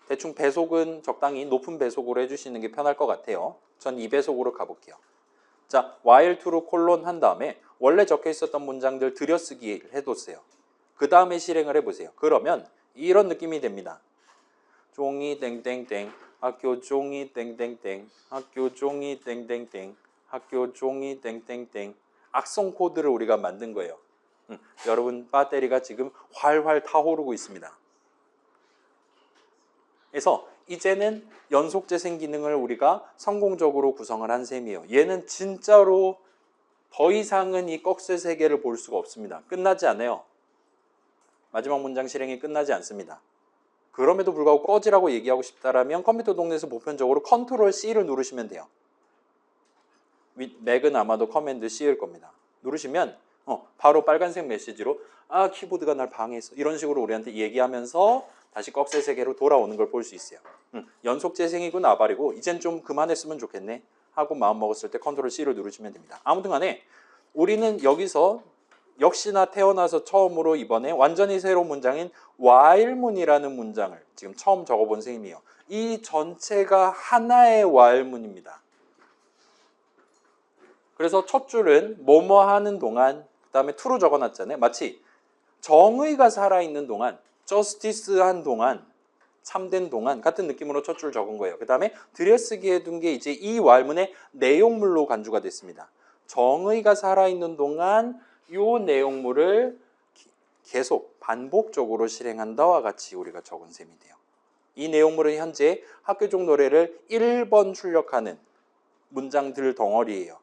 대충 배속은 적당히 높은 배속으로 해주시는 게 편할 것 같아요. 전 2배속으로 가볼게요. 자, while true 콜론 한 다음에 원래 적혀 있었던 문장들 들여쓰기 해뒀어요. 그 다음에 실행을 해보세요. 그러면 이런 느낌이 됩니다. 종이 땡땡땡 학교 종이 땡땡땡 학교 종이 땡땡땡 학교 종이 땡땡땡 악성 코드를 우리가 만든 거예요. 여러분 배터리가 지금 활활 타오르고 있습니다. 그래서 이제는 연속 재생 기능을 우리가 성공적으로 구성을 한 셈이에요. 얘는 진짜로 더 이상은 이 꺽쇠 세계를 볼 수가 없습니다. 끝나지 않아요. 마지막 문장 실행이 끝나지 않습니다. 그럼에도 불구하고 꺼지라고 얘기하고 싶다라면 컴퓨터 동네에서 보편적으로 컨트롤 C를 누르시면 돼요. 맥은 아마도 커맨드 C일 겁니다. 누르시면 바로 빨간색 메시지로 아 키보드가 날 방해했어 이런 식으로 우리한테 얘기하면서 다시 꺽쇠 세계로 돌아오는 걸 볼 수 있어요. 연속 재생이고 나발이고 이젠 좀 그만했으면 좋겠네 하고 마음 먹었을 때 컨트롤 C를 누르시면 됩니다. 아무튼 간에 우리는 여기서 역시나 태어나서 처음으로 이번에 완전히 새로운 문장인 while문이라는 문장을 지금 처음 적어본 셈이에요. 이 전체가 하나의 while문입니다. 그래서 첫 줄은 뭐뭐 하는 동안 그 다음에 to로 적어놨잖아요. 마치 정의가 살아있는 동안 justice 한 동안 참된 동안 같은 느낌으로 첫 줄 적은 거예요. 그 다음에 들여쓰기 해둔 게 이제 이 while문의 내용물로 간주가 됐습니다. 정의가 살아있는 동안 이 내용물을 계속 반복적으로 실행한다와 같이 우리가 적은 셈이 돼요. 이 내용물은 현재 학교종 노래를 1번 출력하는 문장들 덩어리예요.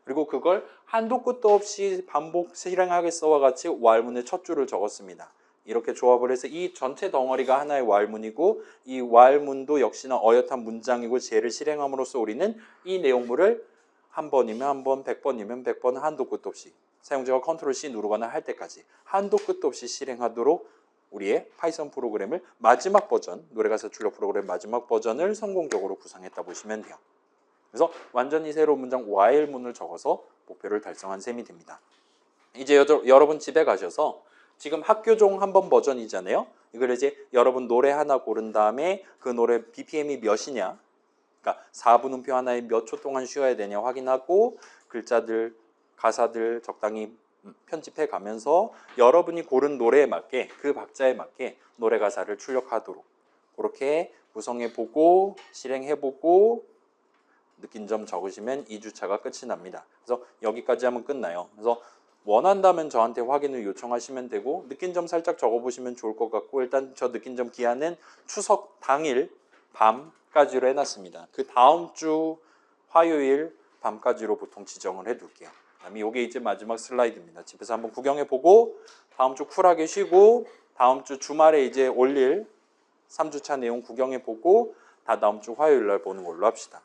그리고 그걸 한도 끝도 없이 반복 실행하겠어와 같이 while문의 첫 줄을 적었습니다. 이렇게 조합을 해서 이 전체 덩어리가 하나의 while문이고 이 while문도 역시나 어엿한 문장이고 쟤를 실행함으로써 우리는 이 내용물을 한 번이면 한 번, 100번이면 100번 한도 끝도 없이 사용자가 컨트롤 C 누르거나 할 때까지 한도 끝도 없이 실행하도록 우리의 파이썬 프로그램을 마지막 버전, 노래가사 출력 프로그램 마지막 버전을 성공적으로 구상했다 보시면 돼요. 그래서 완전히 새로운 문장 while문을 적어서 목표를 달성한 셈이 됩니다. 이제 여러분 집에 가셔서 지금 학교종 한번 버전이잖아요. 이걸 이제 여러분 노래 하나 고른 다음에 그 노래 BPM이 몇이냐, 그러니까 4분음표 하나에 몇 초 동안 쉬어야 되냐 확인하고 글자들, 가사들 적당히 편집해 가면서 여러분이 고른 노래에 맞게 그 박자에 맞게 노래 가사를 출력하도록 그렇게 구성해 보고 실행해 보고 느낀 점 적으시면 2주차가 끝이 납니다. 그래서 여기까지 하면 끝나요. 그래서 원한다면 저한테 확인을 요청하시면 되고 느낀 점 살짝 적어보시면 좋을 것 같고 일단 저 느낀 점 기한은 추석 당일 밤까지로 해놨습니다. 그 다음 주 화요일 밤까지로 보통 지정을 해둘게요. 그다음에 이게 이제 마지막 슬라이드입니다. 집에서 한번 구경해보고 다음 주 쿨하게 쉬고 다음 주 주말에 이제 올릴 3주차 내용 구경해보고 다 다음 주 화요일 날 보는 걸로 합시다.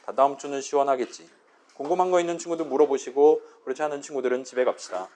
다 다음 주는 시원하겠지. 궁금한 거 있는 친구들 물어보시고 그렇지 않은 친구들은 집에 갑시다.